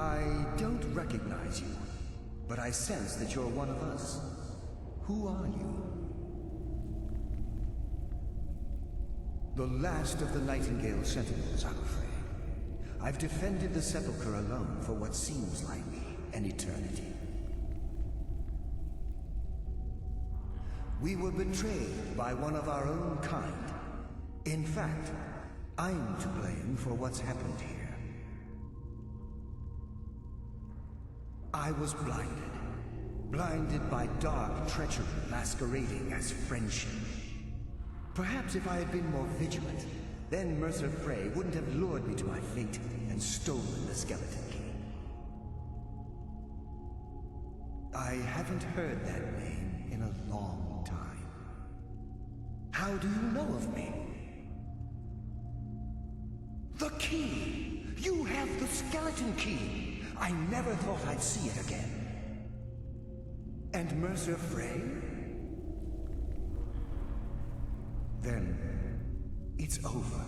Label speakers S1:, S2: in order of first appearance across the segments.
S1: I don't recognize you, but I sense that you're one of us. Who are you? The last of the Nightingale Sentinels, I'm afraid. I've defended the Sepulchre alone for what seems like an eternity. We were betrayed by one of our own kind. In fact, I'm to blame for what's happened here. I was blinded by dark treachery masquerading as friendship. Perhaps if I had been more vigilant, then Mercer Frey wouldn't have lured me to my fate and stolen the skeleton key. I haven't heard that name in a long time. How do you know of me? The key! You have the skeleton key! I never thought I'd see it again. And Mercer Frey? Then, it's over,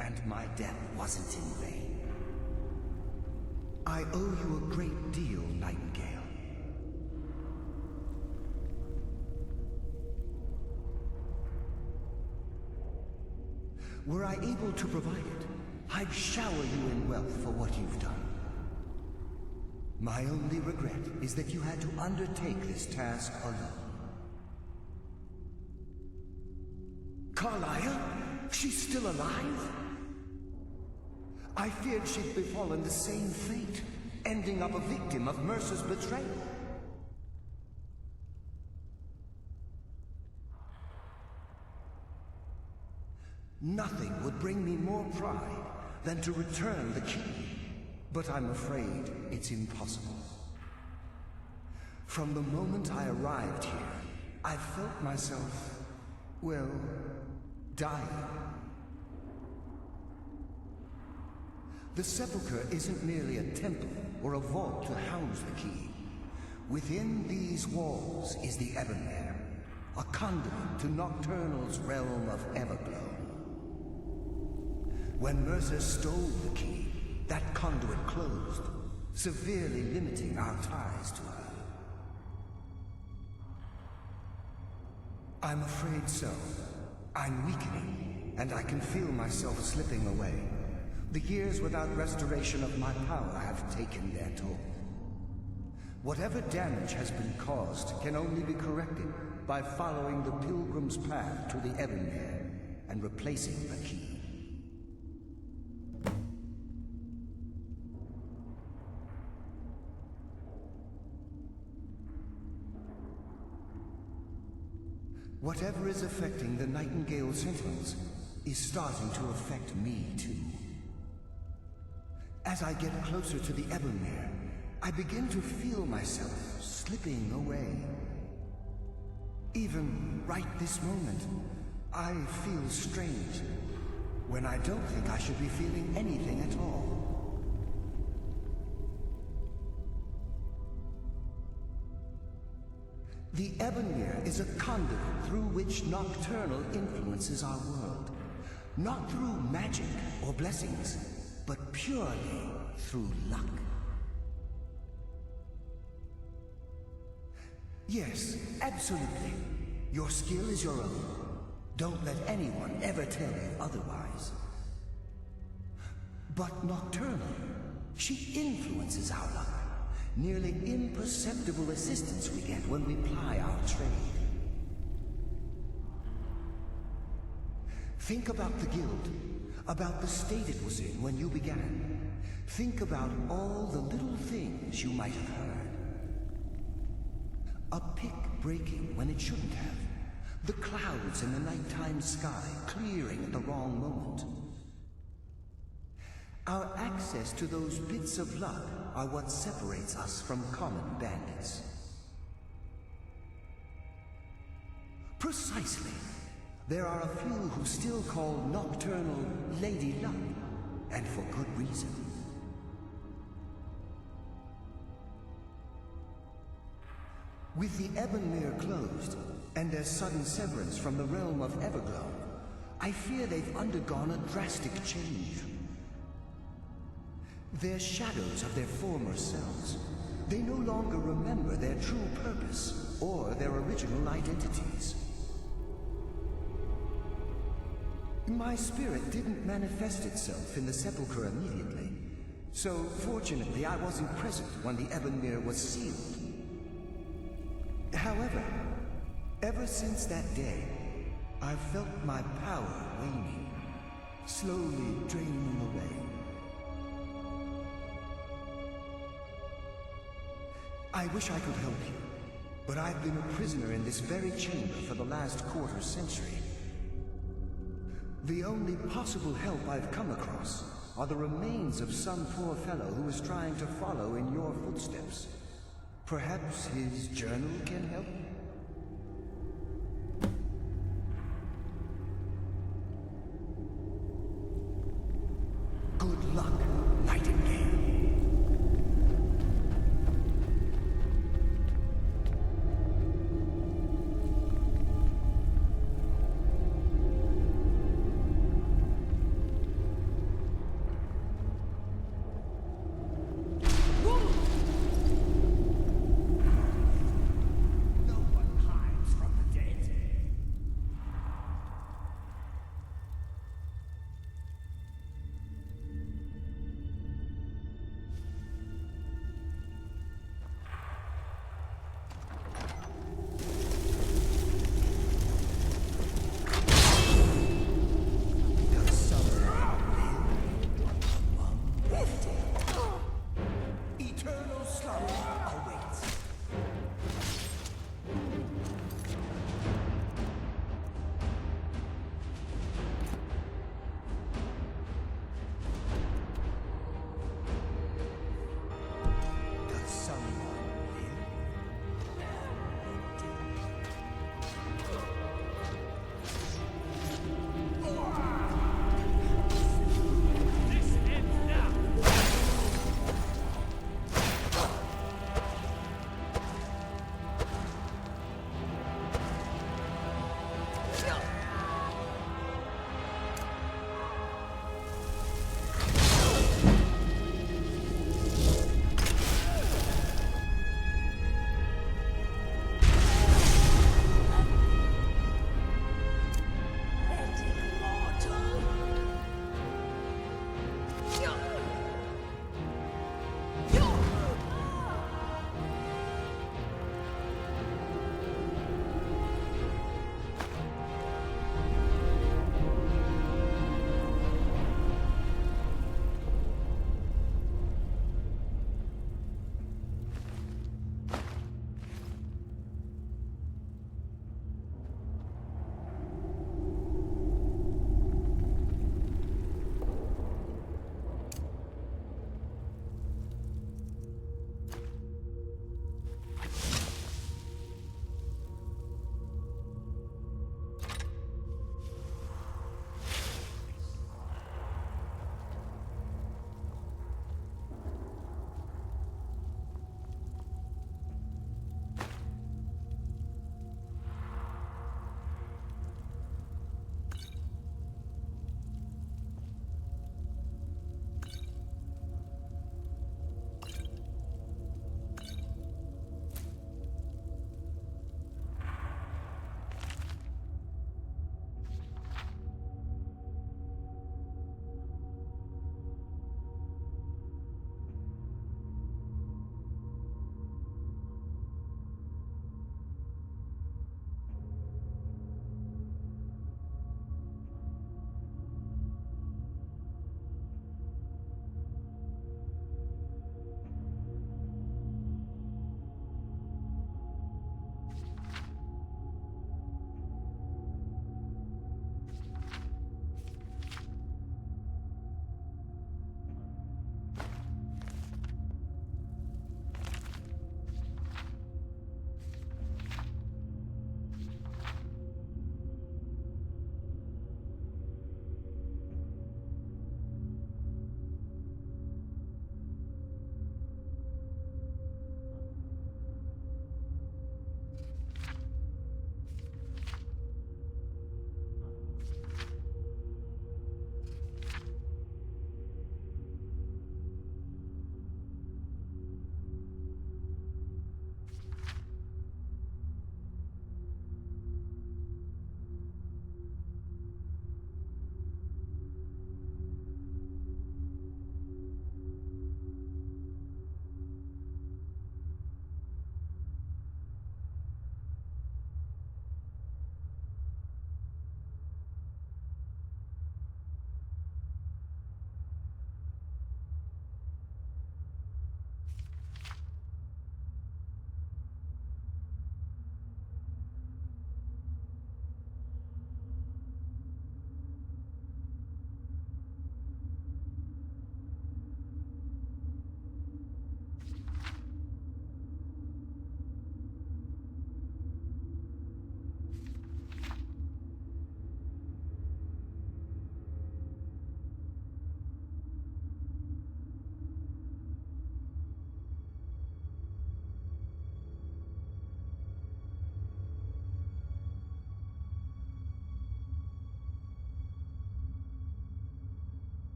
S1: and my death wasn't in vain. I owe you a great deal, Nightingale. Were I able to provide it, I'd shower you in wealth for what you've done. My only regret is that you had to undertake this task alone. Carlia? She's still alive? I feared she'd befallen the same fate, ending up a victim of Mercer's betrayal. Nothing would bring me more pride than to return the key, but I'm afraid it's impossible. From the moment I arrived here, I felt myself, well, dying. The Sepulchre isn't merely a temple or a vault to house the key. Within these walls is the Ebonmere, a conduit to Nocturnal's realm of Everglow. When Mercer stole the key, that conduit closed, severely limiting our ties to her. I'm afraid so. I'm weakening, and I can feel myself slipping away. The years without restoration of my power have taken their toll. Whatever damage has been caused can only be corrected by following the Pilgrim's path to the Ebonmere and replacing the key. Whatever is affecting the Nightingale Sentinels is starting to affect me too. As I get closer to the Ebonmere, I begin to feel myself slipping away. Even right this moment, I feel strange, when I don't think I should be feeling anything at all. The Ebonmere is a conduit through which Nocturnal influences our world. Not through magic or blessings, but purely through luck. Yes, absolutely. Your skill is your own. Don't let anyone ever tell you otherwise. But Nocturnal, she influences our luck. Nearly imperceptible assistance we get when we ply our trade. Think about the guild, about the state it was in when you began. Think about all the little things you might have heard. A pick breaking when it shouldn't have. The clouds in the nighttime sky clearing at the wrong moment. Our access to those bits of luck are what separates us from common bandits. Precisely. There are a few who still call Nocturnal Lady Luck, and for good reason. With the Ebonmere closed, and their sudden severance from the realm of Everglow, I fear they've undergone a drastic change. They're shadows of their former selves. They no longer remember their true purpose or their original identities. My spirit didn't manifest itself in the sepulchre immediately, so fortunately I wasn't present when the Ebonmere was sealed. However, ever since that day, I've felt my power waning, slowly draining away. I wish I could help you, but I've been a prisoner in this very chamber for the last quarter century. The only possible help I've come across are the remains of some poor fellow who is trying to follow in your footsteps. Perhaps his journal can help? Good luck, Nightingale. No.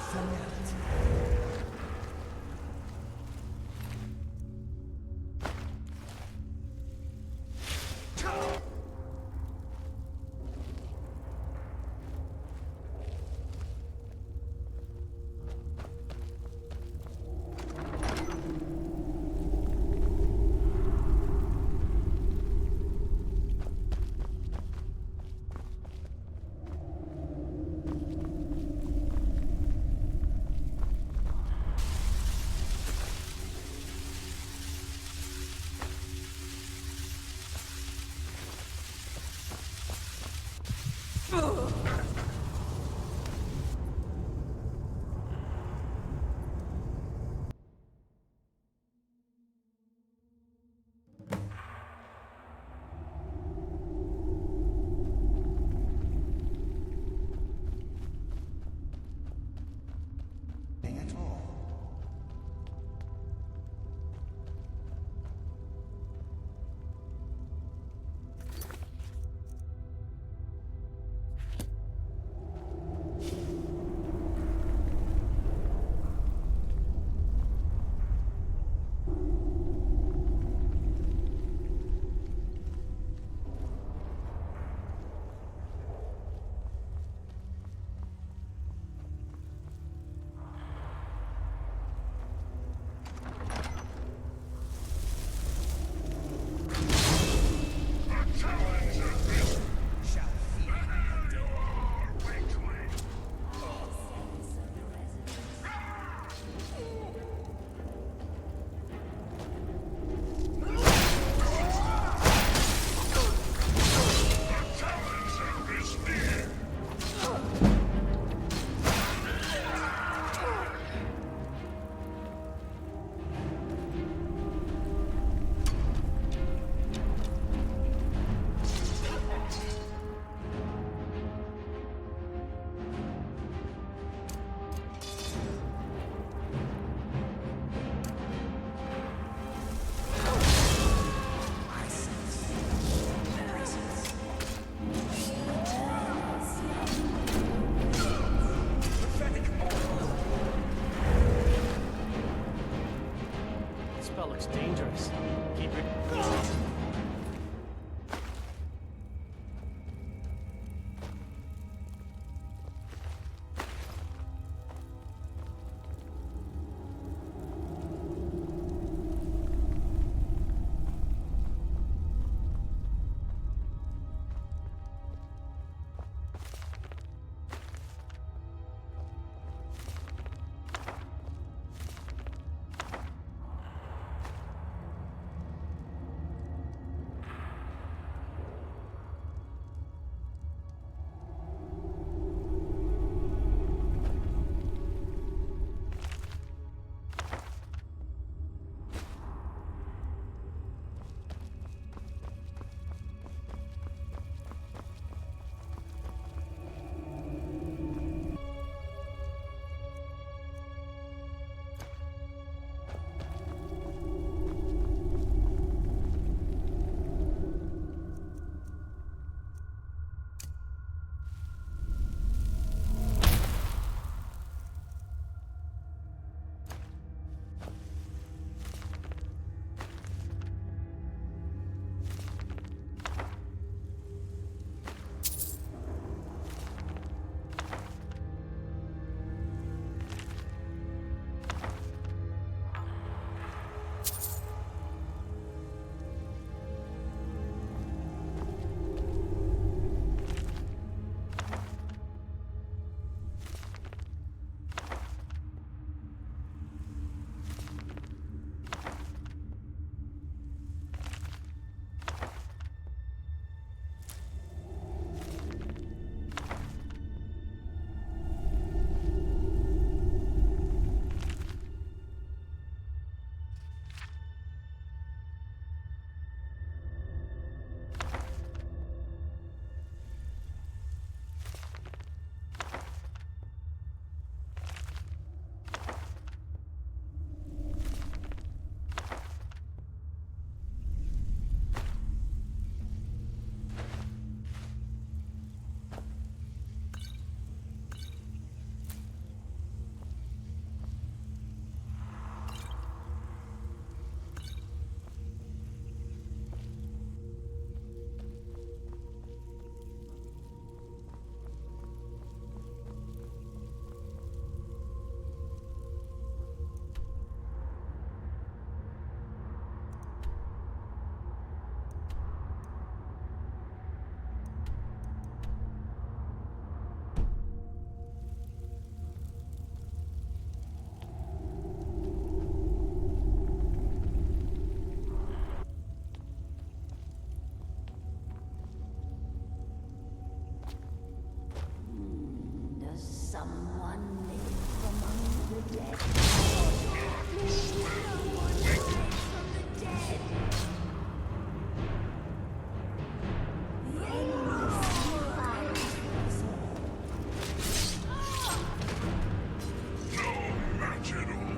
S1: finality.
S2: Someone live among the dead. Please, no one rise from the dead. The endless survive us all.
S3: No match at all.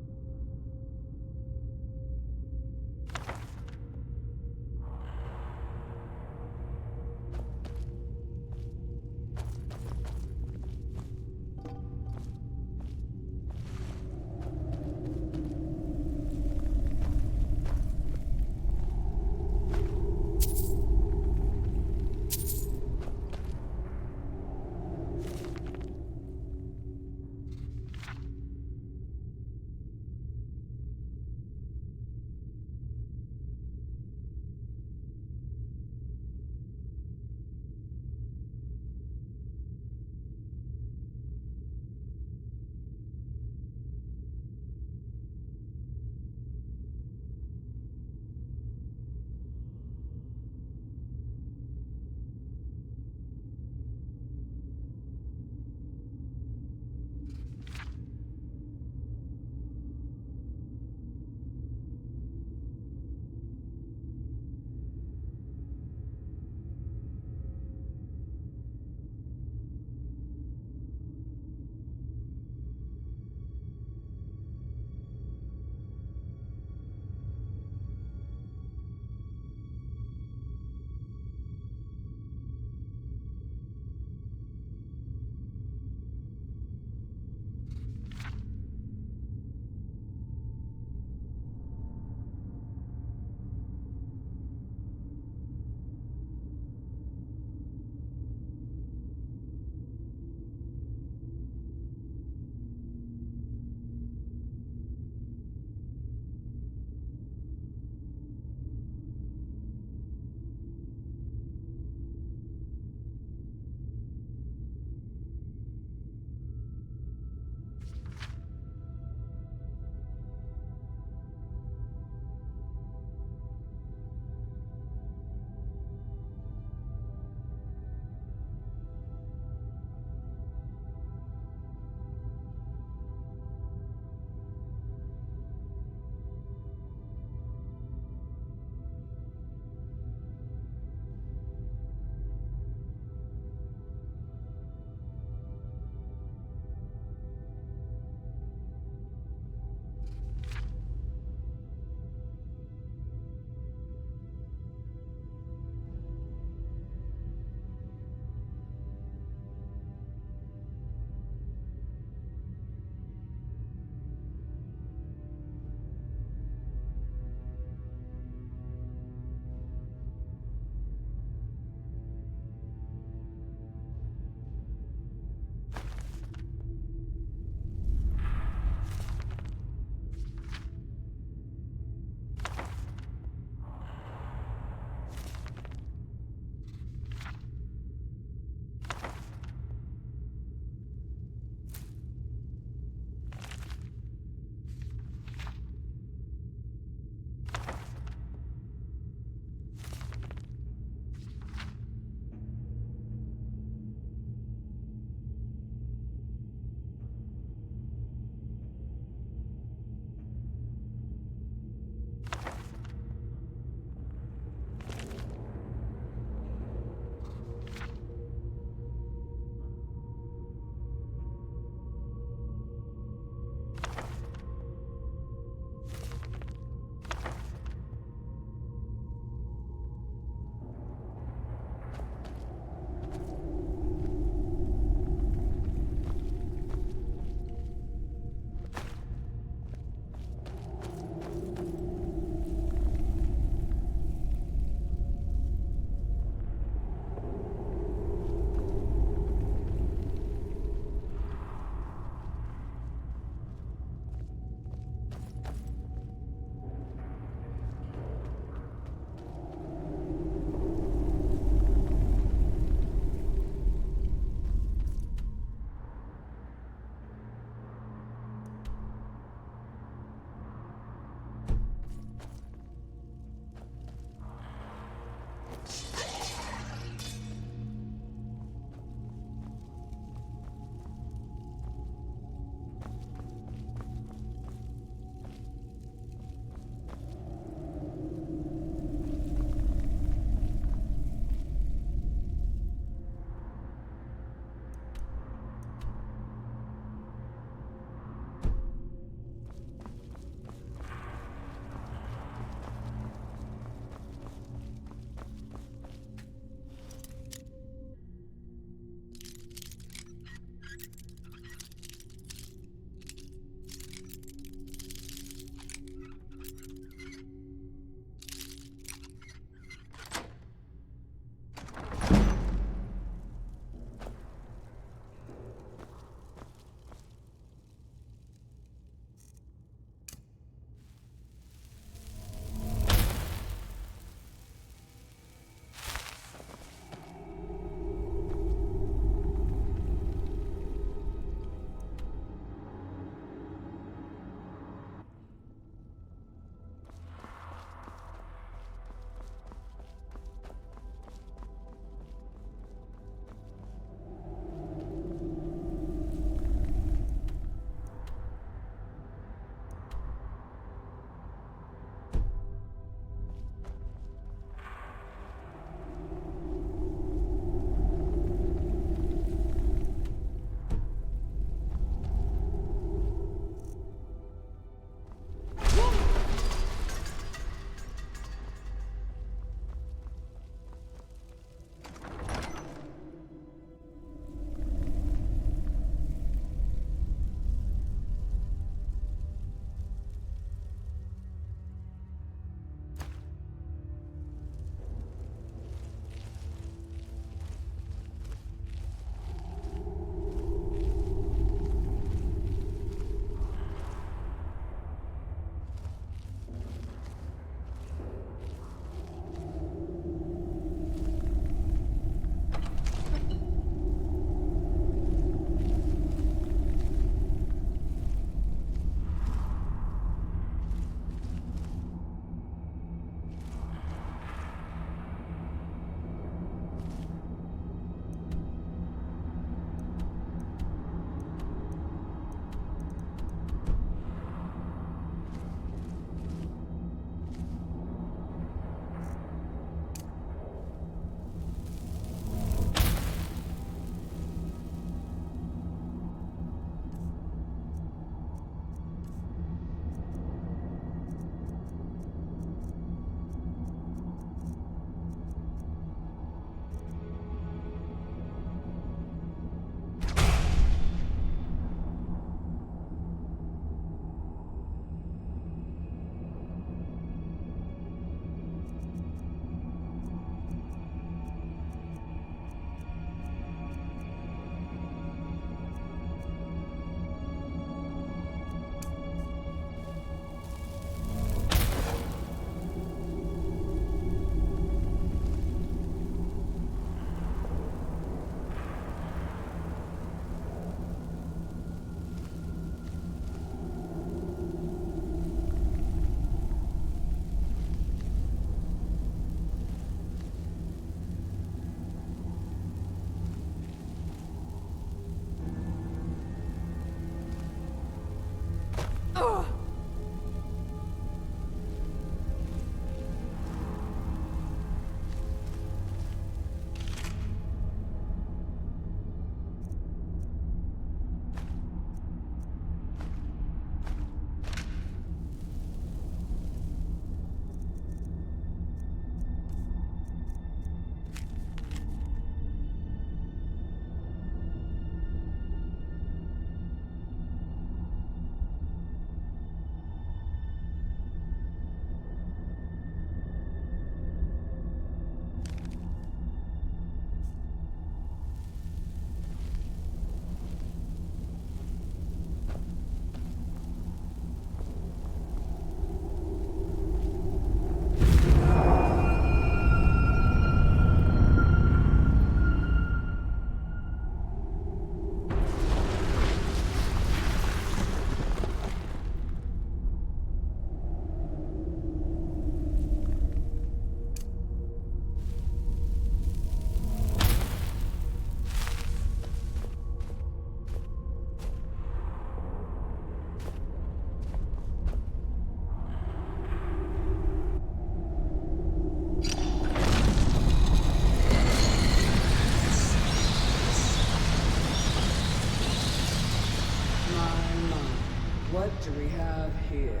S3: do we have here?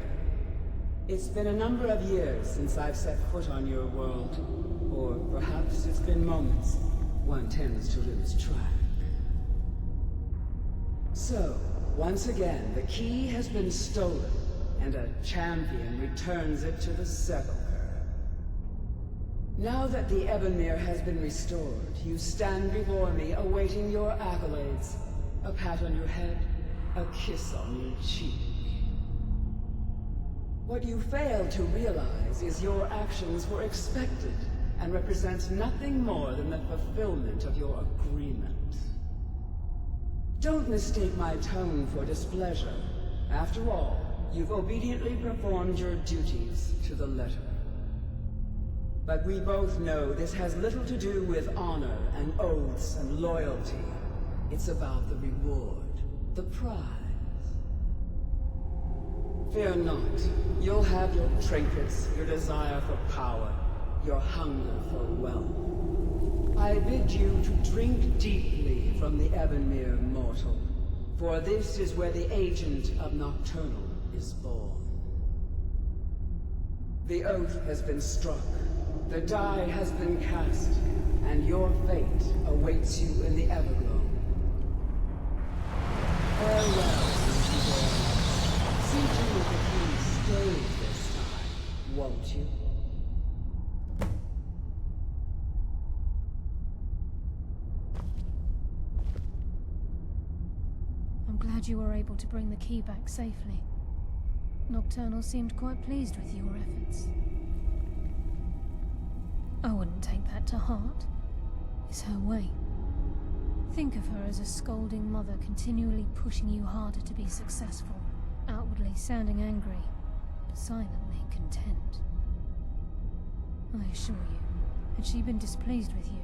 S3: It's been a number of years since I've set foot on your world. Or perhaps it's been moments. One tends to lose track. So, once again, the key has been stolen, and a champion returns it to the sepulchre. Now that the Ebonmere has been restored, you stand before me awaiting your accolades. A pat on your head, a kiss on your cheek. What you fail to realize is your actions were expected and represent nothing more than the fulfillment of your agreement. Don't mistake my tone for displeasure. After all, you've obediently performed your duties to the letter. But we both know this has little to do with honor and oaths and loyalty. It's about the reward, the prize. Fear not. You'll have your trinkets, your desire for power, your hunger for wealth. I bid you to drink deeply from the Ebonmere mortal, for this is where the agent of Nocturnal is born. The oath has been struck, the die has been cast, and your fate awaits you in the Everglow. Farewell, see to it that he stays this time, won't you?
S2: I'm glad you were able to bring the key back safely. Nocturnal seemed quite pleased with your efforts. I wouldn't take that to heart. It's her way. Think of her as a scolding mother continually pushing you harder to be successful, outwardly sounding angry, but silently content. I assure you, had she been displeased with you,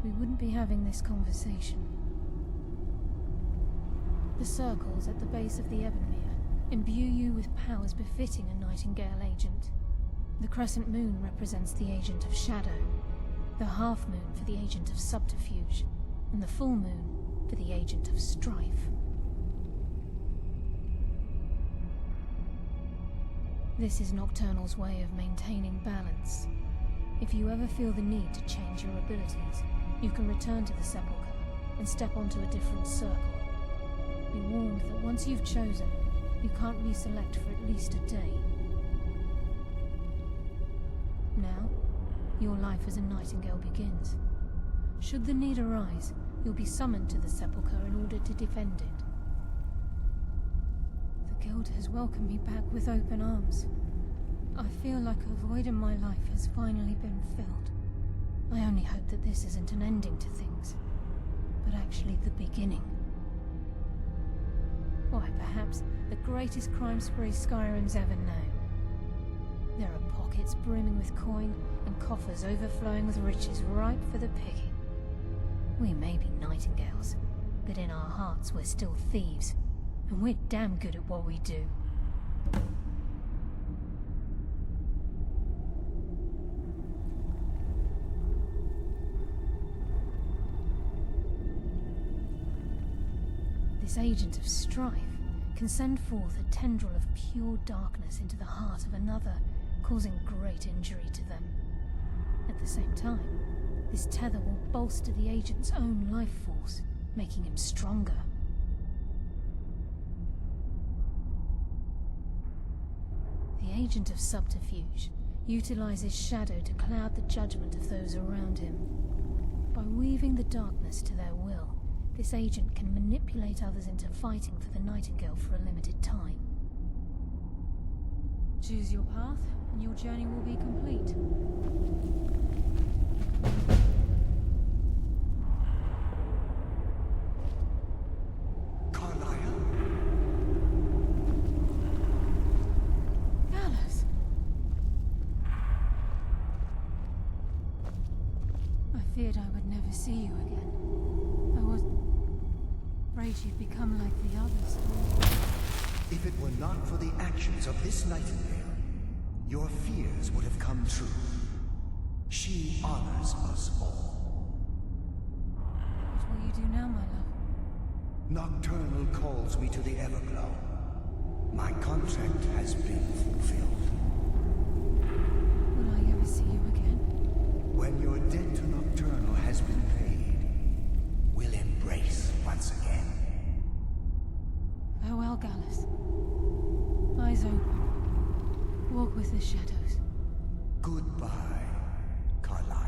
S2: we wouldn't be having this conversation. The circles at the base of the Ebonmere imbue you with powers befitting a Nightingale agent. The crescent moon represents the agent of shadow, the half moon for the agent of subterfuge, and the full moon for the agent of strife. This is Nocturnal's way of maintaining balance. If you ever feel the need to change your abilities, you can return to the sepulchre and step onto a different circle. Be warned that once you've chosen, you can't reselect for at least a day. Now, your life as a Nightingale begins. Should the need arise, you'll be summoned to the sepulchre in order to defend it. The Guild has welcomed me back with open arms. I feel like a void in my life has finally been filled. I only hope that this isn't an ending to things, but actually the beginning. Why, perhaps the greatest crime spree Skyrim's ever known. There are pockets brimming with coin and coffers overflowing with riches ripe for the picking. We may be Nightingales, but in our hearts we're still thieves, and we're damn good at what we do. This agent of strife can send forth a tendril of pure darkness into the heart of another, causing great injury to them. At the same time, this tether will bolster the agent's own life force, making him stronger. The agent of subterfuge utilizes shadow to cloud the judgment of those around him. By weaving the darkness to their will, this agent can manipulate others into fighting for the Nightingale for a limited time. Choose your path, and your journey will be complete. Gallows! I feared I would never see you again. I was afraid you'd become like the others.
S1: If it were not for the actions of this Nightingale, your fears would have come true. She honors us all.
S2: What will you do now, my love?
S1: Nocturnal calls me to the Everglow. My contract has been fulfilled.
S2: Will I ever see you again?
S1: When your debt to Nocturnal has been paid, we'll embrace once again.
S2: Farewell, Gallus. Eyes open. Walk with the shadows.
S1: Goodbye, Carlyle.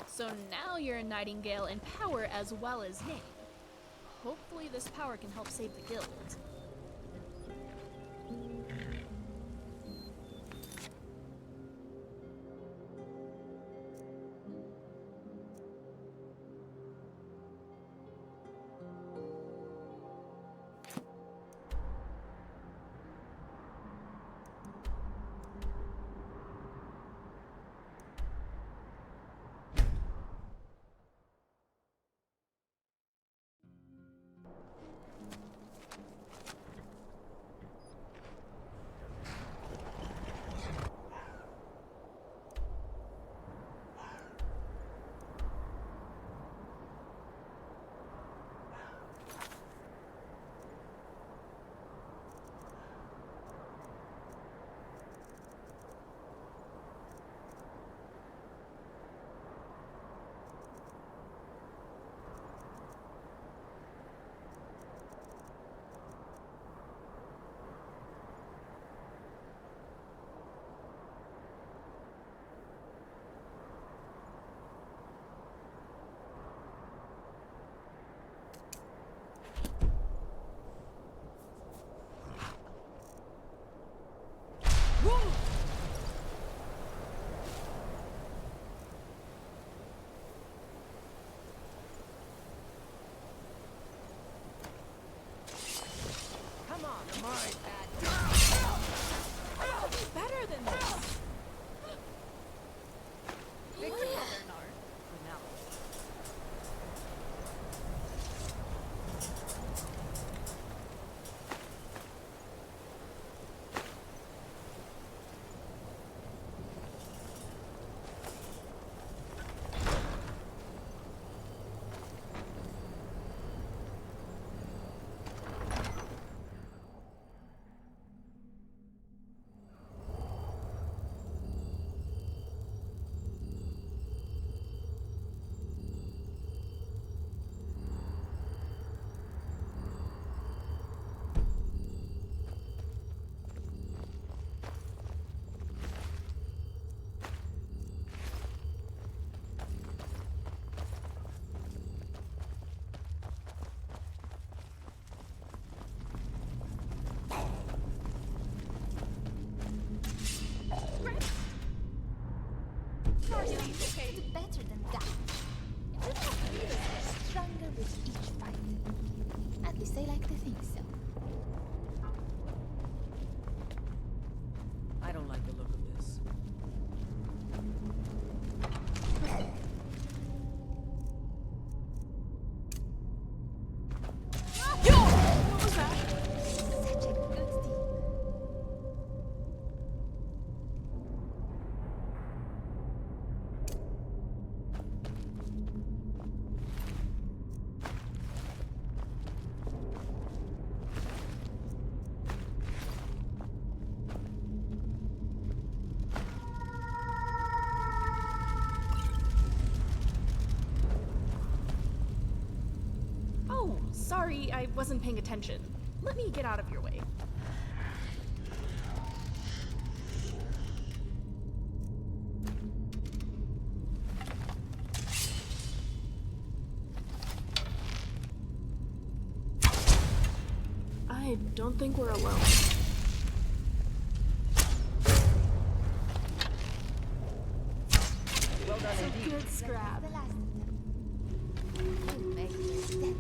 S4: So now you're a Nightingale in power as well as name. Hopefully this power can help save the guild. Better than this! Victory, Bernard. Remiel.
S5: It's better than that. It's stronger with each fight. At least I like to think so.
S3: I don't like the look of this.
S4: What was that?
S5: Such a good deal.
S4: sorry, I wasn't paying attention. Let me get out of your way. I don't think we're alone.
S5: Well done indeed.
S4: Good scrap.
S5: The last of them. You make me step.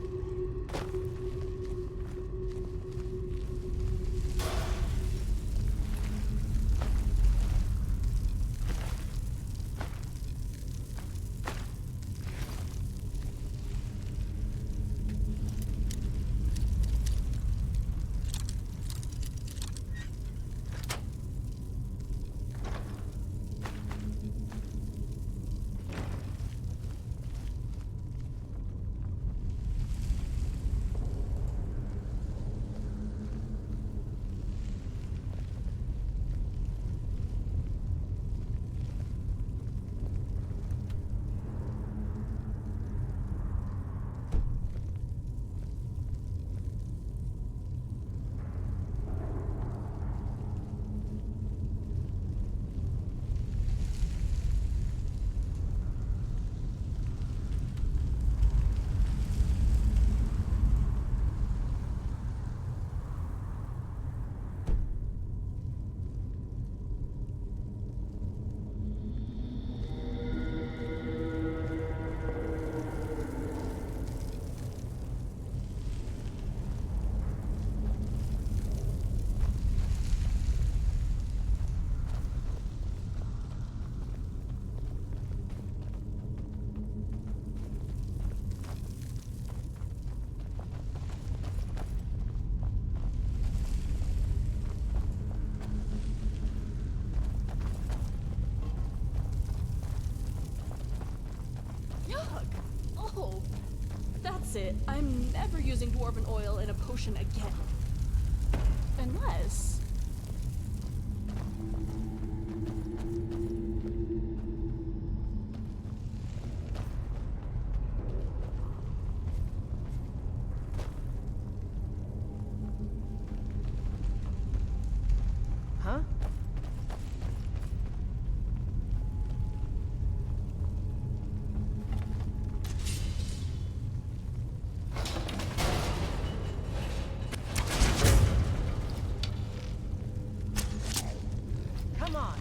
S4: Yuck! Oh, that's it. I'm never using dwarven oil in a potion again. Unless...
S5: Huh? Come on.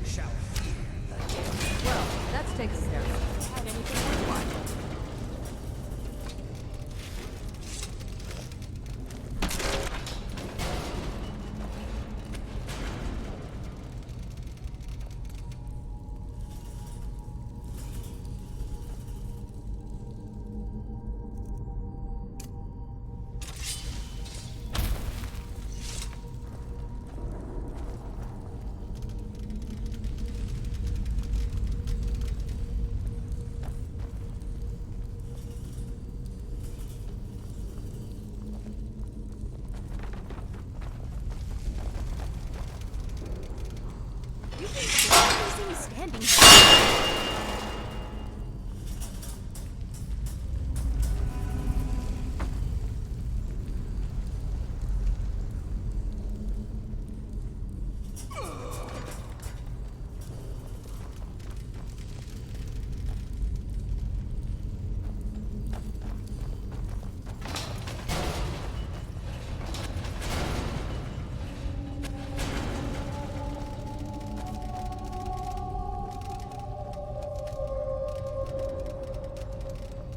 S1: Shall fear.
S5: Well, that's taken care of.
S4: Had anything worthwhile? You can barely see me standing here.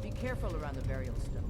S5: Be careful around the burial stones.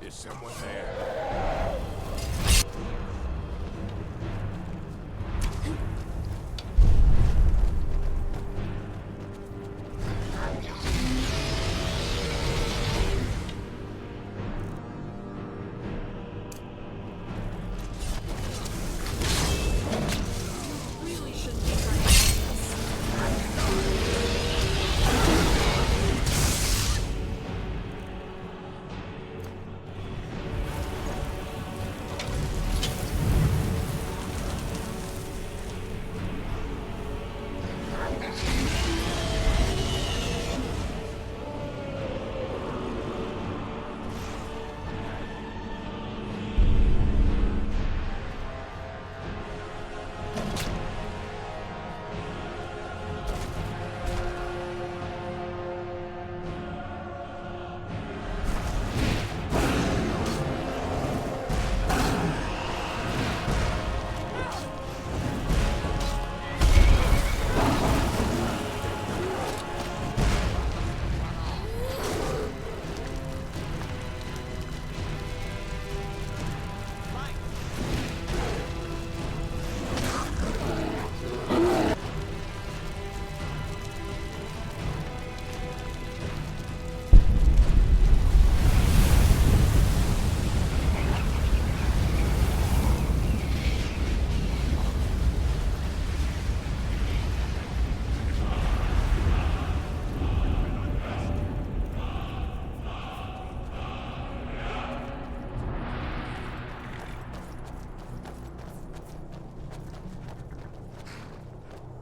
S6: There's someone there.
S4: Really shouldn't be trying to do this.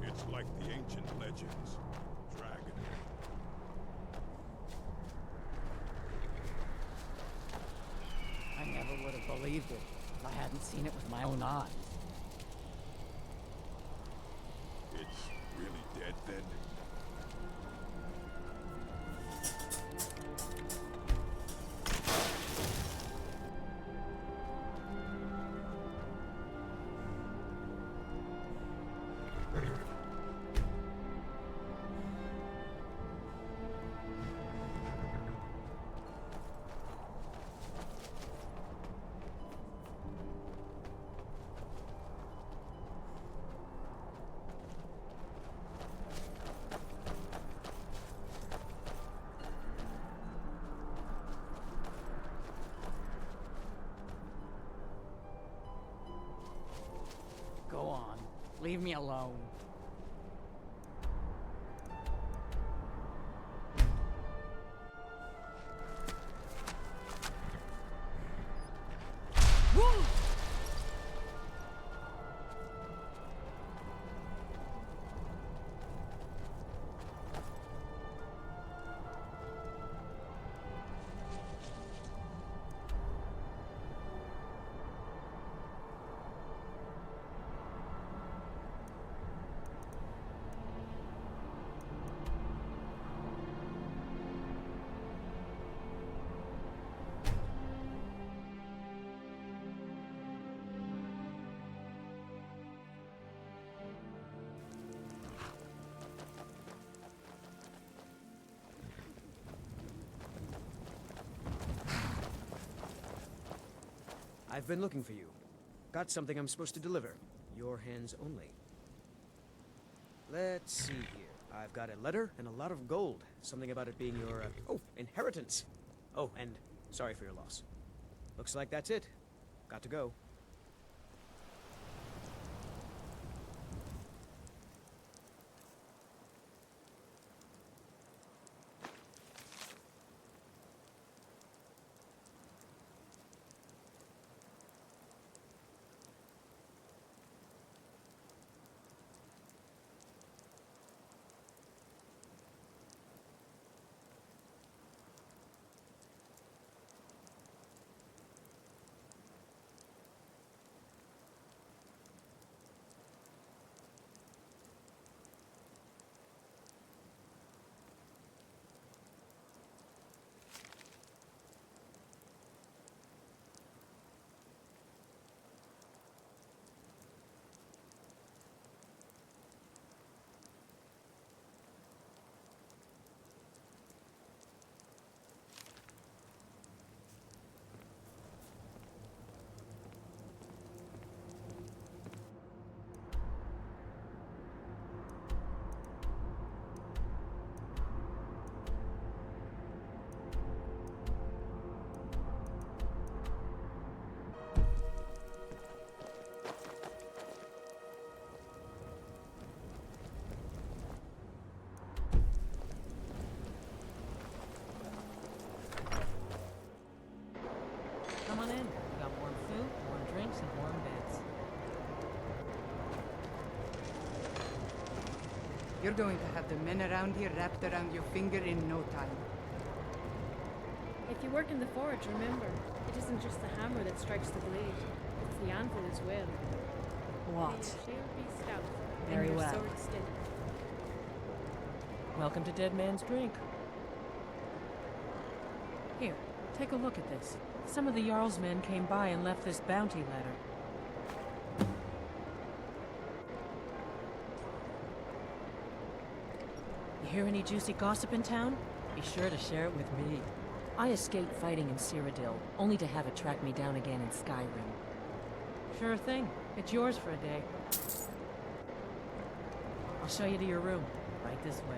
S6: It's like the ancient legends. Dragon.
S7: I never would have believed it if I hadn't seen it with my own eyes.
S6: It's really dead then?
S7: Go on. Leave me alone.
S8: I've been looking for you. Got something I'm supposed to deliver. Your hands only. Let's see here. I've got a letter and a lot of gold. Something about it being your, inheritance. Oh, and sorry for your loss. Looks like that's it. Got to go.
S9: You're going to have the men around here wrapped around your finger in no time.
S4: If you work in the forge, remember, it isn't just the hammer that strikes the blade, it's the anvil as well.
S10: What?
S4: May your shield be stout,
S10: Very
S4: and your
S10: well.
S4: sword steady.
S10: Welcome to Dead Man's Drink. Here, take a look at this. Some of the Jarl's men came by and left this bounty letter. You hear any juicy gossip in town? Be sure to share it with me. I escaped fighting in Cyrodiil, only to have it track me down again in Skyrim. Sure thing. It's yours for a day. I'll show you to your room. Right this way.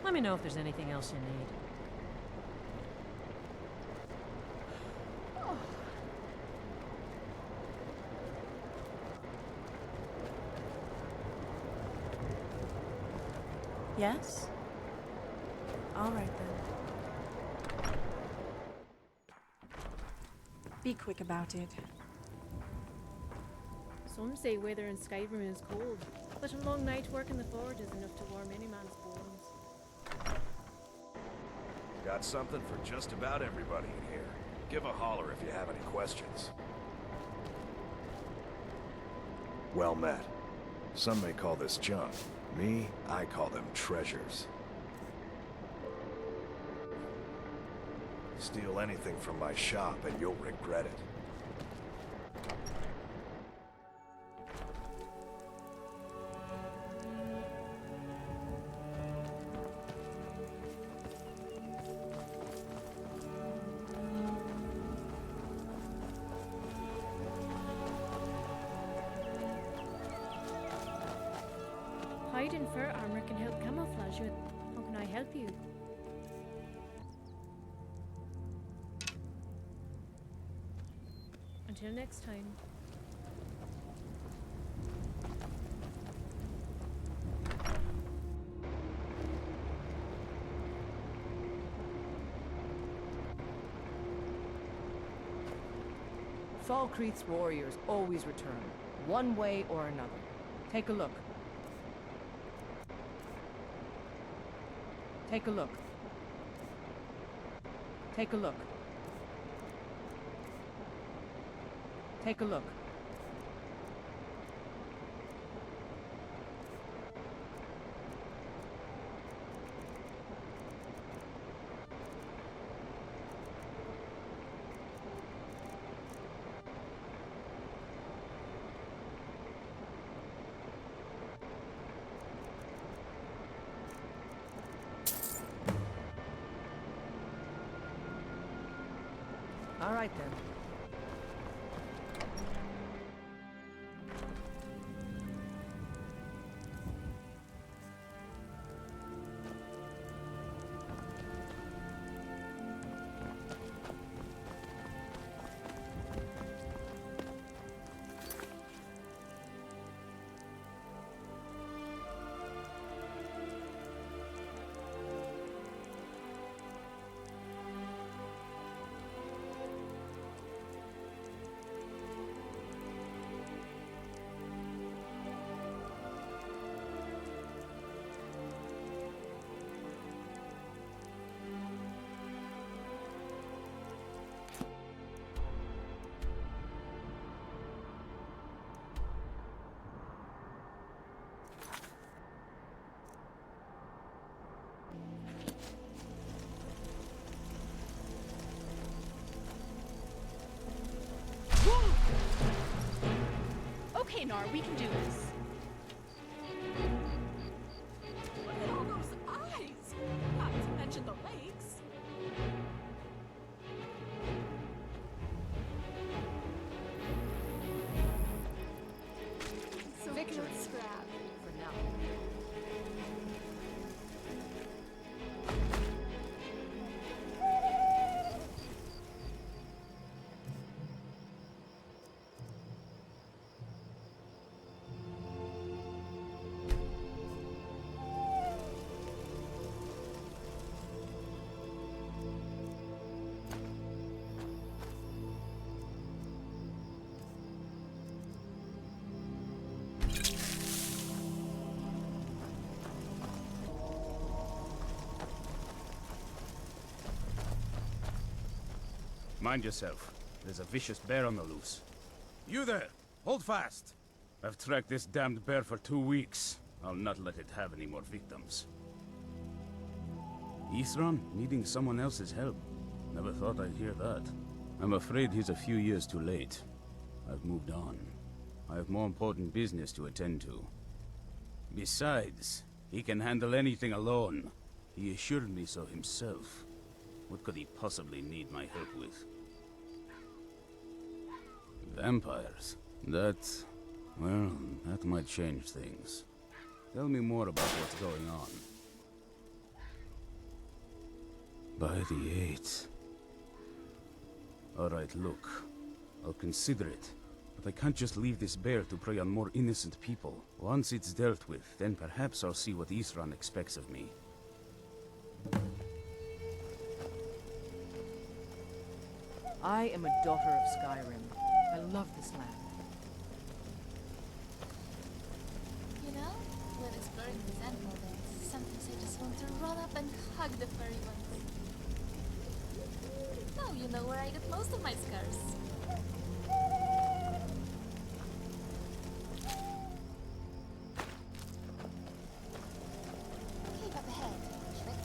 S10: Let me know if there's anything else you need. Yes? All right then.
S11: Be quick about it.
S4: Some say weather in Skyrim is cold, but a long night work in the forge is enough to warm any man's bones.
S12: Got something for just about everybody in here. Give a holler if you have any questions. Well met. Some may call this junk. Me, I call them treasures. Steal anything from my shop and you'll regret it.
S4: Hide and fur armor can help camouflage you. How can I help you? Until next time.
S10: Falkreath's warriors always return, one way or another. Take a look. Take a look. Take a look. Take a look. All right then.
S4: Okay, Nar, we can do this.
S5: Look at all those eyes! Not to mention the legs. So Vic would scrap for now.
S13: Mind yourself. There's a vicious bear on the loose.
S6: You there! Hold fast!
S13: I've tracked this damned bear for 2 weeks. I'll not let it have any more victims. Ithron needing someone else's help. Never thought I'd hear that. I'm afraid he's a few years too late. I've moved on. I have more important business to attend to. Besides, he can handle anything alone. He assured me so himself. What could he possibly need my help with? Vampires? Well, that might change things. Tell me more about what's going on. By the 8th. Alright, look. I'll consider it. But I can't just leave this bear to prey on more innocent people. Once it's dealt with, then perhaps I'll see what Ithran expects of me.
S10: I am a daughter of Skyrim. I love this land.
S5: You know, when exploring these animal dens, sometimes I just want to run up and hug the furry ones. Now you know where I get most of my scars. Keep up ahead, Shrek.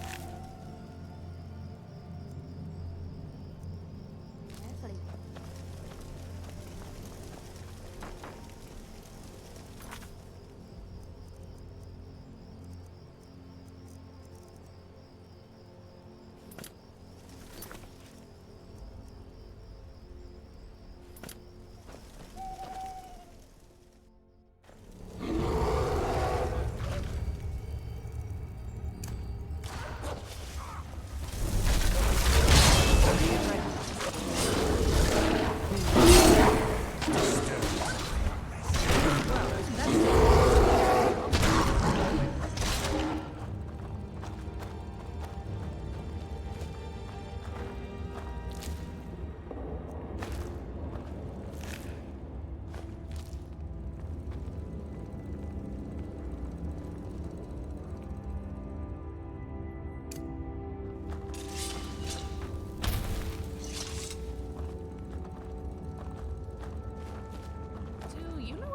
S5: Carefully.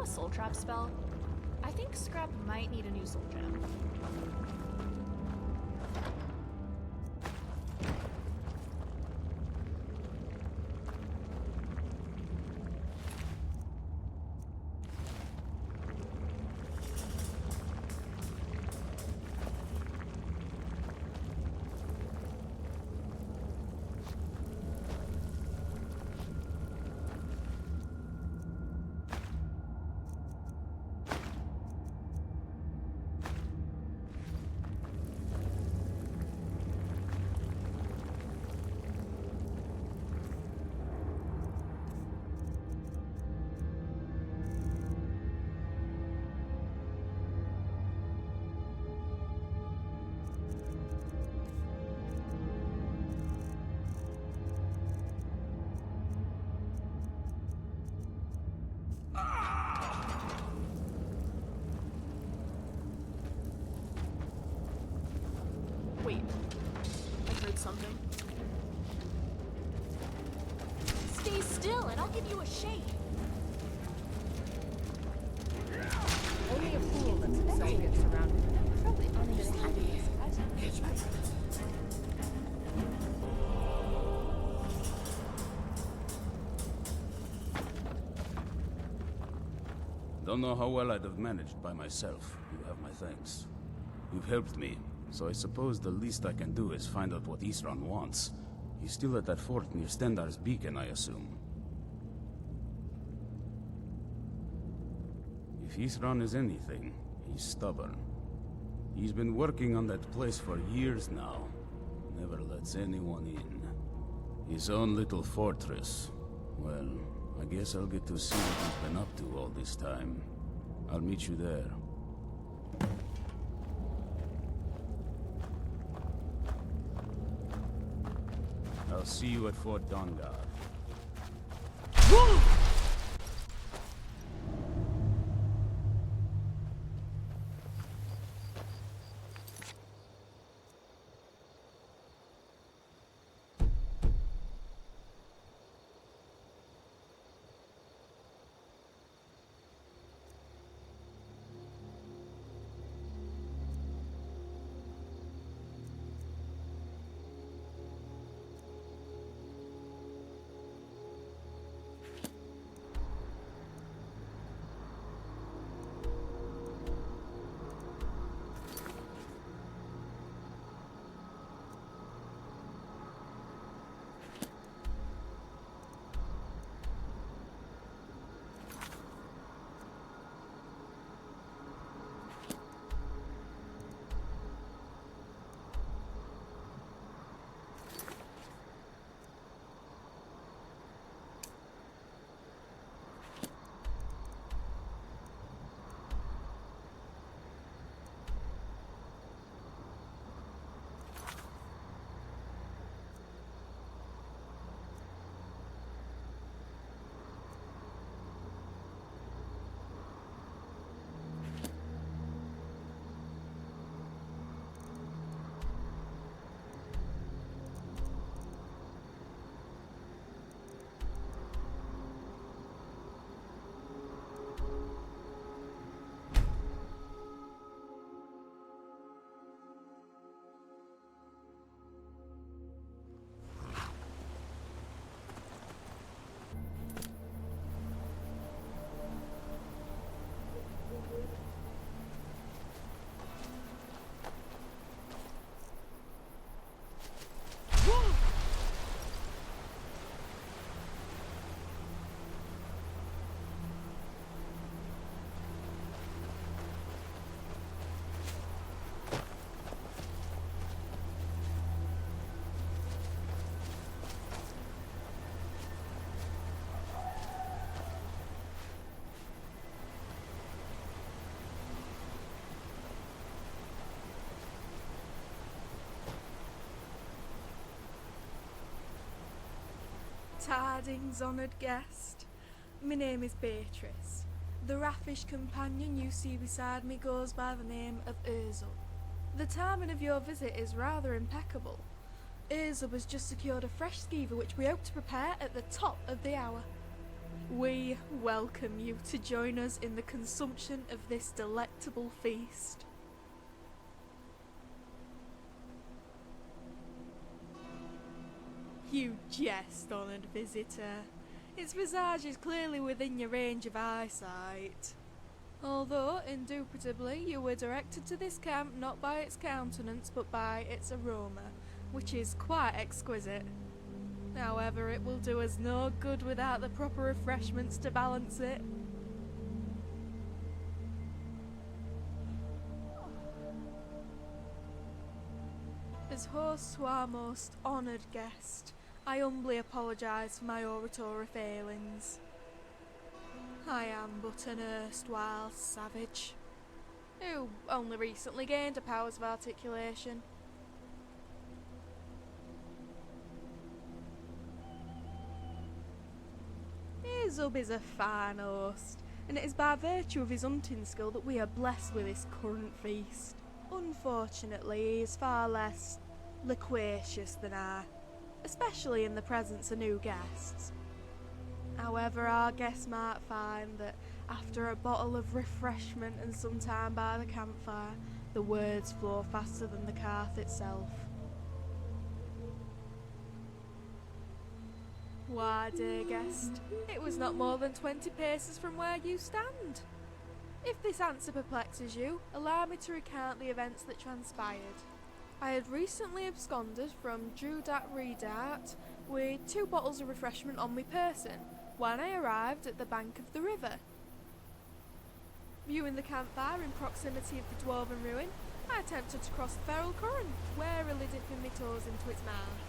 S4: Soul trap spell? I think Scrap might need a new soul gem. Wait, I heard something. Stay still and I'll give you a shake.
S10: Only a fool lets himself get surrounded.
S5: Probably only the happiest.
S13: Don't know how well I'd have managed by myself. You have my thanks. You've helped me, so I suppose the least I can do is find out what Ithran wants. He's still at that fort near Stendar's beacon, I assume. If Ithran is anything, he's stubborn. He's been working on that place for years now. Never lets anyone in. His own little fortress. Well, I guess I'll get to see what he's been up to all this time. I'll meet you there. I'll see you at Fort Dawnguard.
S11: Tidings, honoured guest. My name is Beatrice. The raffish companion you see beside me goes by the name of Urzel. The timing of your visit is rather impeccable. Urzel has just secured a fresh skeever which we hope to prepare at the top of the hour. We welcome you to join us in the consumption of this delectable feast. You jest, honoured visitor. Its visage is clearly within your range of eyesight. Although, indubitably, you were directed to this camp not by its countenance but by its aroma, which is quite exquisite. However, it will do us no good without the proper refreshments to balance it. As host to our most honoured guest, I humbly apologise for my oratory failings. I am but an erstwhile savage, who only recently gained the powers of articulation. Zub is a fine host, and it is by virtue of his hunting skill that we are blessed with this current feast. Unfortunately, he is far less loquacious than I, especially in the presence of new guests. However, our guests might find that after a bottle of refreshment and some time by the campfire, the words flow faster than the cart itself. Why, dear guest, it was not more than 20 paces from where you stand. If this answer perplexes you, allow me to recount the events that transpired. I had recently absconded from Drudat Redart with 2 bottles of refreshment on my person when I arrived at the bank of the river. Viewing the campfire in proximity of the dwarven ruin, I attempted to cross the feral current, warily dipping my toes into its mouth.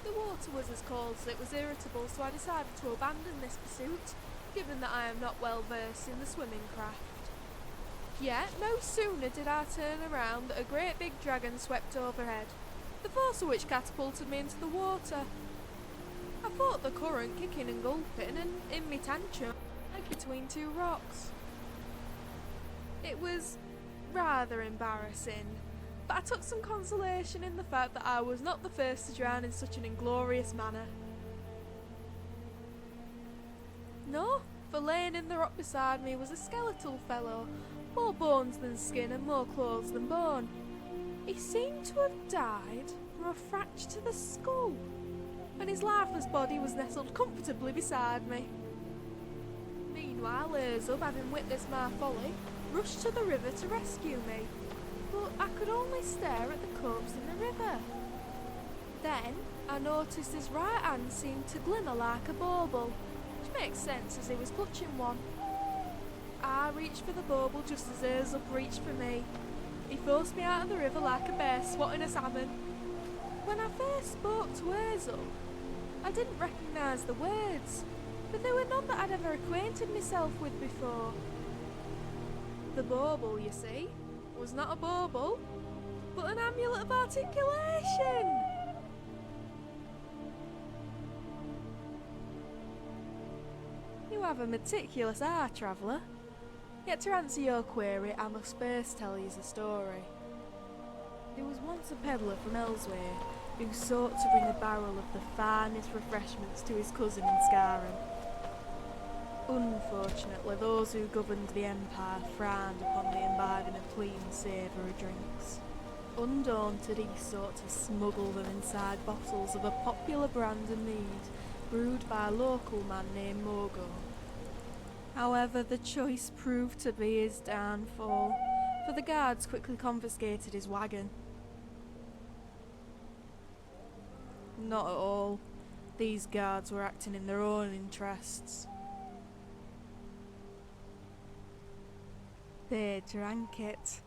S11: The water was as cold as it was irritable, so I decided to abandon this pursuit, given that I am not well versed in the swimming craft. Yet, no sooner did I turn around than a great big dragon swept overhead, the force of which catapulted me into the water. I fought the current, kicking and gulping, and in my tantrum, like between 2 rocks. It was rather embarrassing, but I took some consolation in the fact that I was not the first to drown in such an inglorious manner. No, for laying in the rock beside me was a skeletal fellow, more bones than skin and more clothes than bone. He seemed to have died from a fracture to the skull, and his lifeless body was nestled comfortably beside me. Meanwhile, Urzub, having witnessed my folly, rushed to the river to rescue me, but I could only stare at the corpse in the river. Then I noticed his right hand seemed to glimmer like a bauble, which makes sense as he was clutching one. I reached for the bauble just as Urzub reached for me. He forced me out of the river like a bear swatting a salmon. When I first spoke to Urzub, I didn't recognise the words, but there were none that I'd ever acquainted myself with before. The bauble, you see, was not a bauble, but an amulet of articulation. You have a meticulous eye, traveller. Yet to answer your query, I must first tell you the story. There was once a peddler from elsewhere who sought to bring a barrel of the finest refreshments to his cousin in Skyrim. Unfortunately, those who governed the Empire frowned upon the imbibing of clean, savoury drinks. Undaunted, he sought to smuggle them inside bottles of a popular brand of mead, brewed by a local man named Morgo. However, the choice proved to be his downfall, for the guards quickly confiscated his wagon. Not at all. These guards were acting in their own interests. They drank it.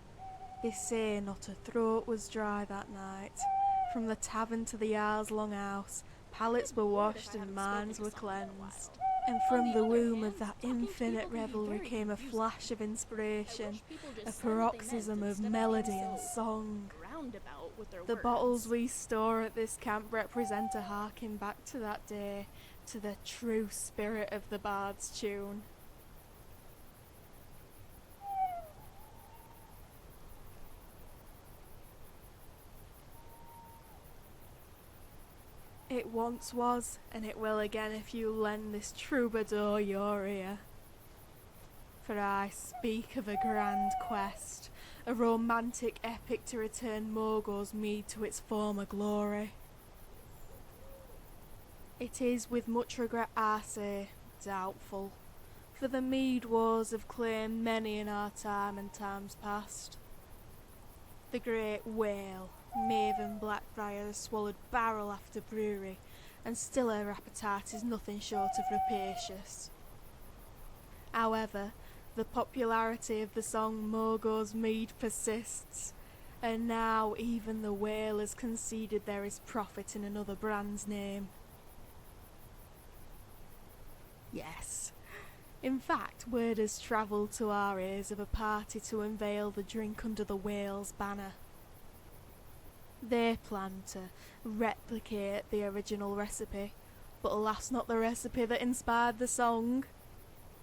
S11: They say not a throat was dry that night. From the tavern to the Jarl's longhouse, palates were washed and minds were cleansed. And from the womb of that infinite revelry came a flash of inspiration, a paroxysm of melody and song.
S4: roundabout with their
S11: The
S4: words.
S11: bottles we store at this camp represent a harking back to that day, to the true spirit of the bard's tune. It once was, and it will again if you lend this troubadour your ear. For I speak of a grand quest, a romantic epic to return Morgoth's mead to its former glory. It is with much regret I say, doubtful, for the mead wars have claimed many in our time and times past. The great whale, Maven Blackbriar, has swallowed barrel after brewery, and still her appetite is nothing short of rapacious. However, the popularity of the song Morgoth's Mead persists, and now even the whale has conceded there is profit in another brand's name. Yes. In fact, word has travelled to our ears of a party to unveil the drink under the whale's banner. They plan to replicate the original recipe, but alas, not the recipe that inspired the song.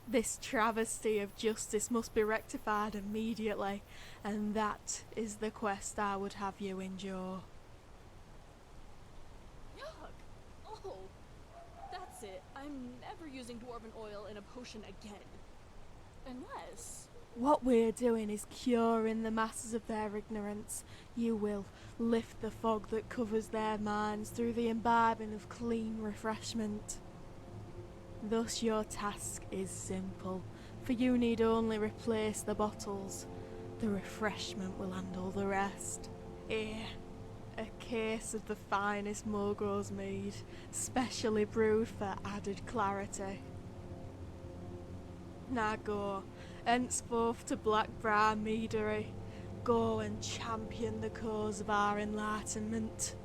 S11: This travesty of justice must be rectified immediately, and that is the quest I would have you endure.
S4: Yuck! Oh, that's it. I'm never using dwarven oil in a potion again. Unless...
S11: What we're doing is curing the masses of their ignorance. You will lift the fog that covers their minds through the imbibing of clean refreshment. Thus your task is simple, for you need only replace the bottles. The refreshment will handle the rest. Here, a case of the finest Morgoth's mead, specially brewed for added clarity. Now go, henceforth to Blackbriar Meadery. Go and champion the cause of our enlightenment.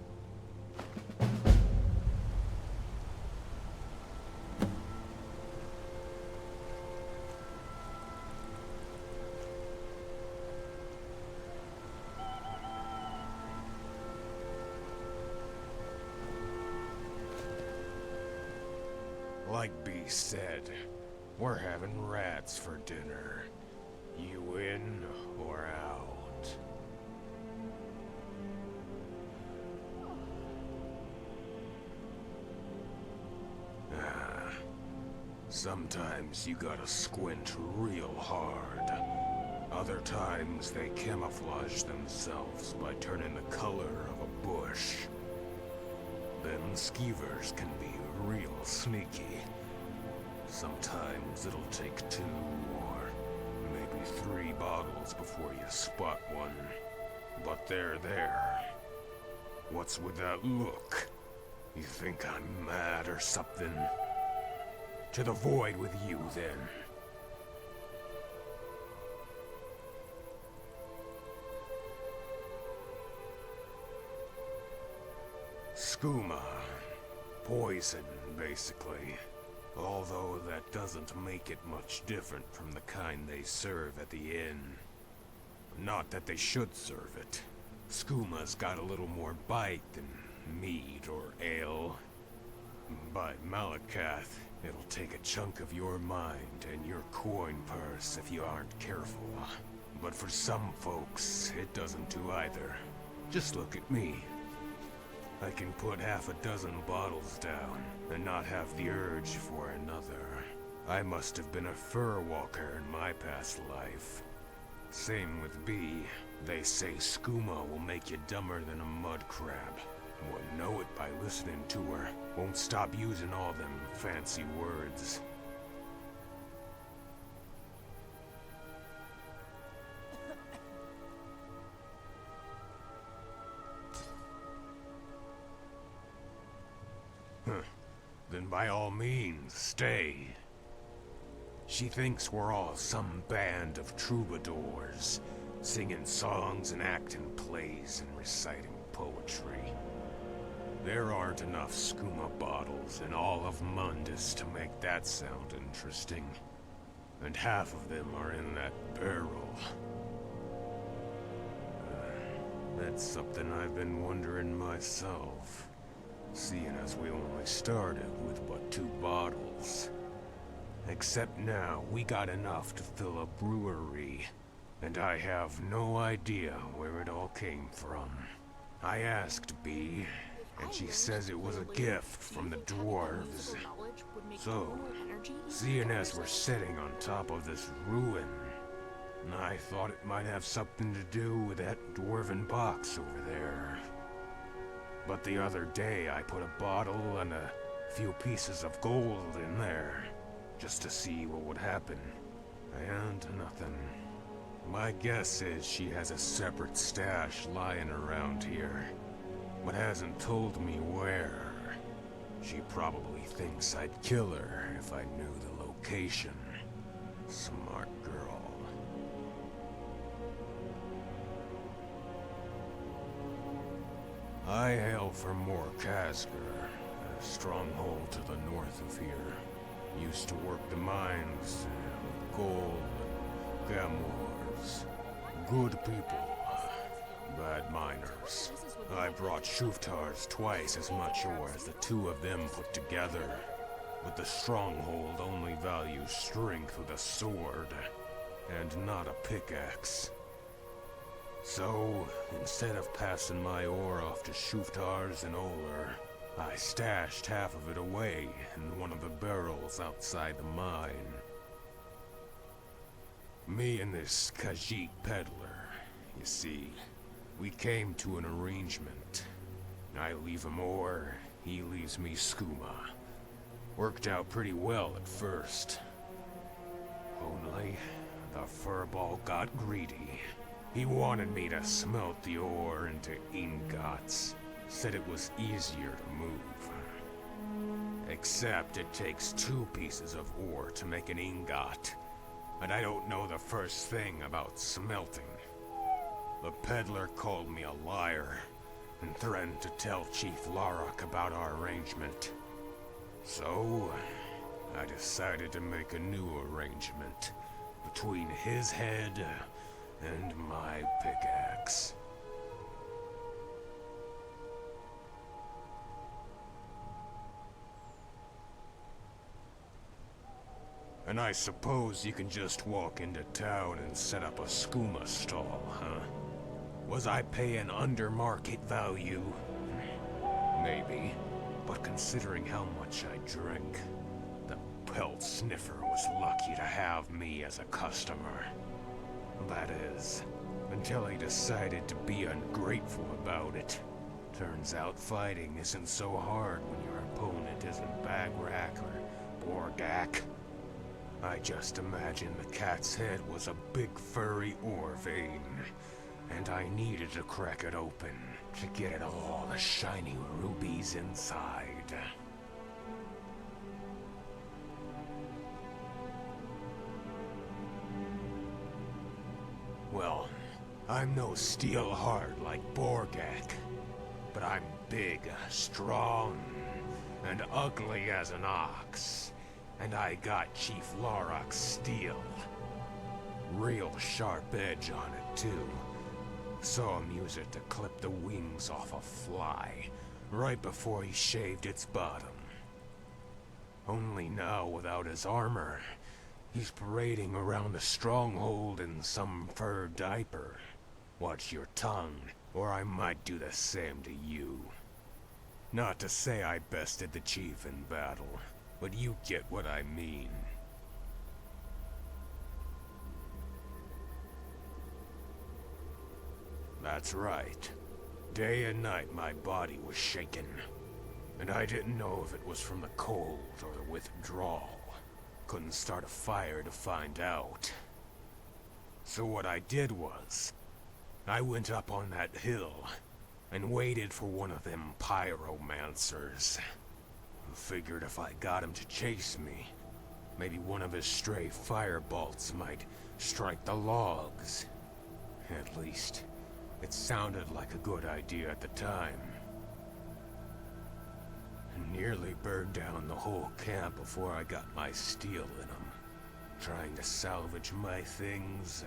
S12: Like B said, we're having rats for dinner. You in or out? Sometimes you gotta squint real hard. Other times they camouflage themselves by turning the color of a bush. Them skeevers can be real sneaky. Sometimes it'll take 2 or maybe 3 bottles before you spot one. But they're there. What's with that look? You think I'm mad or something? To the void with you, then. Skooma. Poison, basically. Although that doesn't make it much different from the kind they serve at the inn. Not that they should serve it. Skooma's got a little more bite than mead or ale. By Malakath, it'll take a chunk of your mind and your coin purse if you aren't careful. But for some folks, it doesn't do either. Just look at me. I can put half a dozen bottles down and not have the urge for another. I must have been a fur walker in my past life. Same with B. They say skooma will make you dumber than a mud crab. We'll know it by listening to her. Won't stop using all them fancy words. Then by all means, stay. She thinks we're all some band of troubadours, singing songs and acting plays and reciting poetry. There aren't enough skooma bottles in all of Mundus to make that sound interesting. And half of them are in that barrel. That's something I've been wondering myself. Seeing as we only started with but 2 bottles. Except now, we got enough to fill a brewery. And I have no idea where it all came from. I asked Bee, and she says it was a gift from the dwarves. So, seeing as we're sitting on top of this ruin, I thought it might have something to do with that dwarven box over there. But the other day I put a bottle and a few pieces of gold in there, just to see what would happen. And nothing. My guess is she has a separate stash lying around here, but hasn't told me where. She probably thinks I'd kill her if I knew the location. Smart girl. I hail from Morkasker, a stronghold to the north of here. Used to work the mines, with gold and gamors. Good people, bad miners. I brought Shuftars twice as much ore as the 2 of them put together. But the stronghold only values strength with a sword, and not a pickaxe. So, instead of passing my ore off to Shuftars and Oler, I stashed half of it away in one of the barrels outside the mine. Me and this Khajiit peddler, you see, we came to an arrangement. I leave him ore, he leaves me skooma. Worked out pretty well at first. Only, the furball got greedy. He wanted me to smelt the ore into ingots. Said it was easier to move. Except it takes 2 pieces of ore to make an ingot. And I don't know the first thing about smelting. The peddler called me a liar, and threatened to tell Chief Larok about our arrangement. So, I decided to make a new arrangement between his head and my pickaxe. And I suppose you can just walk into town and set up a skooma stall, huh? Was I paying under market value? Maybe. But considering how much I drink, the pelt sniffer was lucky to have me as a customer. That is, until he decided to be ungrateful about it. Turns out fighting isn't so hard when your opponent isn't Bagrak or Borgak. I just imagined the cat's head was a big furry ore vein, and I needed to crack it open to get at all the shiny rubies inside. Well, I'm no steelheart like Borgak, but I'm big, strong, and ugly as an ox. And I got Chief Larok's steel. Real sharp edge on it, too. Saw him use it to clip the wings off a fly, right before he shaved its bottom. Only now, without his armor, he's parading around the stronghold in some fur diaper. Watch your tongue, or I might do the same to you. Not to say I bested the chief in battle, but you get what I mean. That's right. Day and night my body was shaking, and I didn't know if it was from the cold or the withdrawal. Couldn't start a fire to find out. So what I did was, I went up on that hill and waited for one of them pyromancers. Figured if I got him to chase me, maybe one of his stray firebolts might strike the logs. At least, it sounded like a good idea at the time. Nearly burned down the whole camp before I got my steel in them. Trying to salvage my things,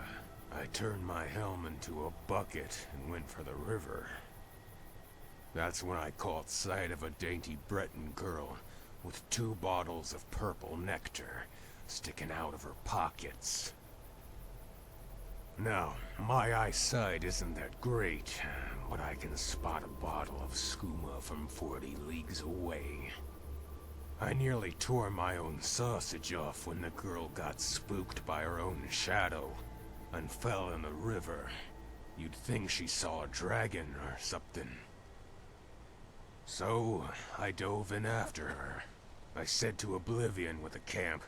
S12: I turned my helm into a bucket and went for the river. That's when I caught sight of a dainty Breton girl with 2 bottles of purple nectar sticking out of her pockets. Now, my eyesight isn't that great, but I can spot a bottle of skooma from 40 leagues away. I nearly tore my own sausage off when the girl got spooked by her own shadow and fell in the river. You'd think she saw a dragon or something. So, I dove in after her. I said to Oblivion with the camp,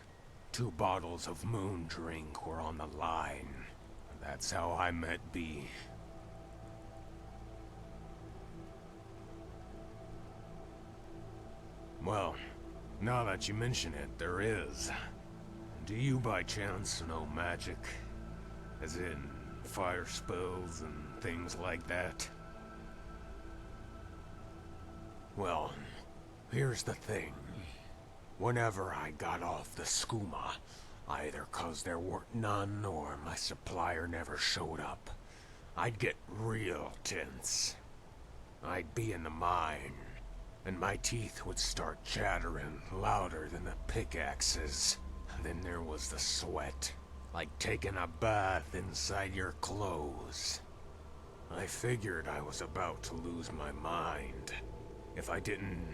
S12: 2 bottles of moon drink were on the line. That's how I met B. Well, now that you mention it, there is. Do you by chance know magic? As in, fire spells and things like that? Well, here's the thing. Whenever I got off the skooma, either 'cause there weren't none or my supplier never showed up, I'd get real tense. I'd be in the mine, and my teeth would start chattering louder than the pickaxes. Then there was the sweat, like taking a bath inside your clothes. I figured I was about to lose my mind if I didn't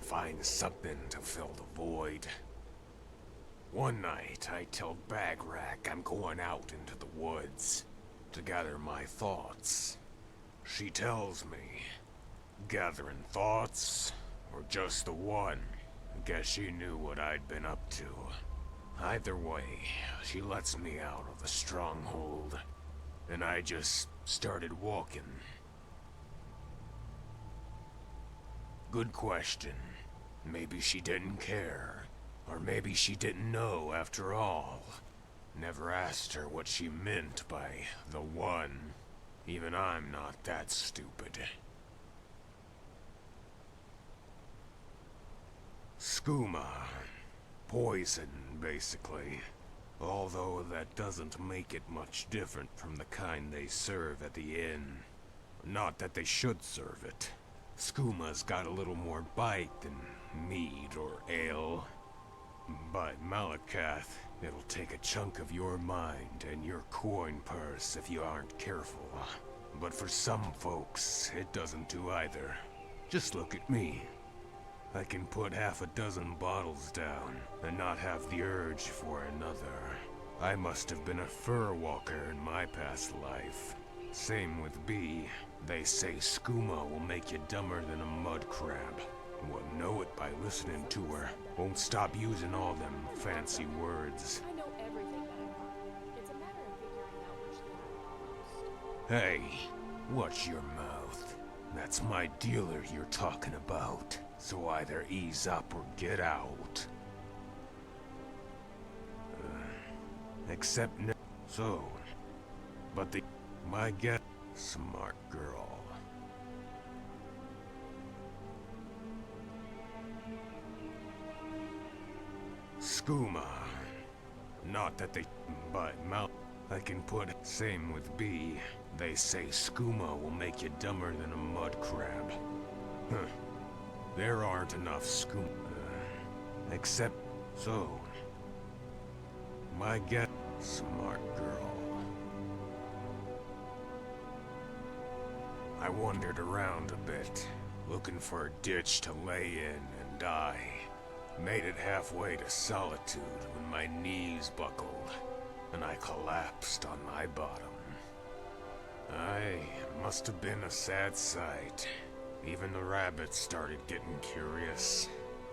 S12: find something to fill the void. One night, I told Bagrack I'm going out into the woods to gather my thoughts. She tells me, gathering thoughts, or just the one? Guess she knew what I'd been up to. Either way, she lets me out of the stronghold, and I just started walking. Good question. Maybe she didn't care. Or maybe she didn't know after all. Never asked her what she meant by the one. Even I'm not that stupid. Skooma. Poison, basically. Although that doesn't make it much different from the kind they serve at the inn. Not that they should serve it. Skooma's got a little more bite than mead or ale. By Malakath, it'll take a chunk of your mind and your coin purse if you aren't careful. But for some folks, it doesn't do either. Just look at me. I can put half a dozen bottles down and not have the urge for another. I must have been a fur walker in my past life. Same with B. They say skooma will make you dumber than a mud crab. We'll know it by listening to her. Won't stop using all them fancy words.
S4: I know everything that I want. It's a matter of figuring out which thing
S12: Hey, watch your mouth. That's my dealer you're talking about. So either ease up or get out. Except no. So, but my guess, smart girl. Skooma. Not that they, but mouth. I can put same with B. They say skooma will make you dumber than a mud crab. Huh. There aren't enough skooma. Except so. My guess, smart girl. I wandered around a bit, looking for a ditch to lay in and die. Made it halfway to solitude when my knees buckled, and I collapsed on my bottom. I must have been a sad sight. Even the rabbits started getting curious.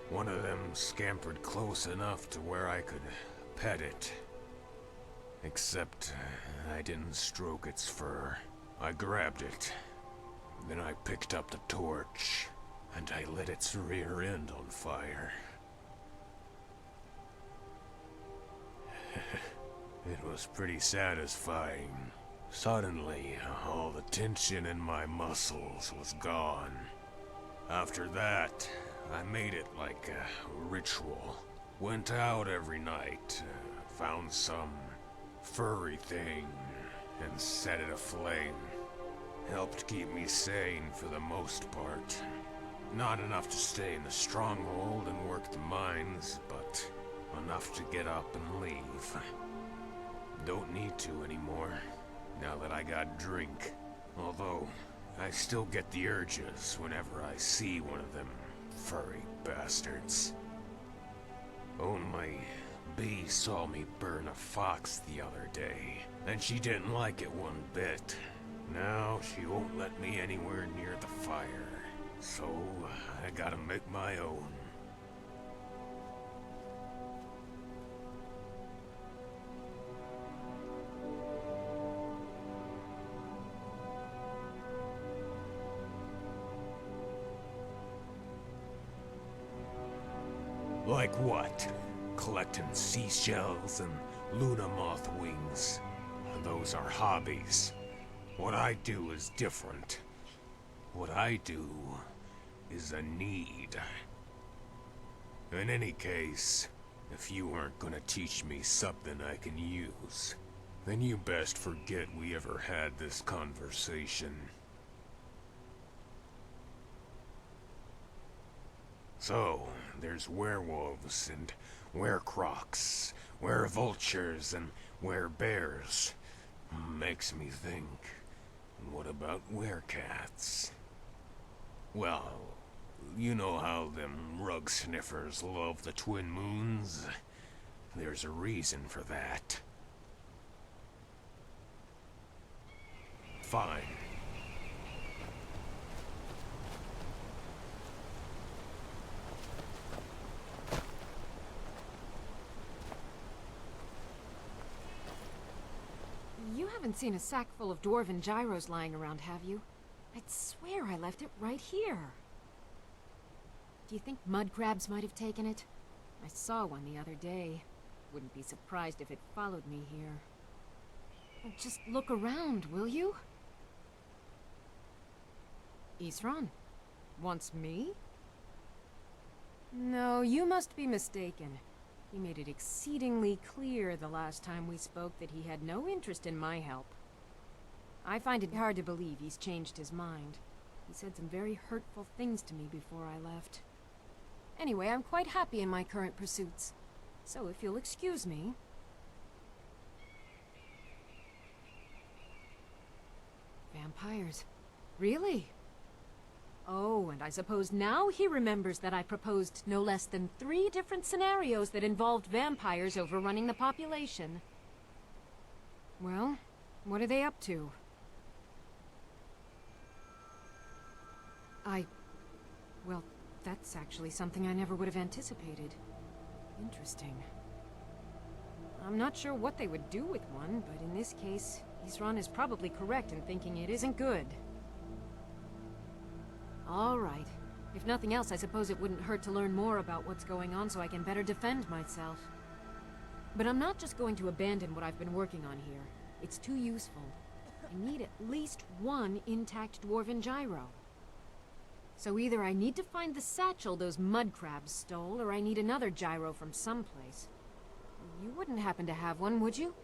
S12: One of them scampered close enough to where I could pet it. Except I didn't stroke its fur. I grabbed it. Then I picked up the torch, and I lit its rear end on fire. It was pretty satisfying. Suddenly, all the tension in my muscles was gone. After that, I made it like a ritual. Went out every night, found some furry thing, and set it aflame. Helped keep me sane for the most part. Not enough to stay in the stronghold and work the mines, but enough to get up and leave. Don't need to anymore, now that I got drink. Although, I still get the urges whenever I see one of them furry bastards. Only, Bee saw me burn a fox the other day, and she didn't like it one bit. Now she won't let me anywhere near the fire, so I gotta make my own. Like what? Collecting seashells and Luna moth wings. Those are hobbies. What I do is different. What I do is a need. In any case, if you aren't gonna teach me something I can use, then you best forget we ever had this conversation. So, there's werewolves and werecrocs, werevultures and werebears. Makes me think, what about werecats? Well, you know how them rug sniffers love the twin moons? There's a reason for that. Fine.
S14: You haven't seen a sack full of dwarven gyros lying around, have you? I'd swear I left it right here. Do you think mud crabs might have taken it? I saw one the other day. Wouldn't be surprised if it followed me here. Well, just look around, will you? Isran? Wants me? No, you must be mistaken. He made it exceedingly clear the last time we spoke that he had no interest in my help. I find it hard to believe he's changed his mind. He said some very hurtful things to me before I left. Anyway, I'm quite happy in my current pursuits. So if you'll excuse me... Vampires. Really? Oh, and I suppose now he remembers that I proposed no less than 3 different scenarios that involved vampires overrunning the population. Well, what are they up to? Well, that's actually something I never would have anticipated. Interesting. I'm not sure what they would do with one, but in this case, Isran is probably correct in thinking it isn't good. All right. If nothing else, I suppose it wouldn't hurt to learn more about what's going on so I can better defend myself. But I'm not just going to abandon what I've been working on here. It's too useful. I need at least 1 intact dwarven gyro. So either I need to find the satchel those mud crabs stole, or I need another gyro from someplace. You wouldn't happen to have one, would you?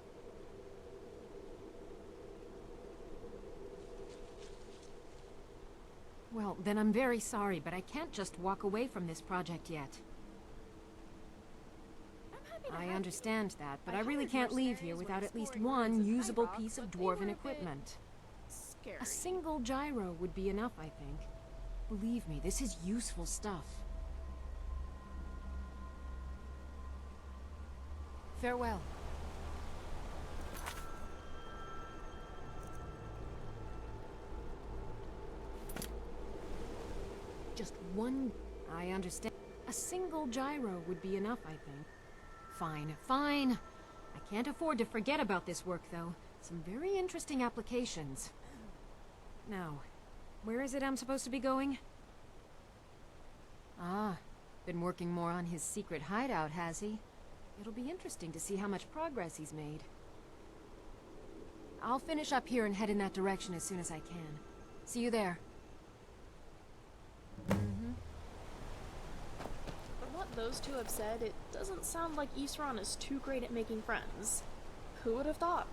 S14: Well, then I'm very sorry, but I can't just walk away from this project yet. I understand that, but I really can't leave here without at least 1 usable piece of dwarven equipment. A single gyro would be enough, I think. Believe me, this is useful stuff. Farewell. Just 1... I understand. A single gyro would be enough, I think. Fine, fine. I can't afford to forget about this work, though. Some very interesting applications. Now, where is it I'm supposed to be going? Ah, been working more on his secret hideout, has he? It'll be interesting to see how much progress he's made. I'll finish up here and head in that direction as soon as I can. See you there.
S4: From what those two have said, it doesn't sound like Isran is too great at making friends. Who would have thought?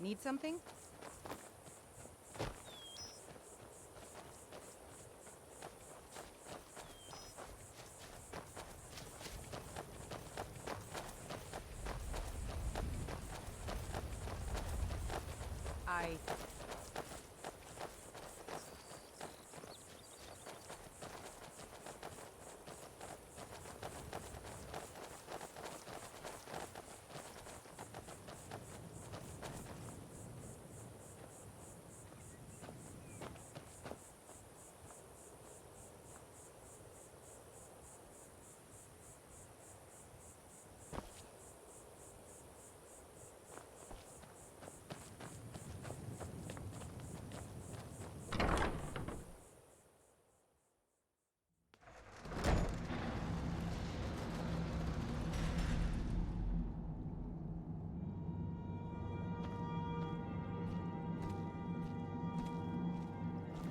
S9: Need something?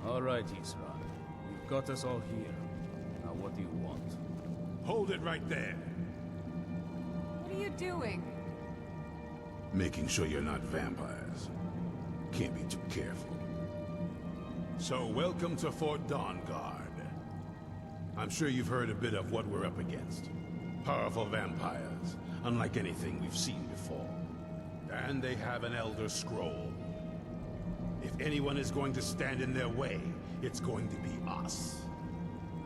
S13: All right, Isra. You've got us all here. Now what do you want?
S12: Hold it right there.
S14: What are you doing?
S12: Making sure you're not vampires. Can't be too careful. So, welcome to Fort Dawnguard. I'm sure you've heard a bit of what we're up against. Powerful vampires, unlike anything we've seen before. And they have an Elder Scroll. If anyone is going to stand in their way, it's going to be us.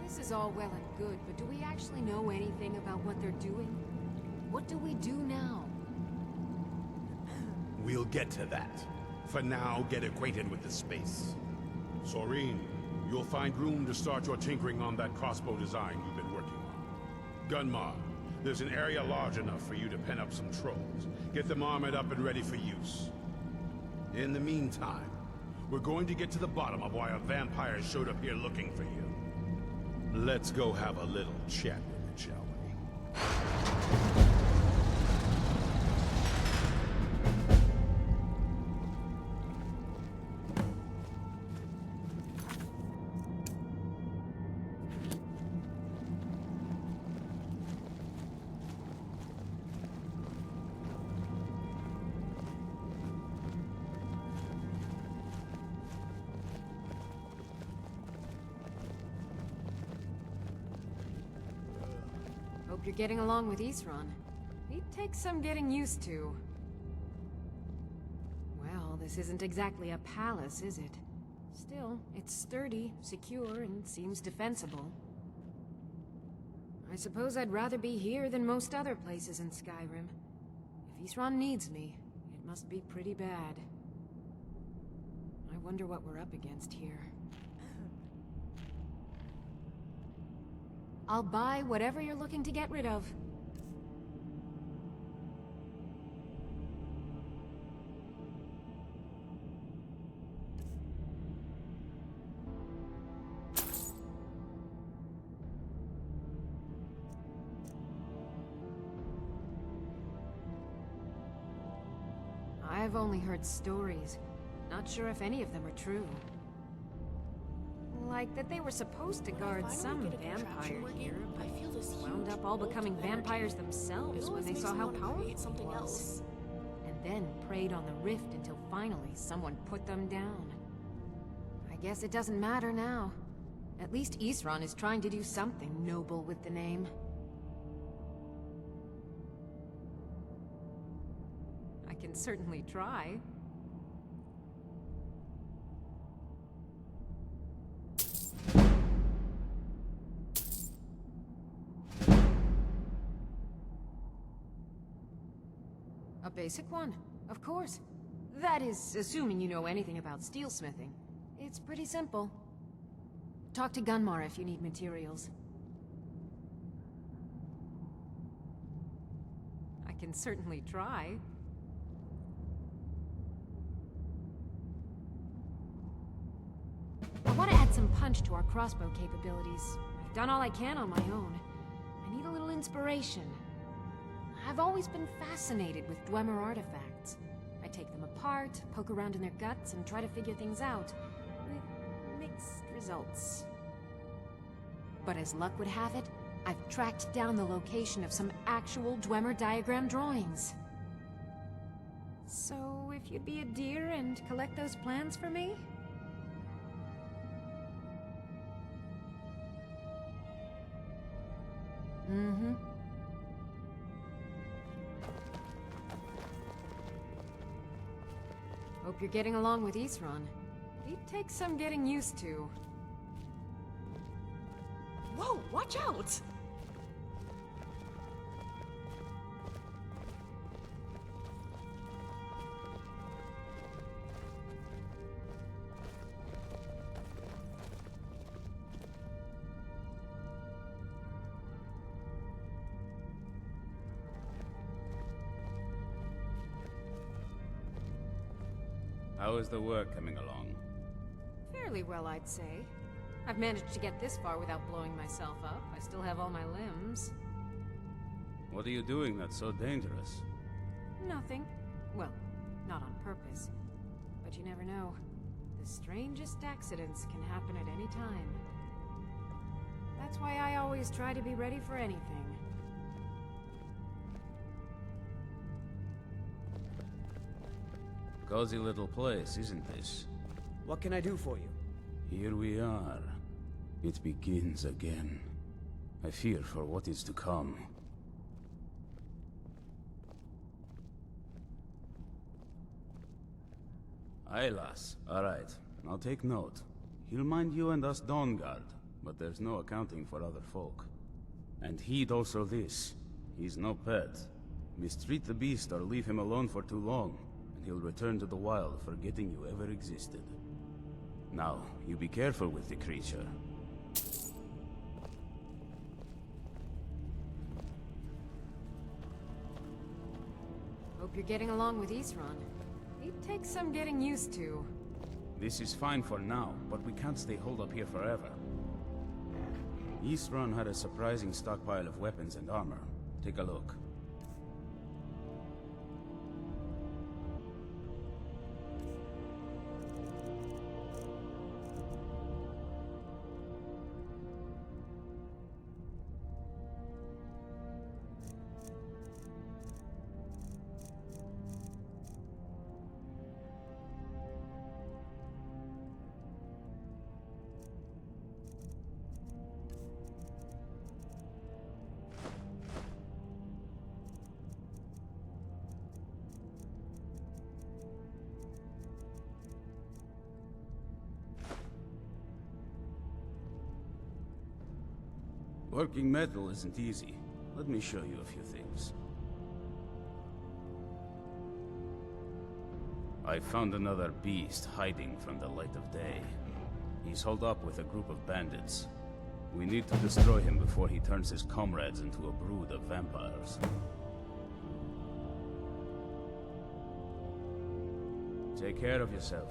S14: This is all well and good, but do we actually know anything about what they're doing? What do we do now?
S12: We'll get to that. For now, get acquainted with the space. Soreen, you'll find room to start your tinkering on that crossbow design you've been working on. Gunmar, there's an area large enough for you to pen up some trolls. Get them armored up and ready for use. In the meantime, we're going to get to the bottom of why a vampire showed up here looking for you. Let's go have a little chat with it, shall we?
S14: Hope you're getting along with Isran. He'd take some getting used to. Well, this isn't exactly a palace, is it? Still, it's sturdy, secure, and seems defensible. I suppose I'd rather be here than most other places in Skyrim. If Isran needs me, it must be pretty bad. I wonder what we're up against here. I'll buy whatever you're looking to get rid of. I've only heard stories. Not sure if any of them are true. Like that they were supposed to guard some vampire here, but wound up all becoming vampires themselves when they saw how powerful it was. And then preyed on the rift until finally someone put them down. I guess it doesn't matter now. At least Isran is trying to do something noble with the name. I can certainly try. A basic one, of course. That is, assuming you know anything about steelsmithing. It's pretty simple. Talk to Gunmar if you need materials. I can certainly try. I want to add some punch to our crossbow capabilities. I've done all I can on my own. I need a little inspiration. I've always been fascinated with Dwemer artifacts. I take them apart, poke around in their guts, and try to figure things out, with mixed results. But as luck would have it, I've tracked down the location of some actual Dwemer diagram drawings. So if if you'd be a dear and collect those plans for me? Mm-hmm. Hope you're getting along with Isran. He'd take some getting used to.
S4: Whoa, watch out!
S13: How is the work coming along?
S14: Fairly well, I'd say. I've managed to get this far without blowing myself up. I still have all my limbs.
S13: What are you doing that's so dangerous?
S14: Nothing. Well, not on purpose. But you never know. The strangest accidents can happen at any time. That's why I always try to be ready for anything.
S13: Cozy little place, isn't this?
S8: What can I do for you?
S13: Here we are. It begins again. I fear for what is to come. Aye, lass. Alright, I'll take note. He'll mind you and us Dawnguard, but there's no accounting for other folk. And heed also this. He's no pet. Mistreat the beast or leave him alone for too long, and he'll return to the wild, forgetting you ever existed. Now, you be careful with the creature.
S14: Hope you're getting along with Isran. He'd take some getting used to.
S13: This is fine for now, but we can't stay holed up here forever. Isran had a surprising stockpile of weapons and armor. Take a look. Working metal isn't easy. Let me show you a few things. I found another beast hiding from the light of day. He's holed up with a group of bandits. We need to destroy him before he turns his comrades into a brood of vampires. Take care of yourself.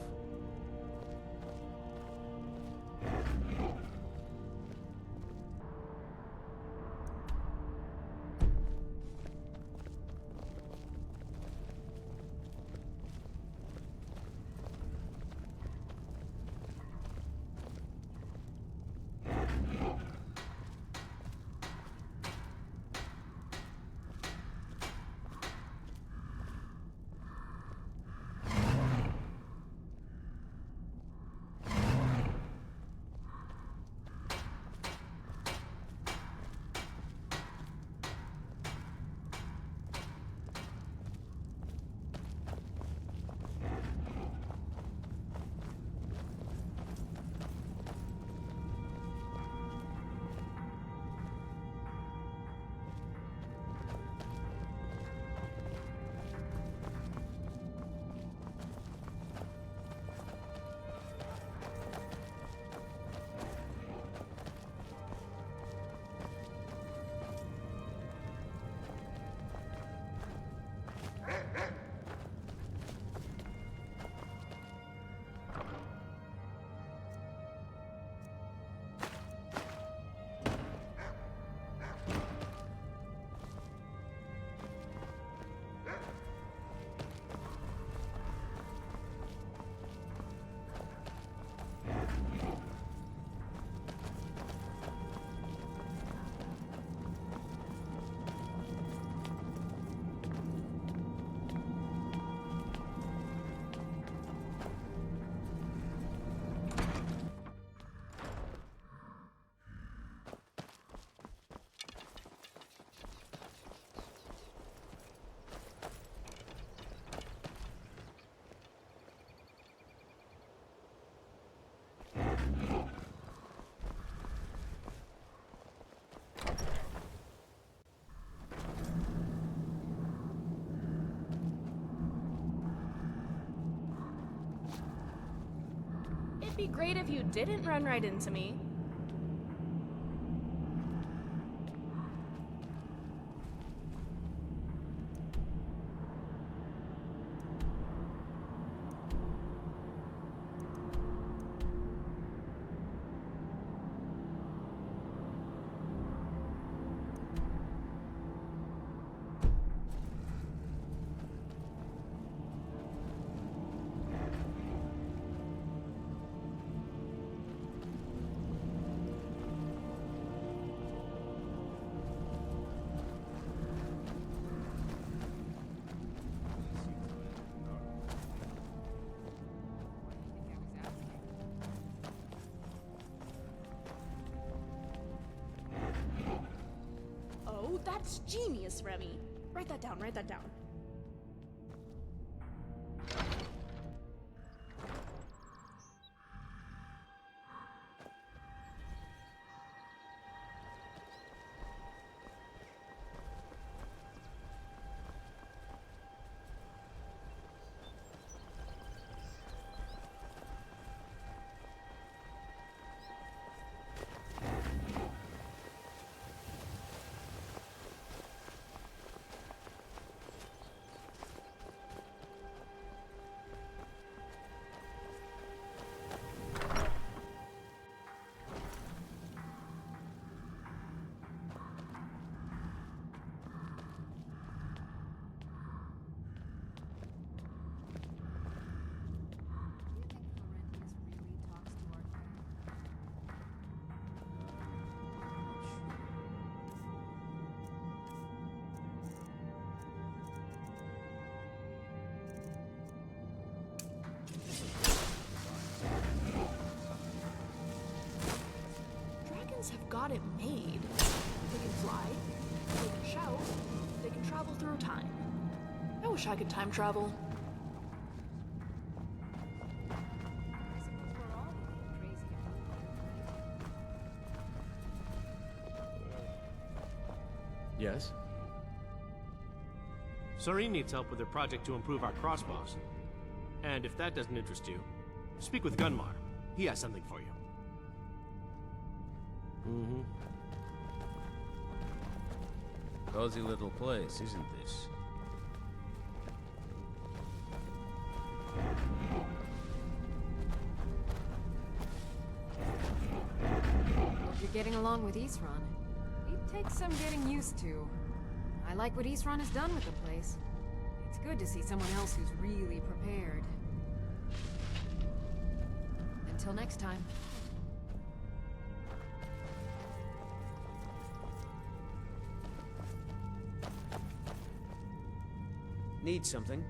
S11: be great if you didn't run right into me.
S4: Oh, that's genius, Remy. Write that down, write that down. Have got it made. They can fly, they can shout, they can travel through time. I wish I could time travel.
S15: Yes? Serene needs help with her project to improve our crossbows. And if that doesn't interest you, speak with Gunmar. He has something for you. Mm-hmm.
S13: Cozy little place, isn't this?
S14: Hope you're getting along with Isran. It takes some getting used to. I like what Isran has done with the place. It's good to see someone else who's really prepared. Until next time.
S8: Need something?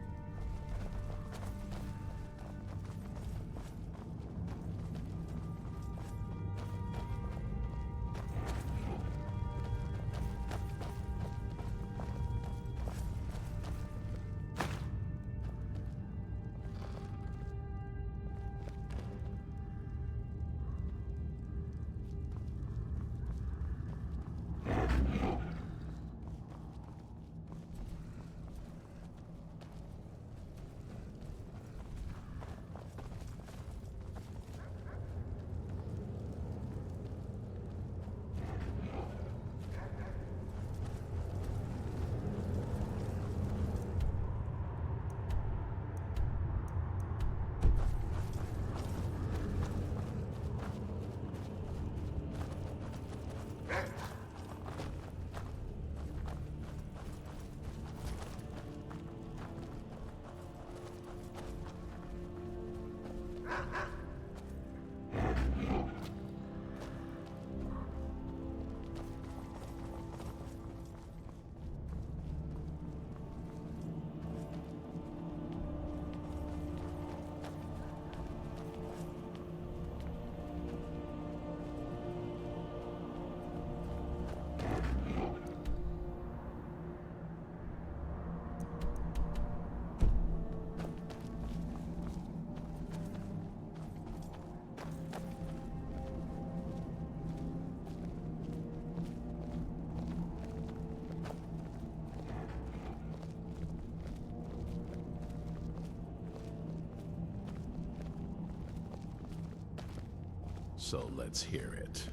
S12: So let's hear it.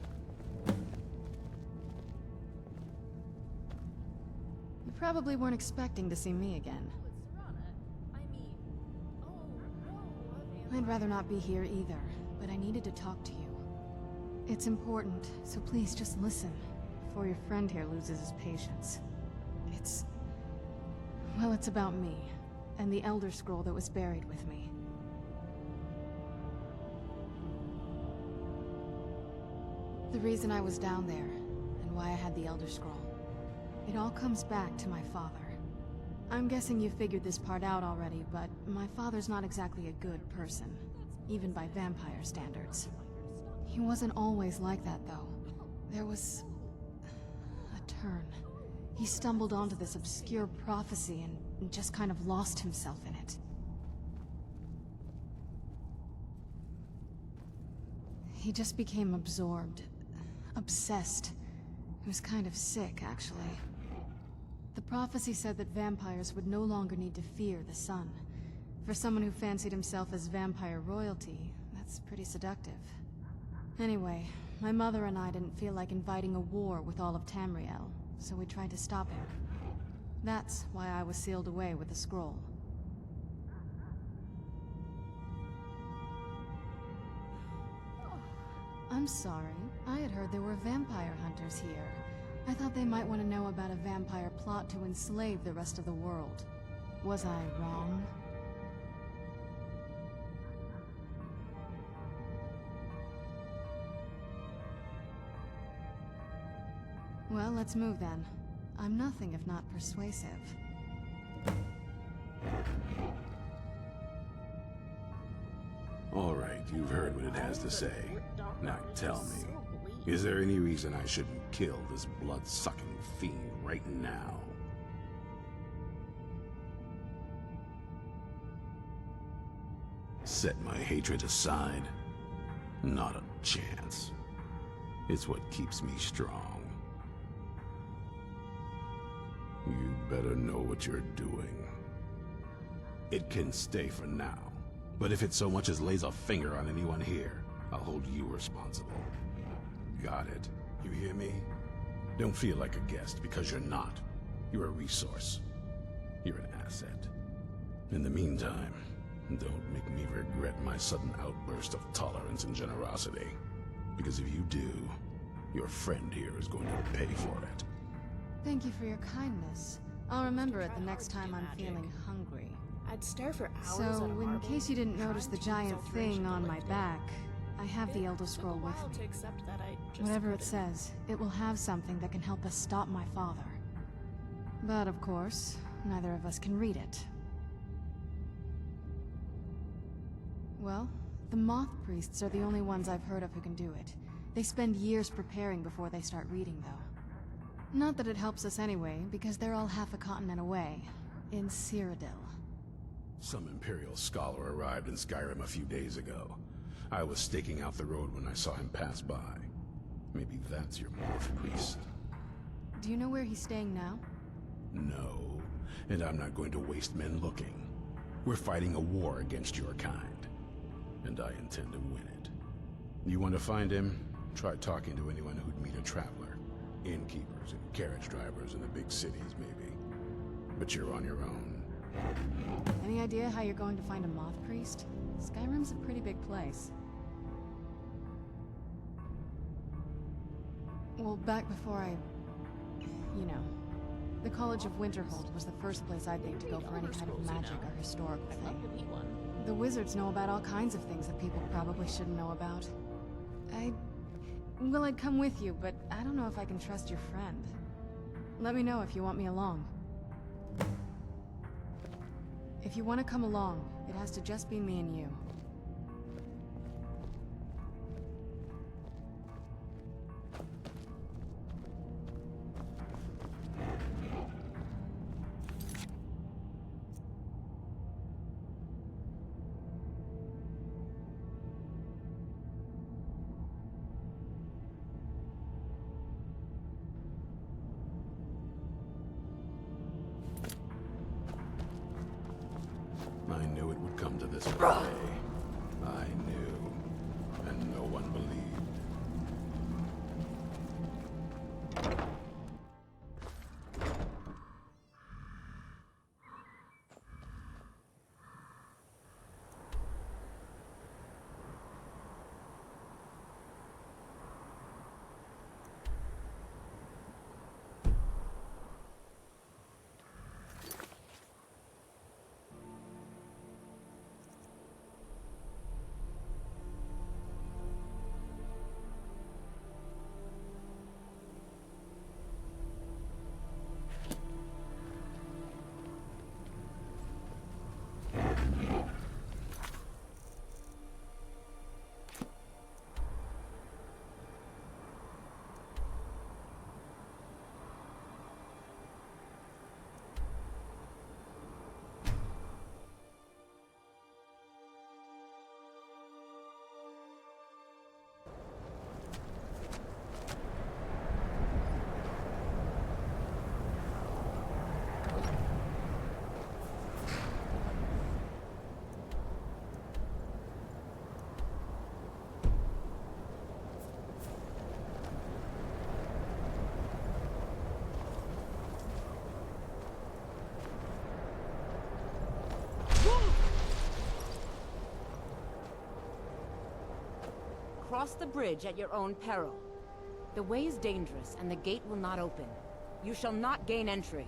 S14: You probably weren't expecting to see me again. I'd rather not be here either, but I needed to talk to you. It's important, so please just listen, before your friend here loses his patience. Well, it's about me, and the Elder Scroll that was buried with me. The reason I was down there, and why I had the Elder Scroll. It all comes back to my father. I'm guessing you figured this part out already, but my father's not exactly a good person, even by vampire standards. He wasn't always like that, though. There was a turn. He stumbled onto this obscure prophecy and just kind of lost himself in it. He just became absorbed, obsessed. He was kind of sick, actually. The prophecy said that vampires would no longer need to fear the sun. For someone who fancied himself as vampire royalty, that's pretty seductive. Anyway, my mother and I didn't feel like inviting a war with all of Tamriel, so we tried to stop him. That's why I was sealed away with the scroll. I'm sorry. I had heard there were vampire hunters here. I thought they might want to know about a vampire plot to enslave the rest of the world. Was I wrong? Well, let's move then. I'm nothing if not persuasive.
S12: All right, you've heard what it has to say. Now tell me, is there any reason I shouldn't kill this blood-sucking fiend right now? Set my hatred aside? Not a chance. It's what keeps me strong. You better know what you're doing. It can stay for now, but if it so much as lays a finger on anyone here, I'll hold you responsible. Got it? You hear me? Don't feel like a guest, because you're not. You're a resource. You're an asset. In the meantime, don't make me regret my sudden outburst of tolerance and generosity. Because if you do, your friend here is going to pay for it.
S14: Thank you for your kindness. I'll remember it the next time I'm feeling hungry.
S4: I'd stare for hours
S14: So,
S4: at a
S14: in
S4: marble,
S14: case you didn't notice the giant
S4: filtration
S14: thing
S4: to
S14: on my
S4: lift it.
S14: back, I have the Elder
S4: Took a
S14: Scroll with
S4: while to
S14: me.
S4: accept that I just
S14: Whatever it
S4: couldn't.
S14: says, it will have something that can help us stop my father. But of course, neither of us can read it. Well, the Moth Priests are the only ones I've heard of who can do it. They spend years preparing before they start reading, though. Not that it helps us anyway, because they're all half a continent away, in Cyrodiil.
S12: Some Imperial scholar arrived in Skyrim a few days ago. I was staking out the road when I saw him pass by. Maybe that's your Moth Priest.
S14: Do you know where he's staying now?
S12: No, and I'm not going to waste men looking. We're fighting a war against your kind, and I intend to win it. You want to find him? Try talking to anyone who'd meet a traveler. Innkeepers and carriage drivers in the big cities, maybe. But you're on your own.
S14: Any idea how you're going to find a Moth Priest? Skyrim's a pretty big place. Well, back before you know, the College of Winterhold was the first place I'd think to go for any kind of magic or historical thing. The wizards know about all kinds of things that people probably shouldn't know about. Well, I'd come with you, but I don't know if I can trust your friend. Let me know if you want me along. If you want to come along, it has to just be me and you.
S12: I knew it would come to this one day. I knew, and no one believed.
S16: cross the bridge at your own peril. The way is dangerous, and the gate will not open. You shall not gain entry.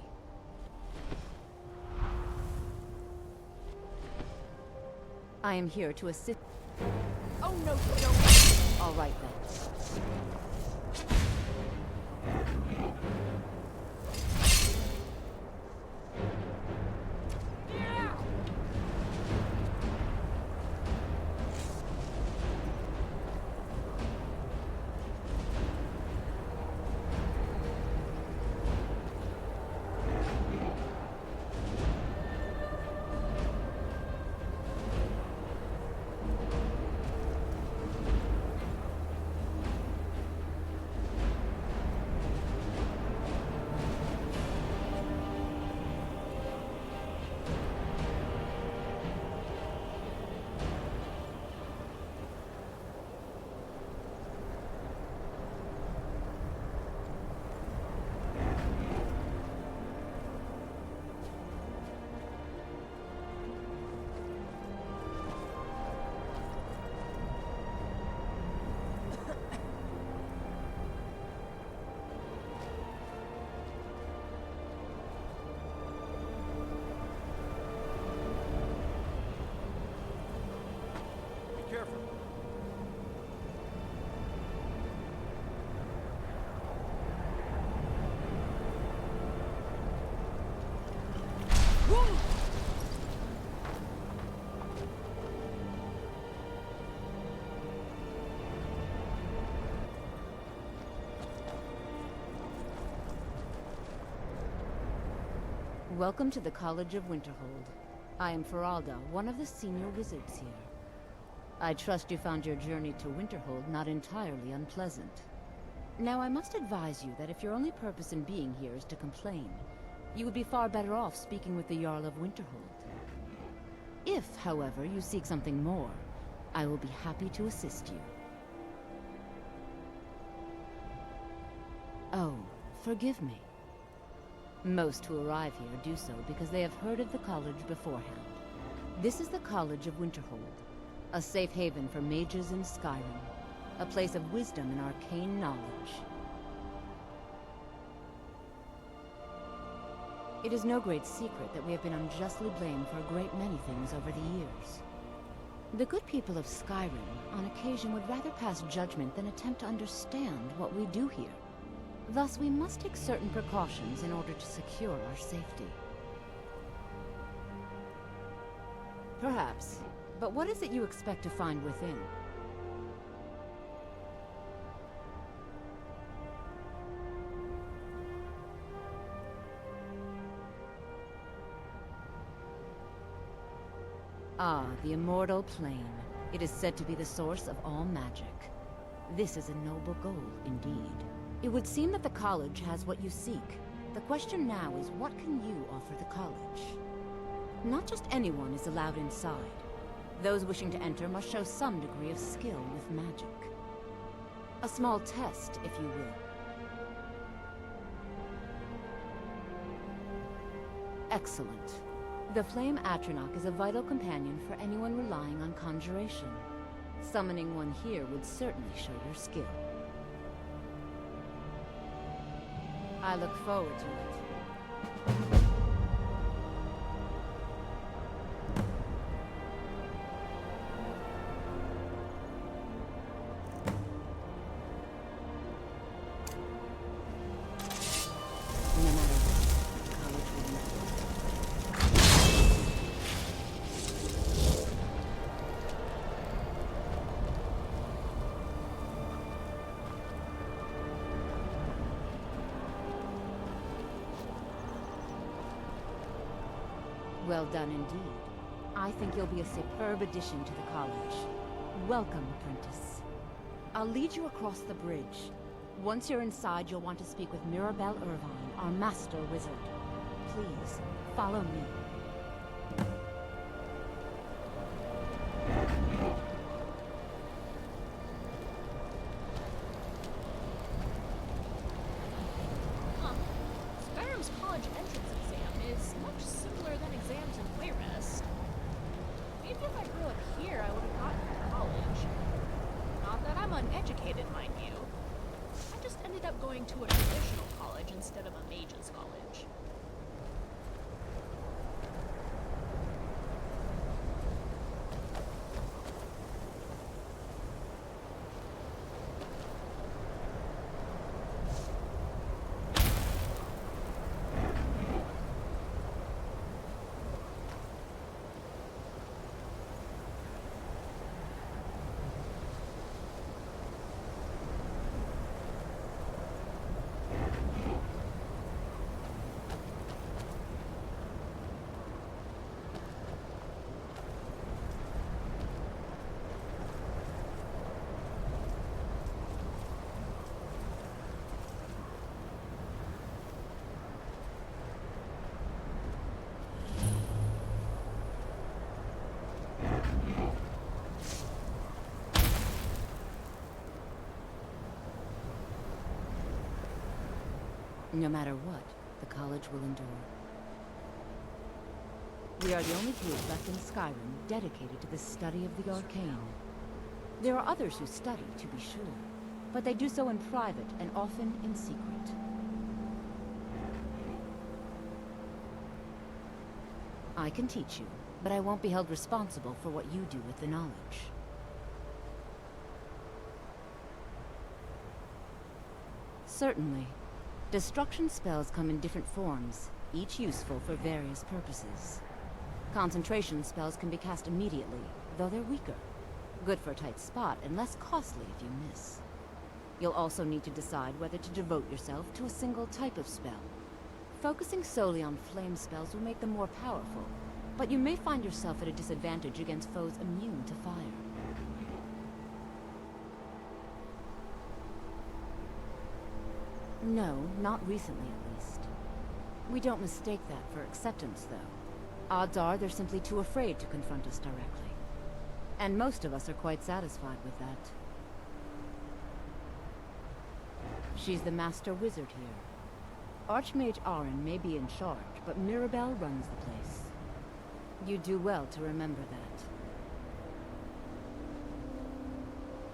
S16: I am here to assist.
S4: Oh no, you don't.
S16: All right then. Welcome to the College of Winterhold. I am Feralda, one of the senior wizards here. I trust you found your journey to Winterhold not entirely unpleasant. Now, I must advise you that if your only purpose in being here is to complain, you would be far better off speaking with the Jarl of Winterhold. If, however, you seek something more, I will be happy to assist you. Oh, forgive me. Most who arrive here do so because they have heard of the college beforehand. This is the College of Winterhold, a safe haven for mages in Skyrim, a place of wisdom and arcane knowledge. It is no great secret that we have been unjustly blamed for a great many things over the years. The good people of Skyrim, on occasion, would rather pass judgment than attempt to understand what we do here. Thus, we must take certain precautions in order to secure our safety. Perhaps. But what is it you expect to find within? Ah, the Immortal Plane. It is said to be the source of all magic. This is a noble goal, indeed. It would seem that the college has what you seek. The question now is, what can you offer the college? Not just anyone is allowed inside. Those wishing to enter must show some degree of skill with magic. A small test, if you will. Excellent. The Flame Atronach is a vital companion for anyone relying on conjuration. Summoning one here would certainly show your skill. I look forward to it. Well done indeed. I think you'll be a superb addition to the college. Welcome, apprentice. I'll lead you across the bridge. Once you're inside, you'll want to speak with Mirabelle Irvine, our master wizard. Please, follow me.
S4: Skyrim's college entrance exam is much simpler than exams in Wayrest. Maybe if I grew up here, I would have gotten to college. Not that I'm am uneducated, mind you. I just ended up going to a traditional college instead of a mage's college.
S16: No matter what, the college will endure. We are the only group left in Skyrim dedicated to the study of the arcane. There are others who study, to be sure, but they do so in private and often in secret. I can teach you, but I won't be held responsible for what you do with the knowledge. Certainly. Destruction spells come in different forms, each useful for various purposes. Concentration spells can be cast immediately, though they're weaker. Good for a tight spot and less costly if you miss. You'll also need to decide whether to devote yourself to a single type of spell. Focusing solely on flame spells will make them more powerful, but you may find yourself at a disadvantage against foes immune to fire. No, not recently at least. We don't mistake that for acceptance, though. Odds are they're simply too afraid to confront us directly. And most of us are quite satisfied with that. She's the master wizard here. Archmage Arin may be in charge, but Mirabelle runs the place. You do well to remember that.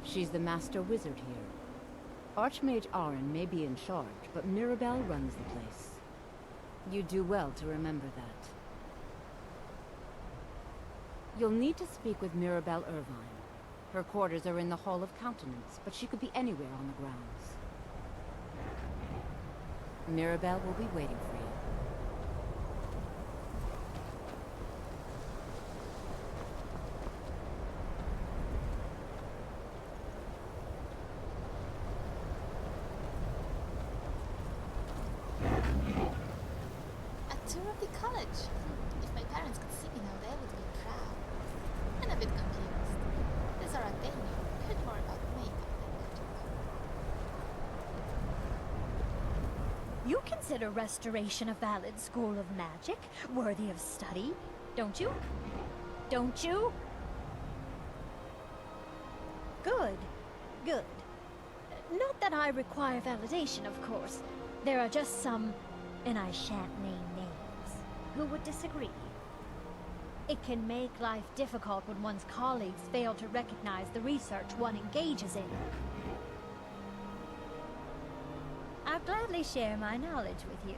S16: She's the master wizard here. Archmage Arin may be in charge, but Mirabelle runs the place. You do well to remember that. You'll need to speak with Mirabelle Irvine. Her quarters are in the Hall of Countenance, but she could be anywhere on the grounds. Mirabelle will be waiting for you.
S5: A tour of the college. If my parents could see me now, they would be proud. And a bit confused. These are they knew cared more about makeup than magic.
S17: You consider restoration a valid school of magic, worthy of study, don't you? Don't you? Good. Good. Not that I require validation, of course. There are just some, and I shan't name names, who would disagree. It can make life difficult when one's colleagues fail to recognize the research one engages in. I'll gladly share my knowledge with you.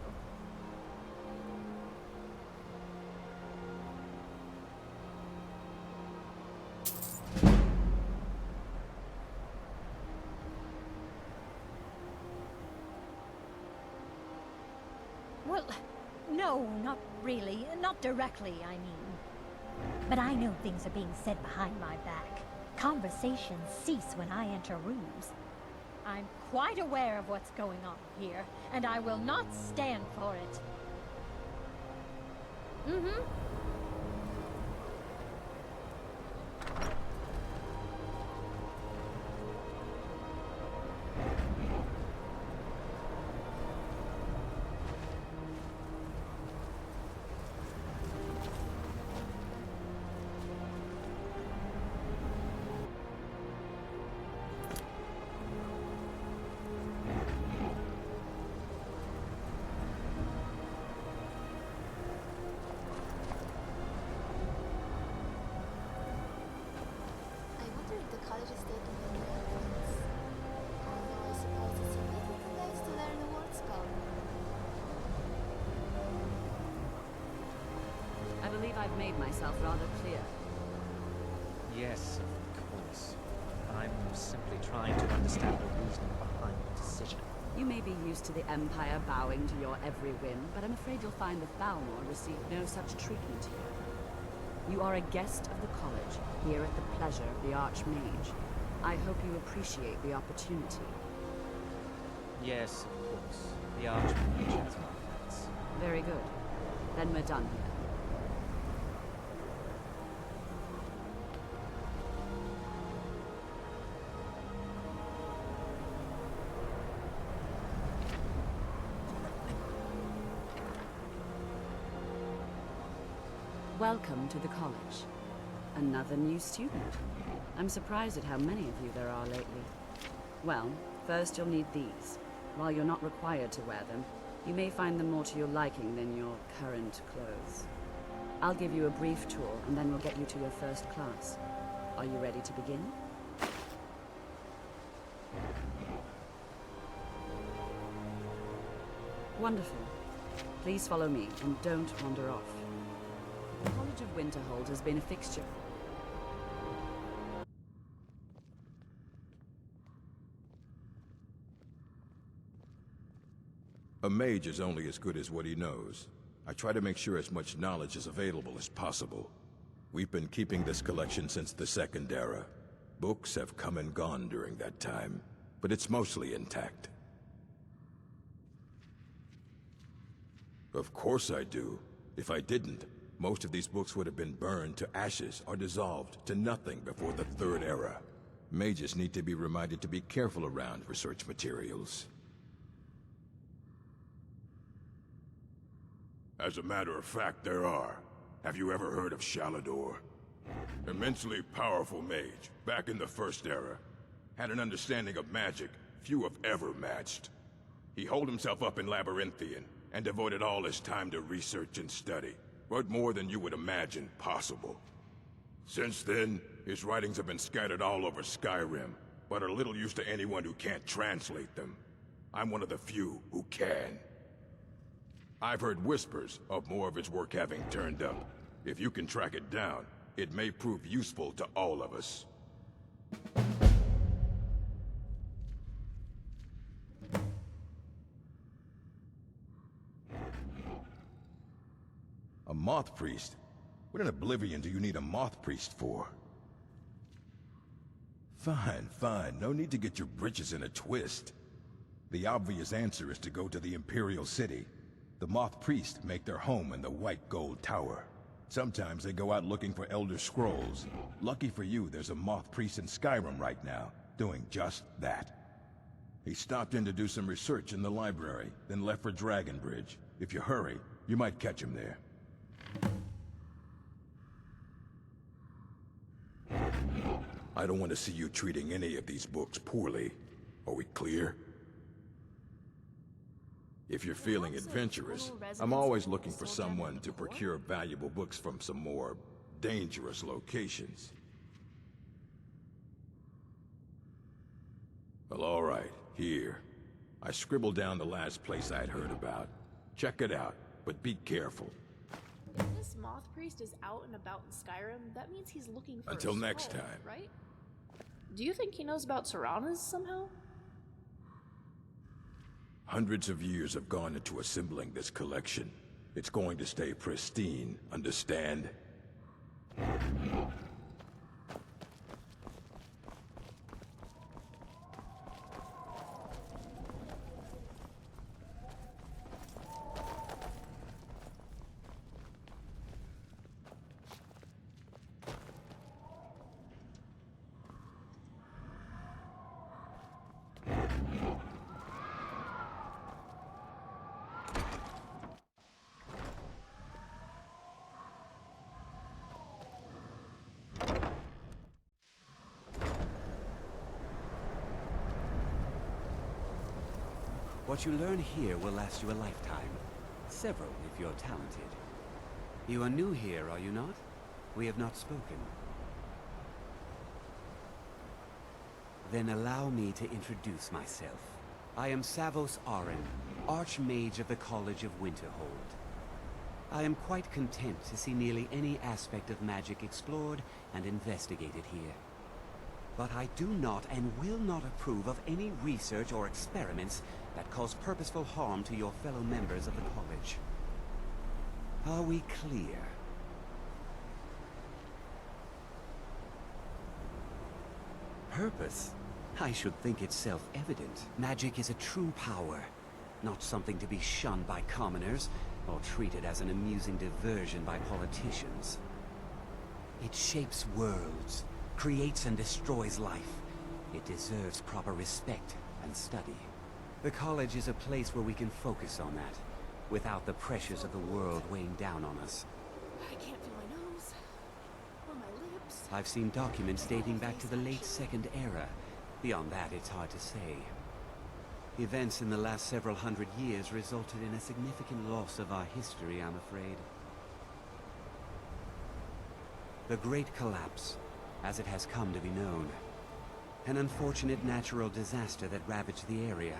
S17: Well, no, not really. Not directly, I mean. But I know things are being said behind my back. Conversations cease when I enter rooms. I'm quite aware of what's going on here, and I will not stand for it. Mm-hmm.
S16: I've made myself rather clear.
S18: Yes, of course. I'm simply trying to understand the reasoning behind the decision.
S16: You may be used to the Empire bowing to your every whim, but I'm afraid you'll find the Falmor receive no such treatment here. You are a guest of the college, here at the pleasure of the Archmage. I hope you appreciate the opportunity.
S18: Yes, of course. The Archmage has my thanks.
S16: Very good. Then we're done here. Welcome to the college. Another new student. I'm surprised at how many of you there are lately. Well, first you'll need these. While you're not required to wear them, you may find them more to your liking than your current clothes. I'll give you a brief tour, and then we'll get you to your first class. Are you ready to begin? Wonderful. Please follow me, and don't wander off. The College of Winterhold has been a fixture.
S12: A mage is only as good as what he knows. I try to make sure as much knowledge is available as possible. We've been keeping this collection since the Second Era. Books have come and gone during that time, but it's mostly intact. Of course I do. If I didn't, most of these books would have been burned to ashes or dissolved to nothing before the Third Era. Mages need to be reminded to be careful around research materials.
S19: As a matter of fact, there are. Have you ever heard of Shalador? Immensely powerful mage, back in the First Era. Had an understanding of magic few have ever matched. He holed himself up in Labyrinthian, and devoted all his time to research and study. But more than you would imagine possible. Since then, his writings have been scattered all over Skyrim, but are little use to anyone who can't translate them. I'm one of the few who can. I've heard whispers of more of his work having turned up. If you can track it down, it may prove useful to all of us.
S12: A moth priest? What in Oblivion do you need a moth priest for? Fine, fine. No need to get your britches in a twist. The obvious answer is to go to the Imperial City. The moth priests make their home in the White Gold Tower. Sometimes they go out looking for Elder Scrolls. Lucky for you, there's a moth priest in Skyrim right now, doing just that. He stopped in to do some research in the library, then left for Dragonbridge. If you hurry, you might catch him there. I don't want to see you treating any of these books poorly. Are we clear? If you're feeling adventurous, I'm always looking for someone to procure valuable books from some more dangerous locations. Well, all right, here. I scribbled down the last place I'd heard about. Check it out, but be careful.
S4: If this moth priest is out and about in Skyrim, that means he's looking for
S12: Until
S4: a
S12: next
S4: scroll,
S12: time.
S4: right? Do you think he knows about Serana's somehow?
S12: Hundreds of years have gone into assembling this collection. It's going to stay pristine, understand?
S20: What you learn here will last you a lifetime. Several, if you're talented. You are new here, are you not? We have not spoken. Then allow me to introduce myself. I am Savos Aren, Archmage of the College of Winterhold. I am quite content to see nearly any aspect of magic explored and investigated here. But I do not and will not approve of any research or experiments that cause purposeful harm to your fellow members of the college. Are we clear? Purpose? I should think it's self-evident. Magic is a true power, not something to be shunned by commoners or treated as an amusing diversion by politicians. It shapes worlds, creates and destroys life. It deserves proper respect and study. The college is a place where we can focus on that, without the pressures of the world weighing down on us.
S4: I can't feel my nose. Or my lips.
S20: I've seen documents dating back to the late Second Era. Beyond that, it's hard to say. Events in the last several hundred years resulted in a significant loss of our history, I'm afraid. The Great Collapse, as it has come to be known. An unfortunate natural disaster that ravaged the area.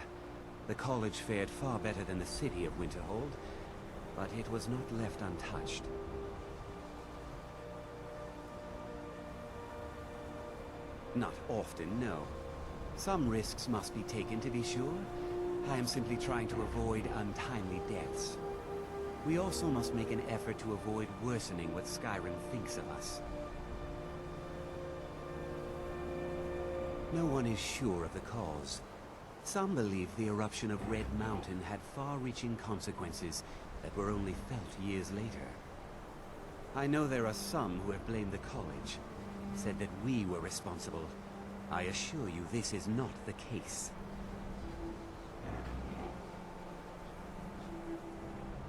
S20: The college fared far better than the city of Winterhold, but it was not left untouched. Not often, no. Some risks must be taken, to be sure. I am simply trying to avoid untimely deaths. We also must make an effort to avoid worsening what Skyrim thinks of us. No one is sure of the cause. Some believe the eruption of Red Mountain had far-reaching consequences that were only felt years later. I know there are some who have blamed the college, said that we were responsible. I assure you this is not the case.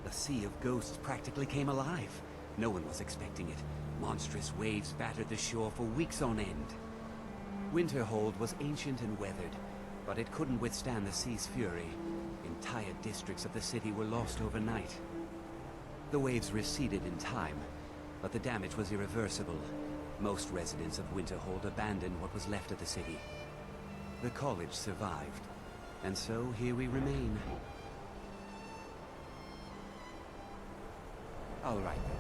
S20: The Sea of Ghosts practically came alive. No one was expecting it. Monstrous waves battered the shore for weeks on end. Winterhold was ancient and weathered, but it couldn't withstand the sea's fury. Entire districts of the city were lost overnight. The waves receded in time, but the damage was irreversible. Most residents of Winterhold abandoned what was left of the city. The college survived, and so here we remain. All right then.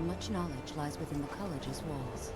S16: Much knowledge lies within the college's walls.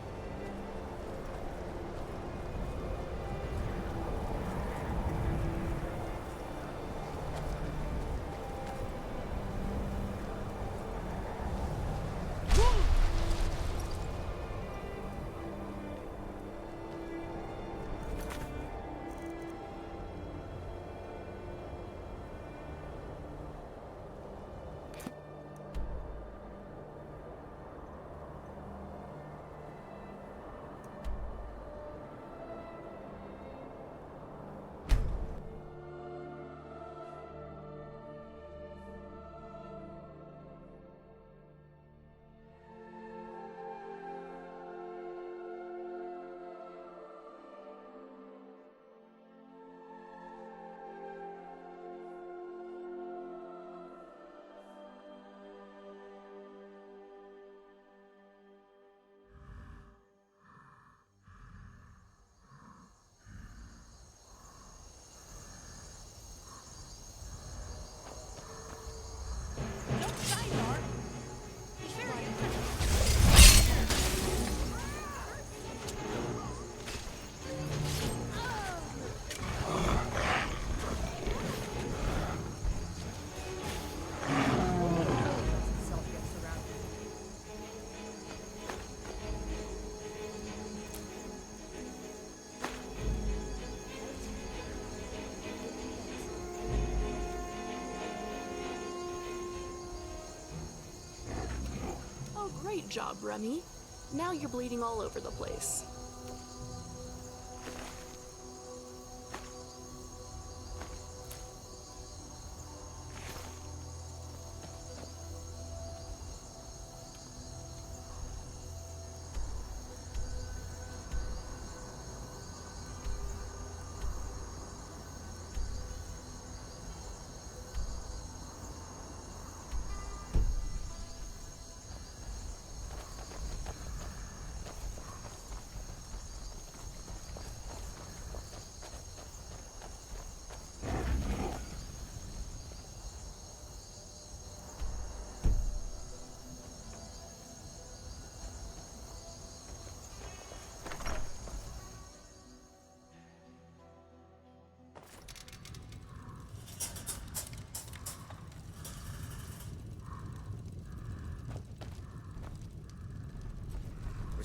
S4: Great job, Remy. Now you're bleeding all over the place.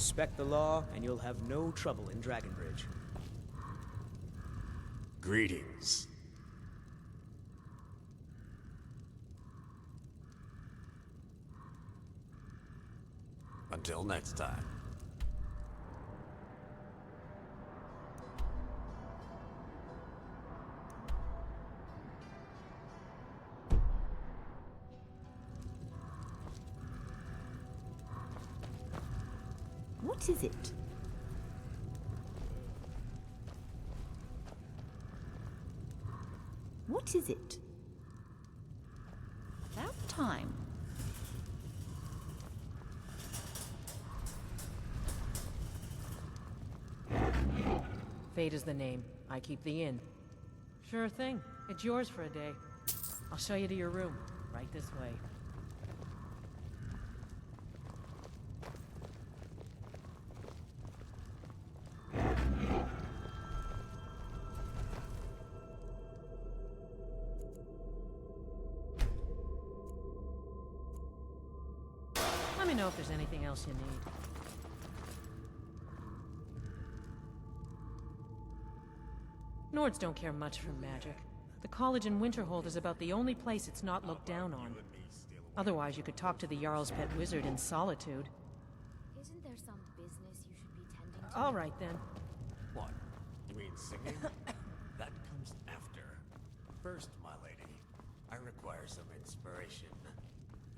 S8: Respect the law, and you'll have no trouble in Dragonbridge.
S12: Greetings. Until next time.
S21: What is it? What is it? About time.
S10: Fate is the name. I keep the inn. Sure thing. It's yours for a day. I'll show you to your room. Right this way. Let me know if there's anything else you need. Nords don't care much for magic. The college in Winterhold is about the only place it's not looked down on. Otherwise, you could talk to the Jarl's pet wizard in solitude.
S5: Isn't there some business you should be tending to?
S10: All right, then.
S22: What? You mean singing? That comes after. First, my lady, I require some inspiration.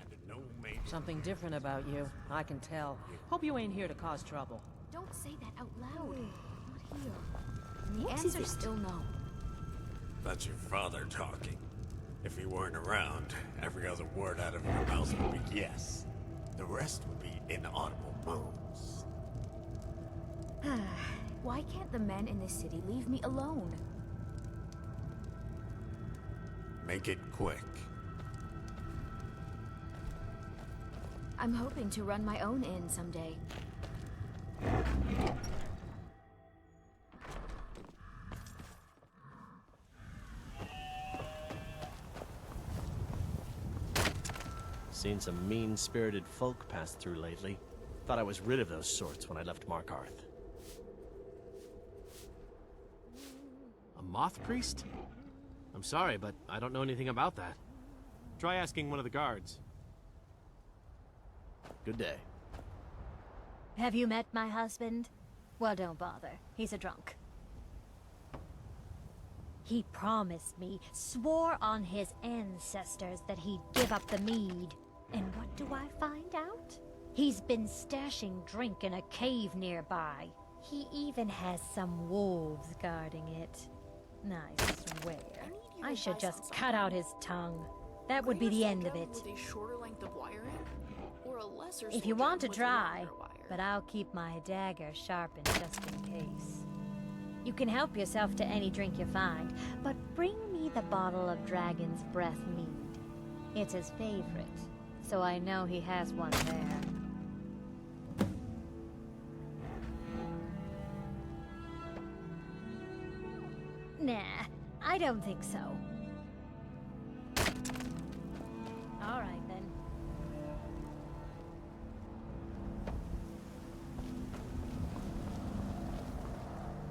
S22: And no major...
S10: Something different about you. I can tell. Hope you ain't here to cause trouble.
S5: Don't say that out loud. Not here. And the
S21: What is
S5: answer's
S21: it?
S5: still no.
S22: That's your father talking. If he weren't around, every other word out of your mouth would be yes. The rest would be inaudible moans.
S5: Why can't the men in this city leave me alone?
S22: Make it quick.
S5: I'm hoping to run my own inn someday.
S15: Seen some mean-spirited folk pass through lately. Thought I was rid of those sorts when I left Markarth. A moth priest? I'm sorry, but I don't know anything about that. Try asking one of the guards. Good day.
S17: Have you met my husband? Well, don't bother. He's a drunk. He promised me, swore on his ancestors that he'd give up the mead. And what do I find out? He's been stashing drink in a cave nearby. He even has some wolves guarding it. I swear. I should just cut out his tongue. That would be the end of it.
S4: With a shorter length of wiring, or a lesser
S17: If you
S4: sword
S17: want to
S4: with
S17: try,
S4: longer wire?
S17: but I'll keep my dagger sharpened just in case. You can help yourself to any drink you find, but bring me the bottle of Dragon's Breath mead. It's his favorite, so I know he has one there. Nah, I don't think so. All right, then.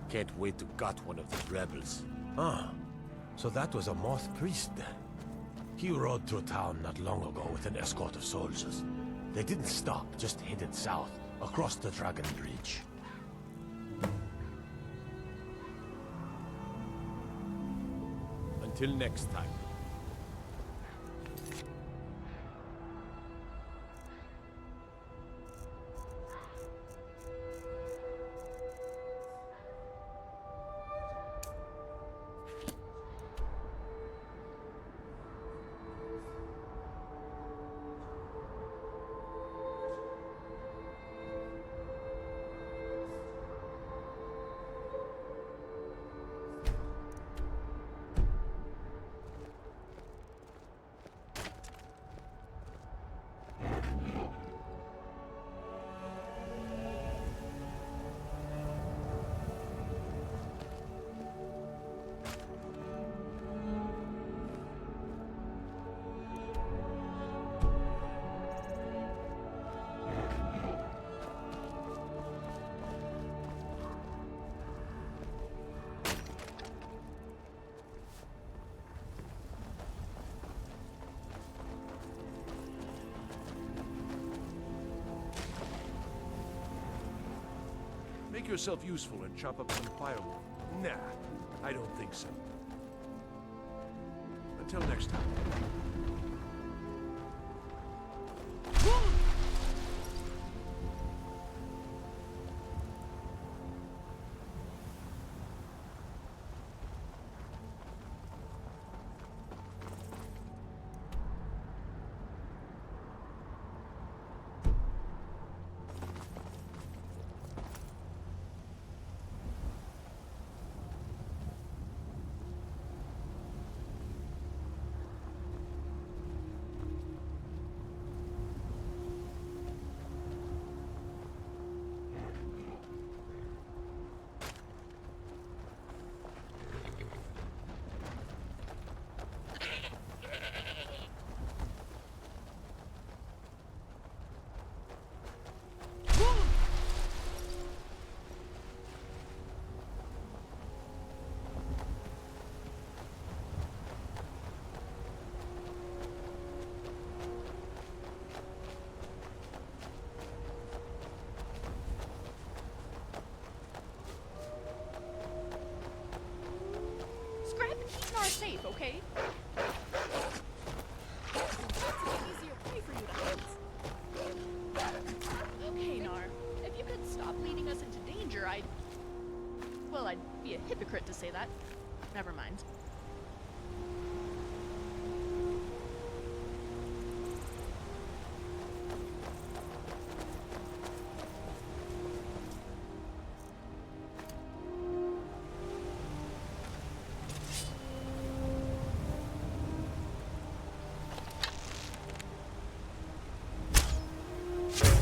S22: Can't wait to gut one of these rebels.
S23: Ah, so that was a moth priest then. He rode through town not long ago with an escort of soldiers. They didn't stop, just headed south, across the Dragon Bridge.
S15: Until next time.
S23: make yourself useful and chop up some firewood? Nah, I don't think so. Until next time.
S4: Scrap and keep Nar safe, okay? That's an easier way for you to hunt. Okay, Nar. If you could stop leading us into danger, well, I'd be a hypocrite to say that. Never mind.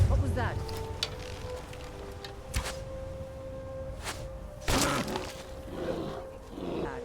S10: What was that? Bad.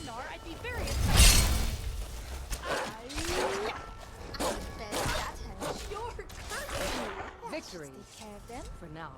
S4: Nar, I'd be very excited. Your turn.
S10: Victory.
S5: Take care of them.
S10: For now.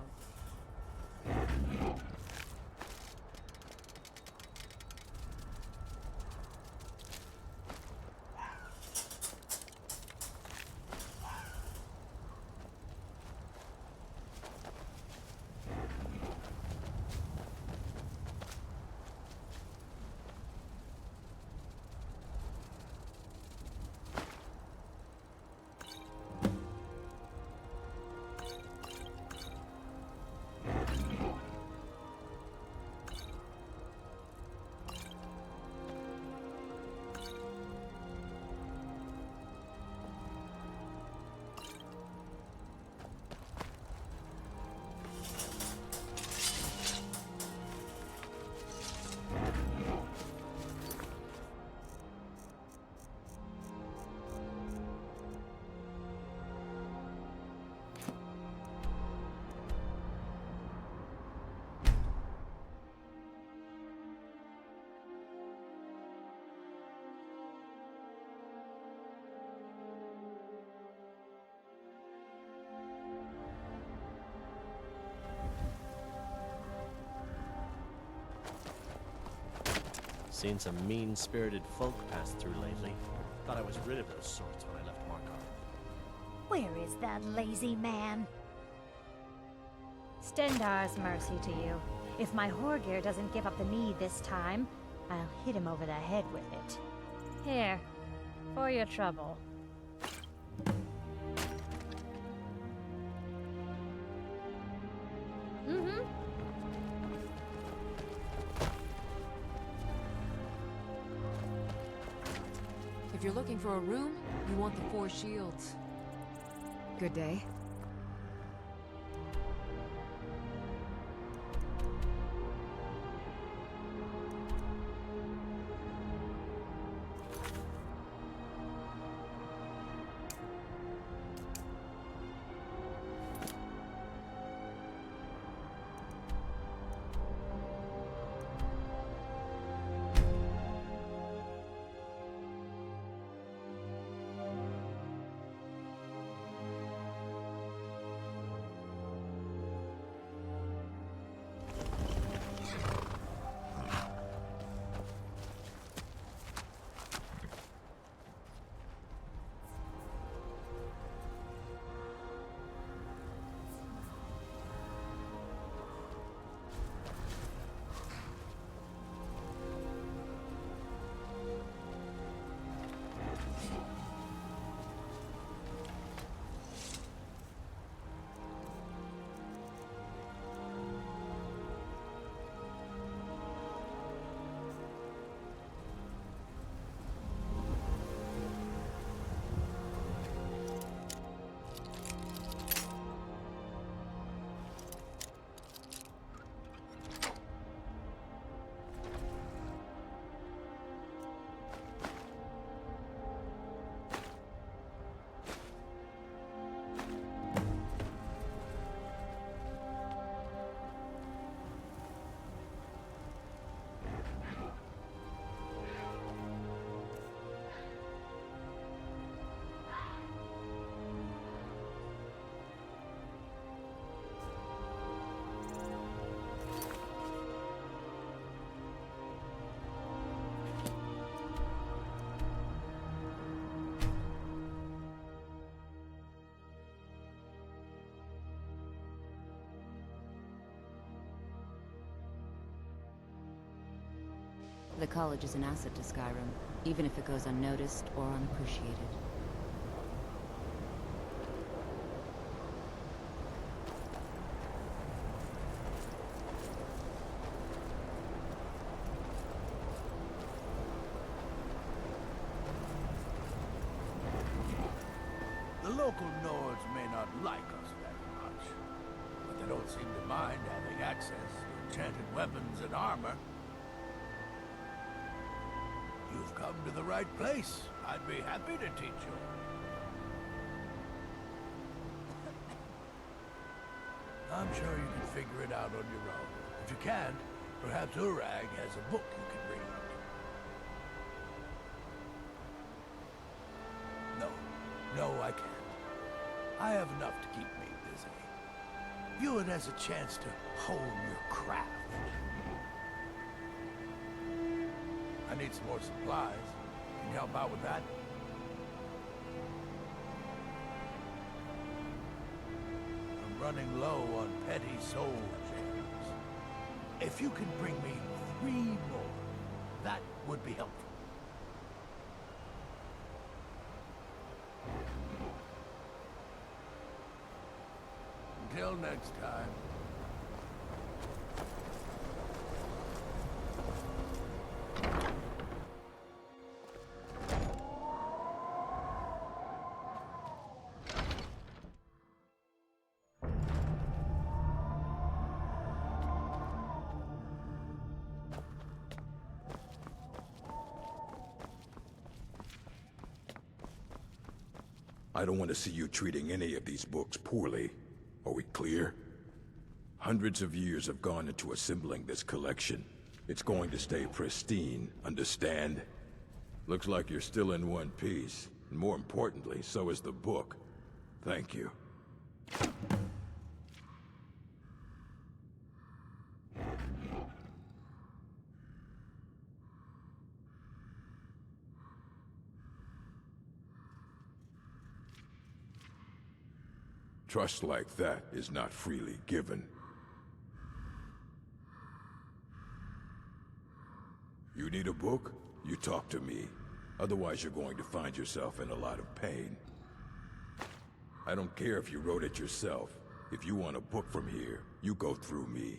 S15: Seen some mean-spirited folk pass through lately. Thought I was rid of those sorts when I left Markov.
S17: Where is that lazy man? Stendar's mercy to you. If my Horgear doesn't give up the mead this time, I'll hit him over the head with it. Here, for your trouble. Mm-hmm.
S14: If you're looking for a room, you want the 4 shields. Good day.
S16: The college is an asset to Skyrim, even if it goes unnoticed or unappreciated.
S23: The local Nords may not like us very much, but they don't seem to mind having access to enchanted weapons and armor. You've come to the right place. I'd be happy to teach you. I'm sure you can figure it out on your own. If you can't, perhaps Urag has a book you can read. No, I can't. I have enough to keep me busy. View it as a chance to hone your craft. I need some more supplies. Can you help out with that? I'm running low on petty soul gems. If you can bring me 3 more, that would be helpful. Until next time.
S19: I don't want to see you treating any of these books poorly. Are we clear? Hundreds of years have gone into assembling this collection. It's going to stay pristine, understand? Looks like you're still in one piece. And more importantly, so is the book. Thank you. Trust like that is not freely given. You need a book? You talk to me. Otherwise you're going to find yourself in a lot of pain. I don't care if you wrote it yourself. If you want a book from here, you go through me.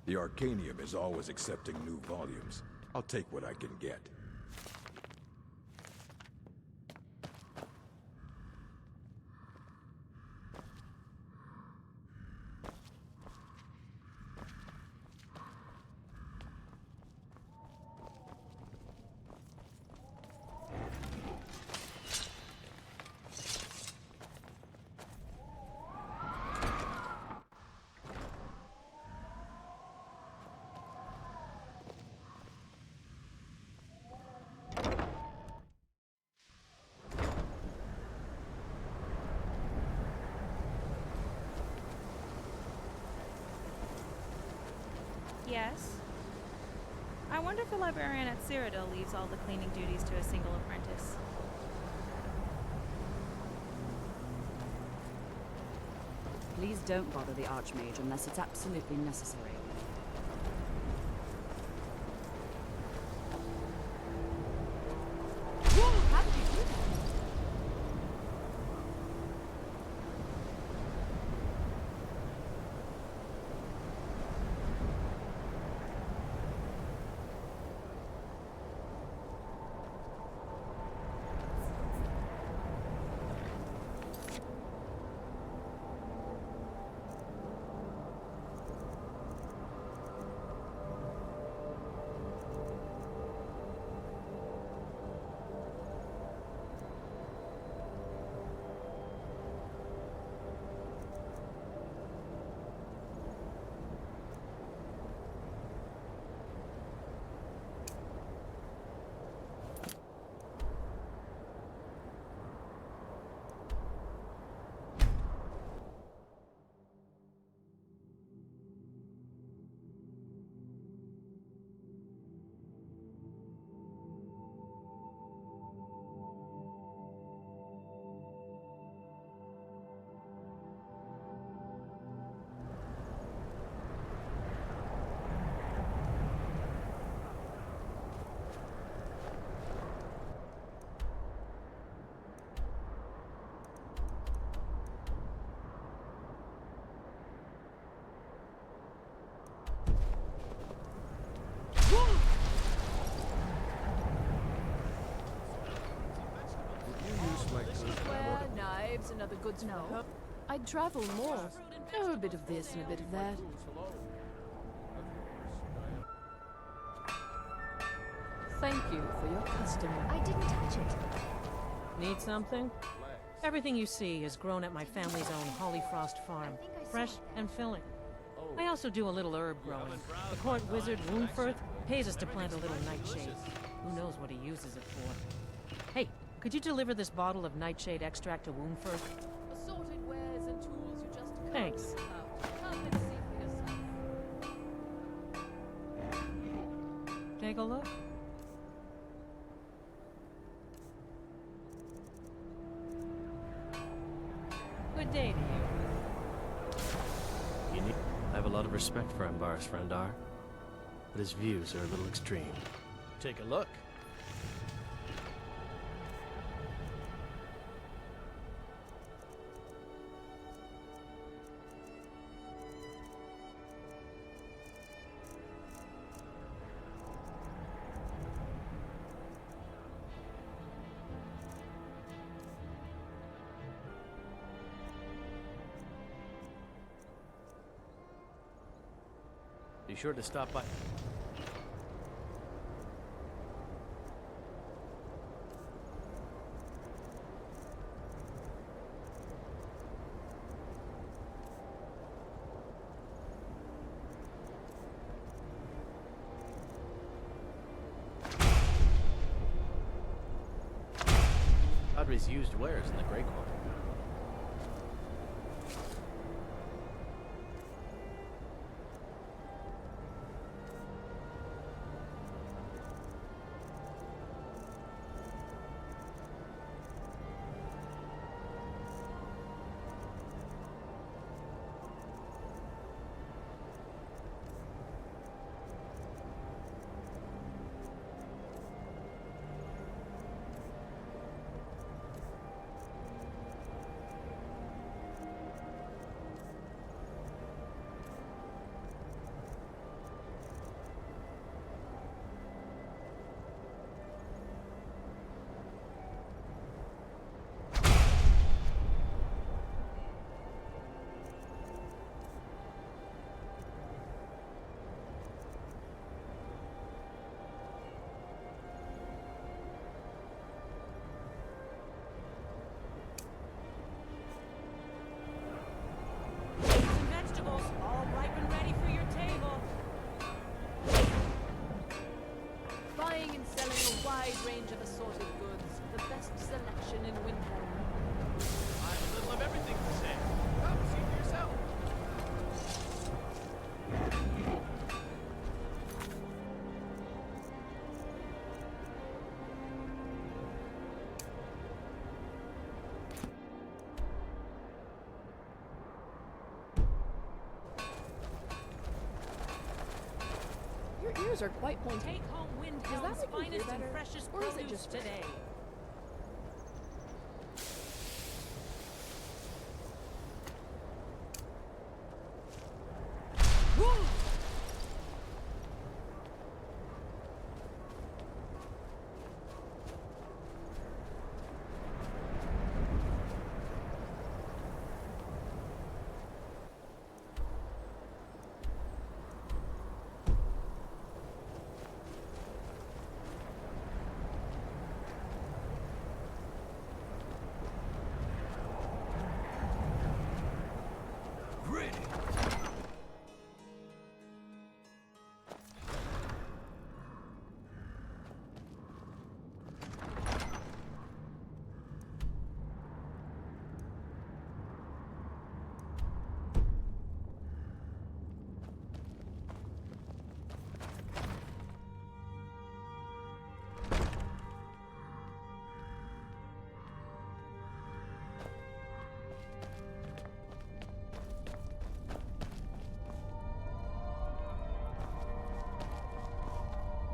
S19: The Arcanium is always accepting new volumes. I'll take what I can get.
S1: Yes? I wonder if the librarian at Cyrodiil leaves all the cleaning duties to a single apprentice.
S2: Please don't bother the Archmage unless it's absolutely necessary. Whoa, how did you do that?
S11: goods
S16: No.
S11: from home. I'd travel more. Oh, a bit of this and a bit of that. Thank you for your custom.
S17: I didn't touch it.
S10: Need something? Everything you see is grown at my family's own Hollyfrost farm. Fresh and filling. I also do a little herb growing. The court wizard, Woundfirth, pays us to plant a little nightshade. Who knows what he uses it for? Hey, could you deliver this bottle of nightshade extract to Woundfirth?
S11: Assorted wares and tools you just can't
S10: Thanks.
S11: live without. Come and see for yourself.
S10: Take a look. Good day to you.
S15: I have a lot of respect for Ambar's Frandar, but his views are a little extreme. Take a look. Be sure to stop by. Audrey's used wares in the Grey Quarter.
S10: All ripe and ready for your table.
S11: Buying and selling a wide range of assorted goods. The best selection in Windhelm.
S15: I have a little of everything to say. Come see for yourself.
S11: Your ears are quite pointy.
S10: Take home
S11: Does that
S10: Windhelm's
S11: make you hear
S10: finest and
S11: better?
S10: freshest
S11: Or is it
S10: produce
S11: just
S10: today.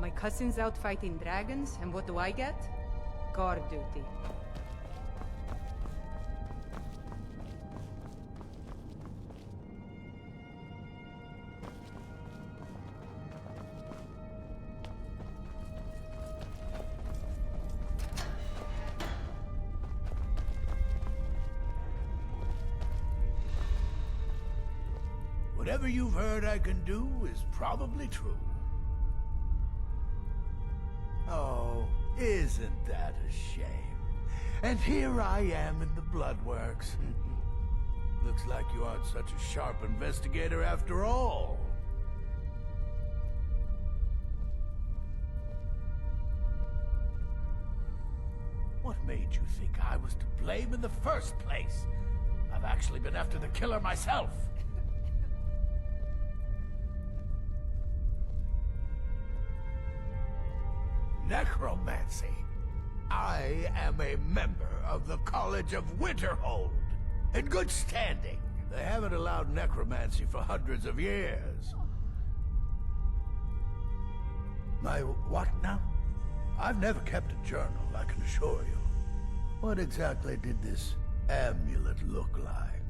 S9: My cousin's out fighting dragons, and what do I get? Guard duty.
S3: whatever you've heard I can do is probably true. Oh, isn't that a shame? And here I am in the Bloodworks. Looks like you aren't such a sharp investigator after all. What made you think I was to blame in the first place? I've actually been after the killer myself. Necromancy. I am a member of the College of Winterhold. In good standing. They haven't allowed necromancy for hundreds of years. My what now? I've never kept a journal, I can assure you. What exactly did this amulet look like?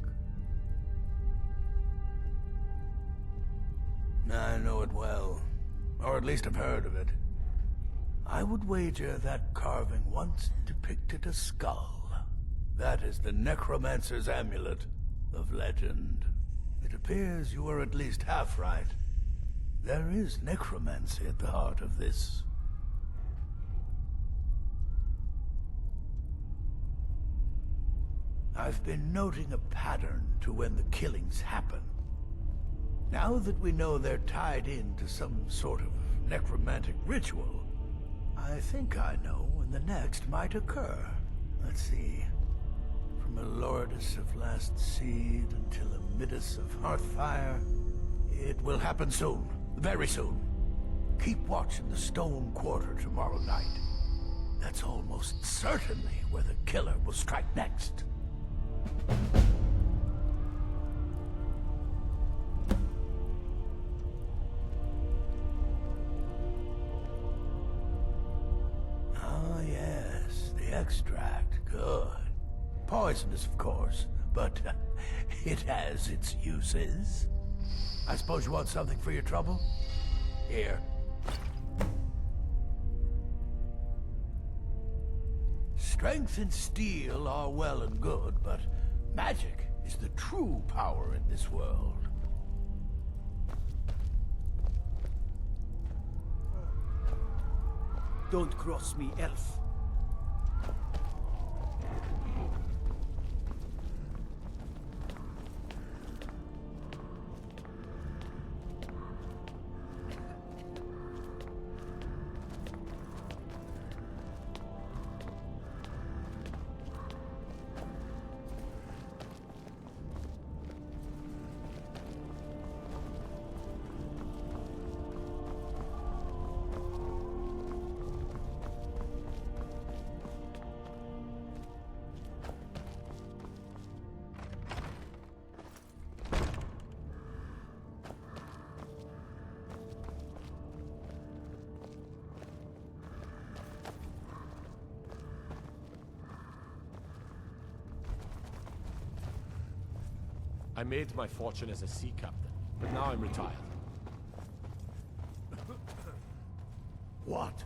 S3: I know it well. Or at least I've heard of it. I would wager that carving once depicted a skull. That is the Necromancer's Amulet of legend. It appears you were at least half right. There is necromancy at the heart of this. I've been noting a pattern to when the killings happen. Now that we know they're tied into some sort of necromantic ritual, I think I know when the next might occur. Let's see. From a Lordus of Last Seed until a Midas of Hearthfire. It will happen soon. Very soon. Keep watch in the Stone Quarter tomorrow night. That's almost certainly where the killer will strike next. Ah, yes. The extract. Good. Poisonous, of course, but it has its uses. I suppose you want something for your trouble? Here. Strength and steel are well and good, but magic is the true power in this world.
S8: Don't cross me, elf.
S23: I made my fortune as a sea captain, but now I'm retired.
S6: What?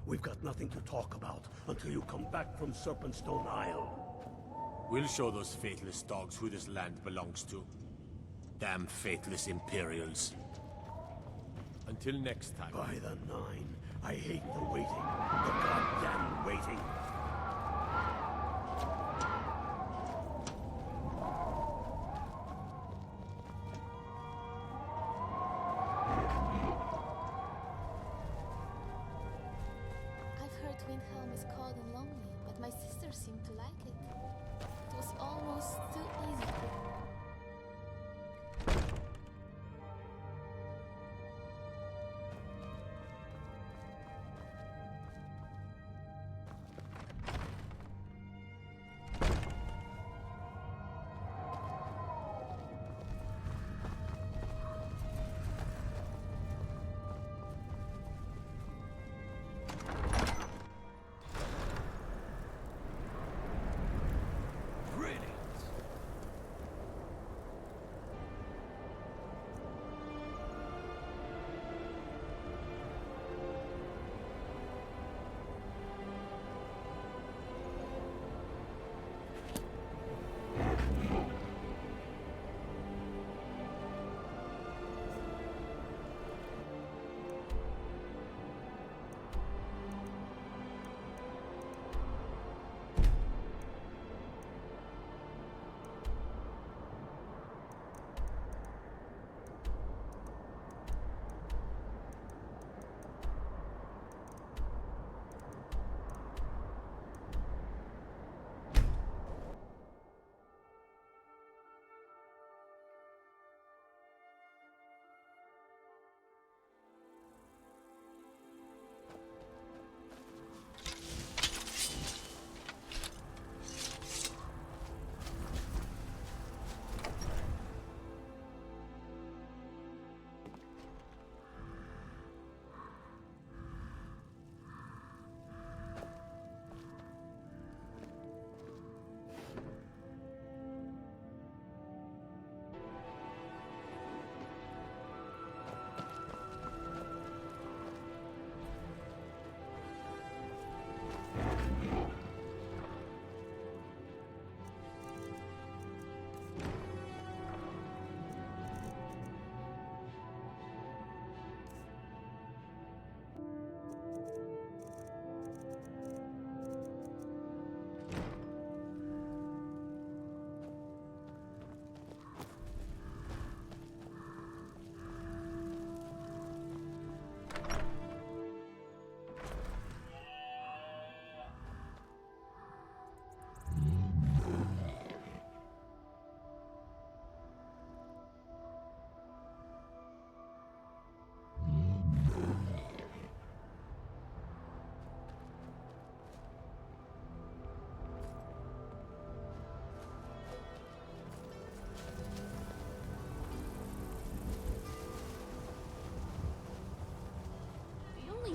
S6: We've got nothing to talk about until you come back from Serpentstone Isle.
S23: We'll show those faithless dogs who this land belongs to. Damn faithless Imperials. Until next time.
S6: By the 9, I hate the waiting. The goddamn waiting.
S5: I've heard Windhelm is cold and lonely, but my sister seemed to like it. It was almost too easy.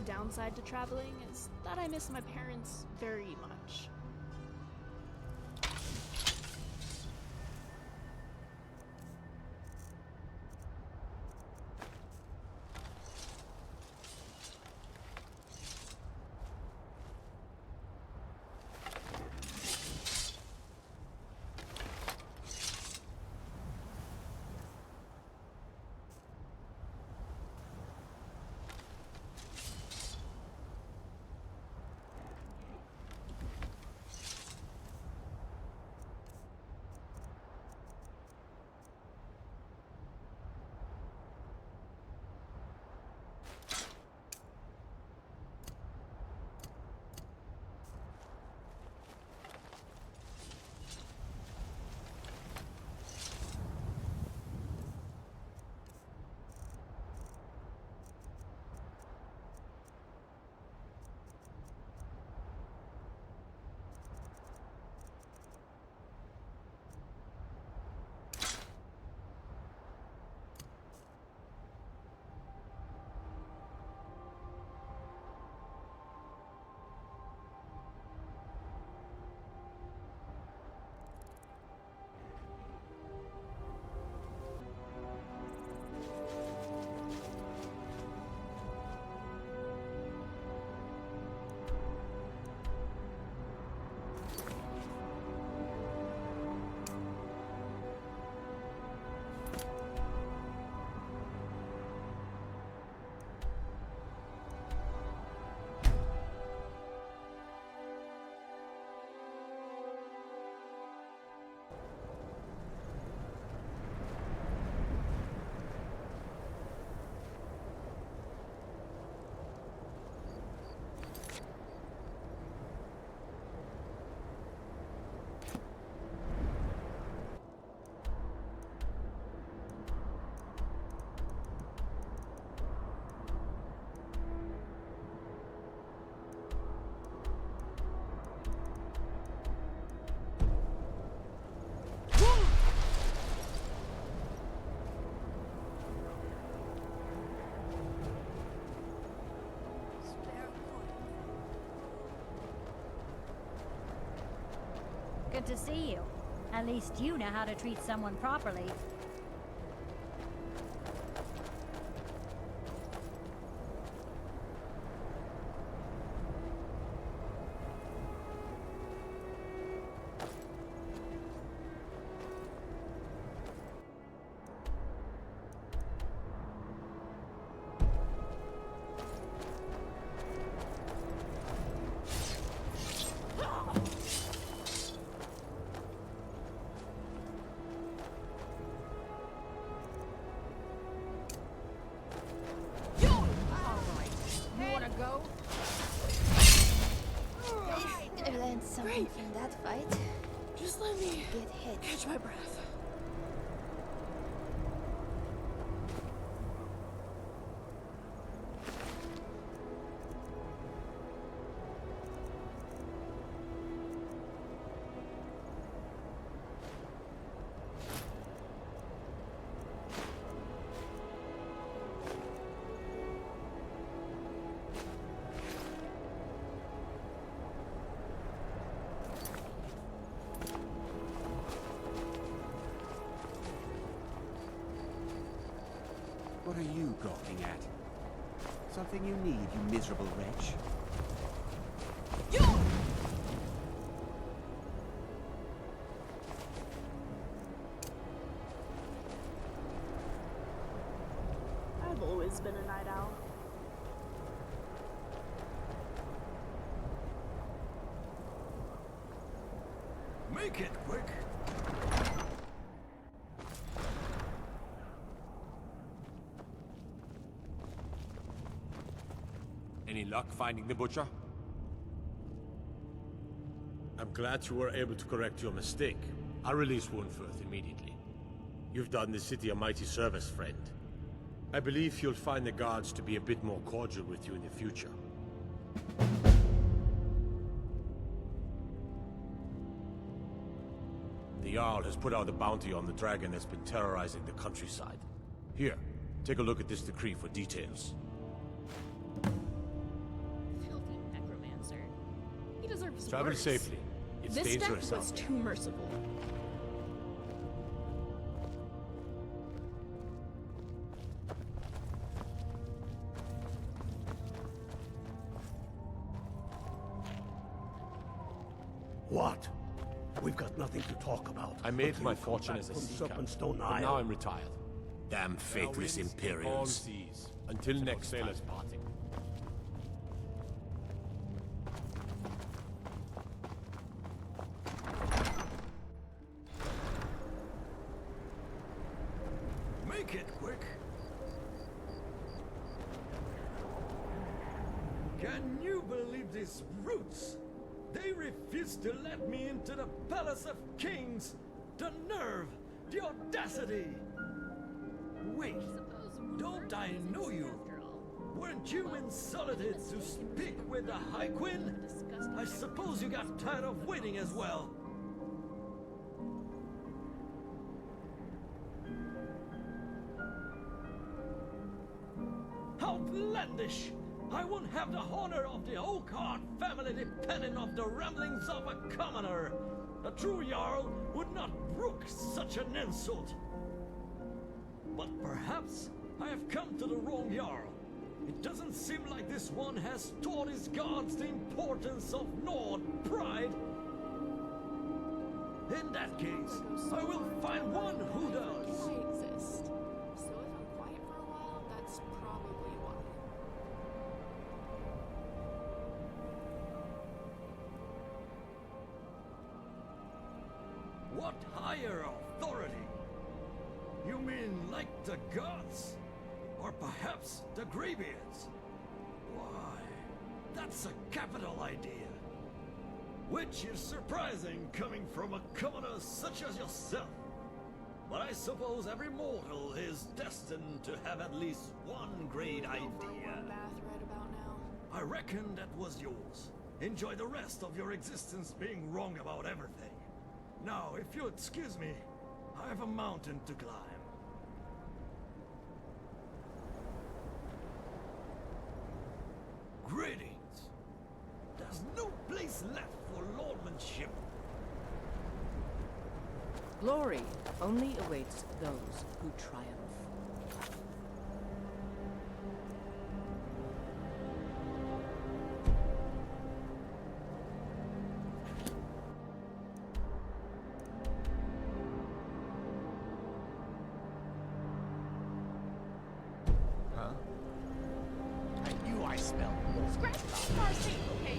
S4: only downside to traveling is that I miss my parents very much.
S17: Good to see you. At least you know how to treat someone properly.
S5: I learned something from that fight.
S4: Just let me
S5: Get hit.
S4: catch my breath.
S20: What are you gawking at? Something you need, you miserable wretch?
S4: I've always been a night owl.
S3: Make it quick.
S23: Any luck finding the butcher? I'm glad you were able to correct your mistake. I'll release Wunferth immediately. You've done the city a mighty service, friend. I believe you'll find the guards to be a bit more cordial with you in the future. The Jarl has put out a bounty on the dragon that's been terrorizing the countryside. Here, take a look at this decree for details.
S4: these
S23: Travel
S4: words.
S23: safely. It's
S4: This deck
S23: dangerous
S4: was
S23: out there.
S4: too merciful.
S6: What? We've got nothing to talk about.
S23: I made
S6: until
S23: my
S6: you come
S23: fortune
S6: back
S23: as a
S6: from
S23: sea captain,
S6: Serpentstone
S23: but
S6: Isle.
S23: now I'm retired.
S22: Damn faithless Imperials.
S23: Seas. Until next sailor's parting.
S3: Make it quick.
S7: Can you believe these brutes? They refuse to let me into the Palace of Kings! The nerve! The audacity! Wait, don't I know you? Weren't you insulted to speak with the High Queen? I suppose you got tired of waiting as well. Outlandish! I won't have the honor of the Oakheart family depending on the ramblings of a commoner. A true Jarl would not brook such an insult. But perhaps I have come to the wrong Jarl. It doesn't seem like this one has taught his gods the importance of Nord pride. In that case, I will find one who does.
S4: I exist. So if I'm quiet for a while, that's probably why.
S7: What higher authority? You mean like the gods? Or perhaps the Greybeards? Why, that's a capital idea. Which is surprising coming from a commoner such as yourself. But I suppose every mortal is destined to have at least one great idea.
S4: Bath right about now.
S7: I reckon that was yours. Enjoy the rest of your existence being wrong about everything. Now, if you'll excuse me, I have a mountain to climb. Greetings. There's no place left for lordmanship.
S2: Glory only awaits those who triumph.
S3: Huh? I knew I smelled.
S4: Scratch the car safe, okay?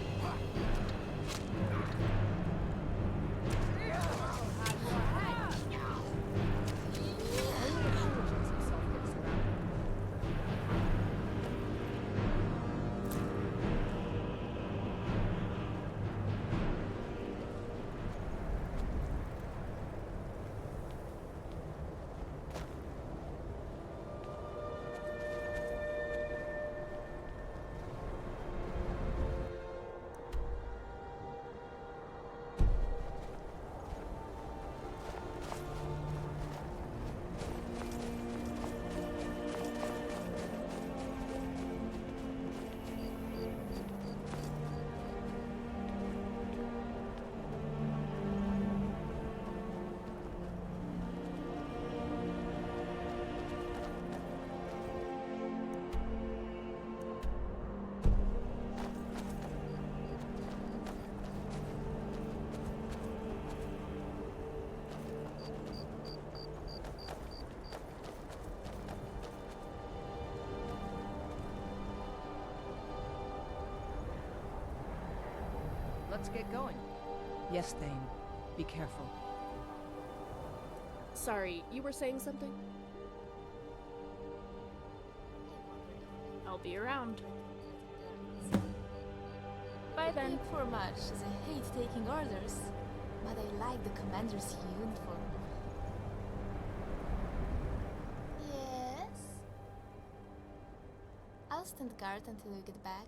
S2: Let's get going. Yes, Thane. Be careful.
S11: Sorry, you were saying something? I'll be around. Bye then.
S5: For much, as I hate taking orders, but I like the commander's uniform. Yes? I'll stand guard until you get back.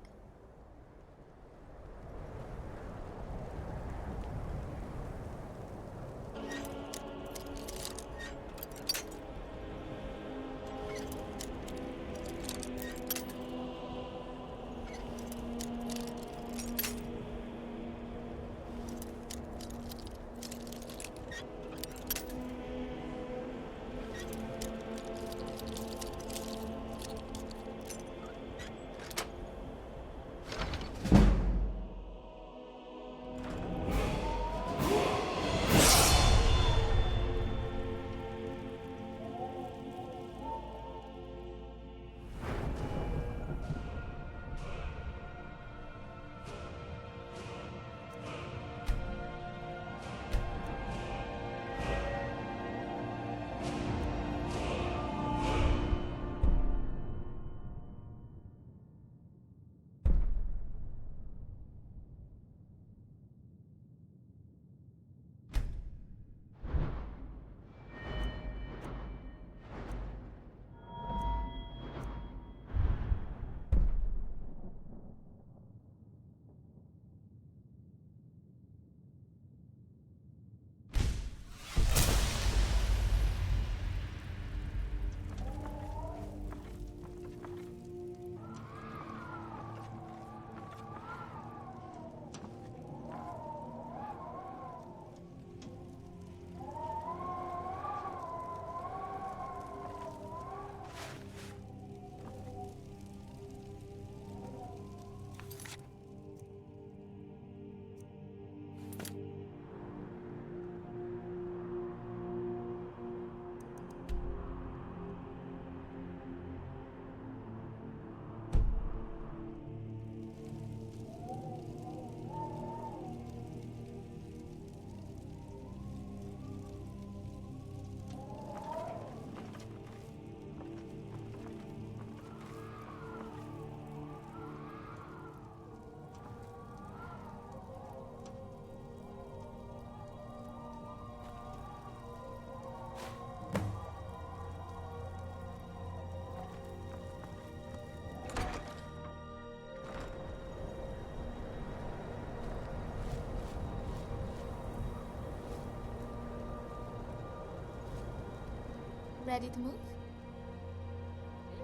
S5: Ready to move?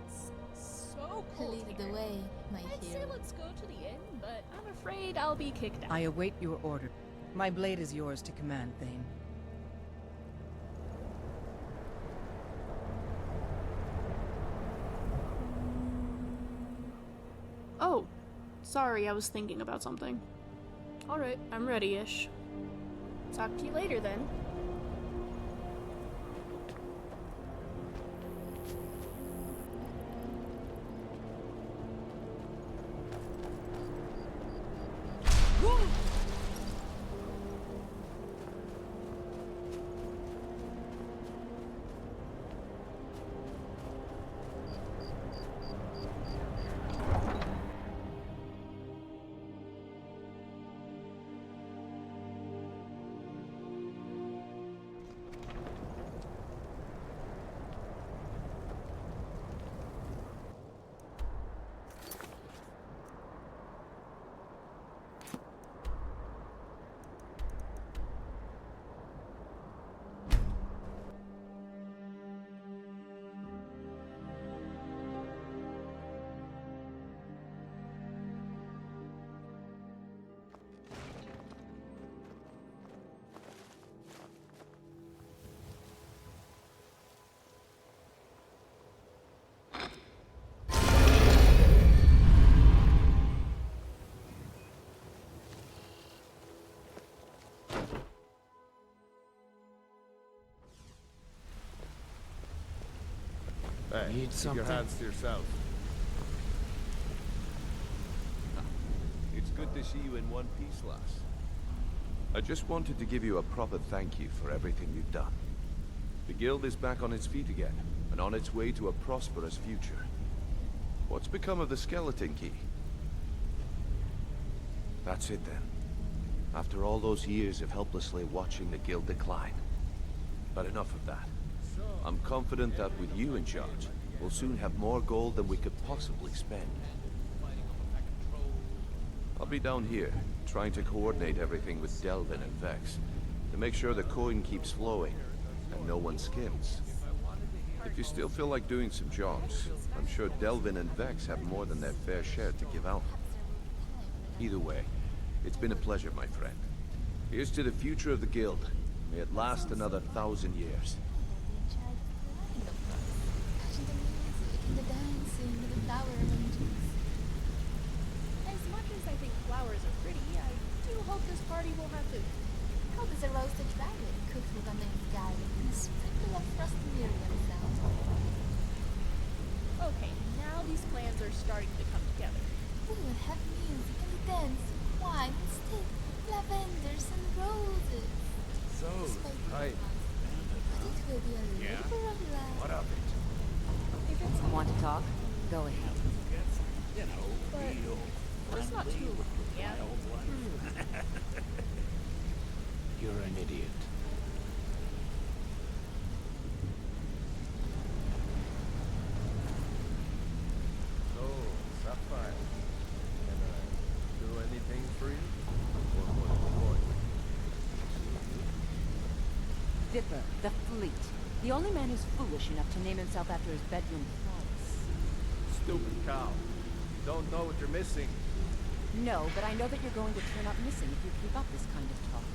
S4: It's so cold
S5: Lead
S4: here.
S5: the way, my
S4: I'd say
S5: hero.
S4: let's go to the inn, but I'm afraid I'll be kicked out.
S10: I await your order. My blade is yours to command, Thane.
S11: Oh, sorry, I was thinking about something. Alright, I'm ready-ish. Talk to you later then.
S12: Hey,
S10: Need
S12: keep
S10: something?
S12: your hands to yourself. It's good to see you in one piece, lass.
S13: I just wanted to give you a proper thank you for everything you've done. The guild is back on its feet again, and on its way to a prosperous future. What's become of the skeleton key? That's it then. After all those years of helplessly watching the guild decline. But enough of that. I'm confident that with you in charge, we'll soon have more gold than we could possibly spend. I'll be down here, trying to coordinate everything with Delvin and Vex, to make sure the coin keeps flowing, and no one skims. If you still feel like doing some jobs, I'm sure Delvin and Vex have more than their fair share to give out. Either way, it's been a pleasure, my friend. Here's to the future of the guild. May it last another 1,000 years.
S5: The dancing, the flower arrangements.
S4: As much as I think flowers are pretty, I do hope this party will have food.
S5: Hope is a roasted dragon cooked with onion garlic and a sprinkle of frosted Miriam sound.
S4: Okay, now these plans are starting to come together.
S5: We will have music and dance, wine and steak, lavenders and roses.
S12: So, hi.
S5: But it will be a labor of love.
S12: What of it?
S16: Want to talk? Go ahead.
S12: You know,
S4: But let's not too long, yeah?
S23: You're an idiot.
S12: So, Sapphire, can I do anything for you? Or what the boy?
S16: Dipper, the fleet. The only man who's foolish enough to name himself after his bedroom palace.
S12: Stupid cow. You don't know what you're missing.
S16: No, but I know that you're going to turn up missing if you keep up this kind of talk.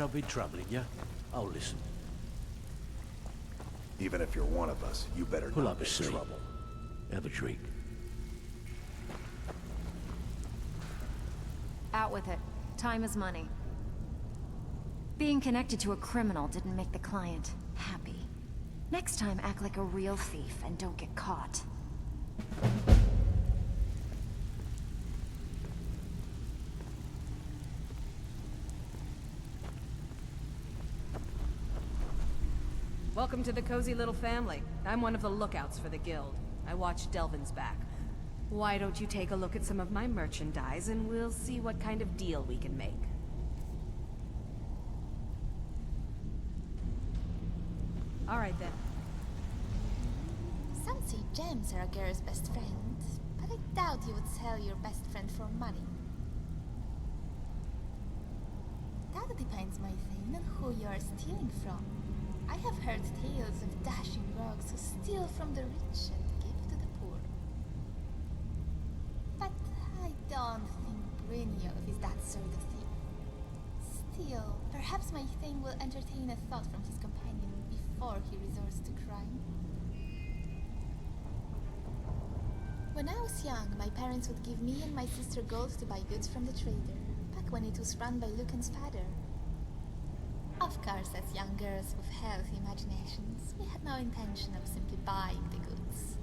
S23: Shall be troubling you? I'll listen.
S18: Even if you're one of us, you better
S23: Pull
S18: not
S23: up a
S18: make
S23: seat.
S18: trouble.
S23: Have a drink.
S14: Out with it. Time is money. Being connected to a criminal didn't make the client happy. Next time, act like a real thief and don't get caught.
S9: Welcome to the cozy little family. I'm one of the lookouts for the guild. I watch Delvin's back.
S1: Why don't you take a look at some of my merchandise and we'll see what kind of deal we can make.
S9: Alright then.
S5: Some say gems are a girl's best friend, but I doubt you would sell your best friend for money. That depends, my thing, on who you are stealing from. I have heard tales of dashing rogues who steal from the rich and give to the poor. But I don't think Remiel is that sort of thief. Still, perhaps my thing will entertain a thought from his companion before he resorts to crime. When I was young, my parents would give me and my sister gold to buy goods from the trader, back when it was run by Lucan's father. Of course, as young girls with healthy imaginations, we had no intention of simply buying the goods.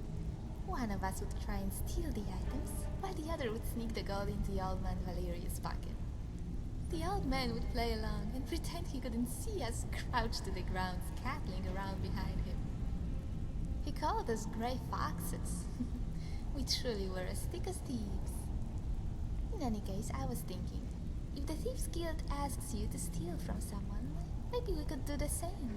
S5: One of us would try and steal the items, while the other would sneak the gold into the old man Valerius' pocket. The old man would play along and pretend he couldn't see us crouched to the ground, scattling around behind him. He called us grey foxes. We truly were as thick as thieves. In any case, I was thinking, if the Thieves Guild asks you to steal from someone, maybe we could do the same.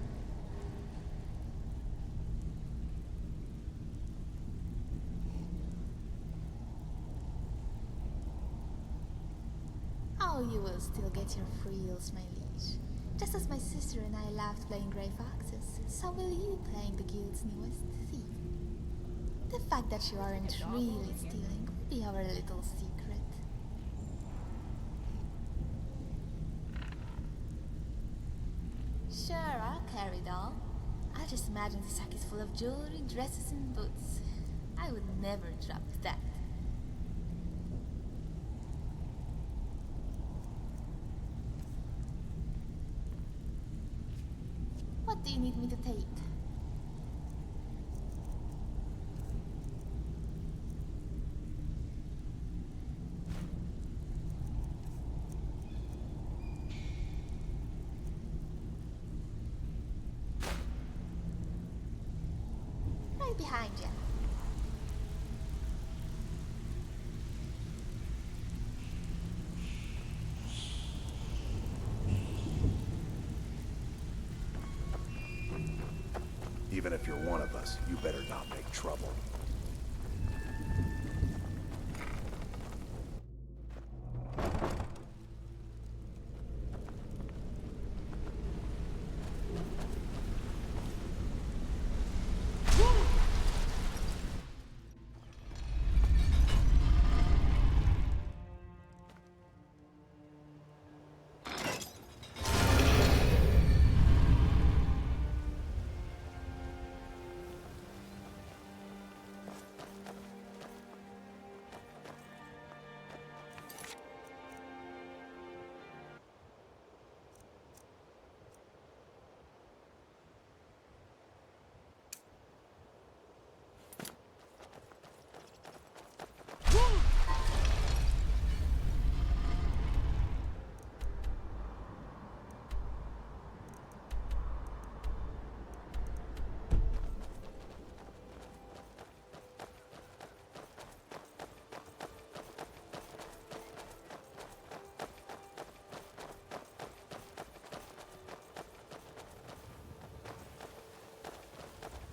S5: Oh, you will still get your frills, my liege. Just as my sister and I loved playing Grey Foxes, so will you playing the Guild's newest thief. The fact that you aren't really stealing will be our little secret. Sure, I'll carry it all. I just imagine the sack is full of jewelry, dresses, and boots. I would never drop that. What do you need me to take? Right behind you.
S18: Even if you're one of us, you better not make trouble.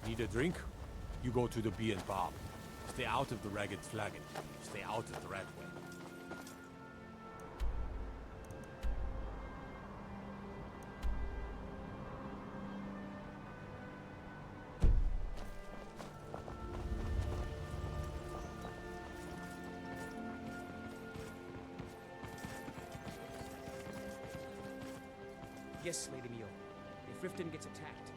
S23: Need a drink? You go to the Bee and Bob. Stay out of the Ragged Flagon. Stay out of the Ratway.
S8: Yes, Lady Mio. If Riften gets attacked,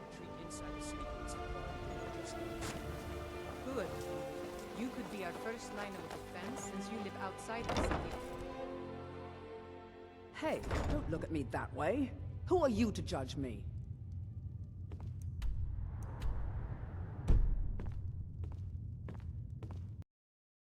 S8: retreat inside the city gates and just
S9: Good. You could be our first line of defense since you live outside the city.
S19: Hey, don't look at me that way. Who are you to judge me?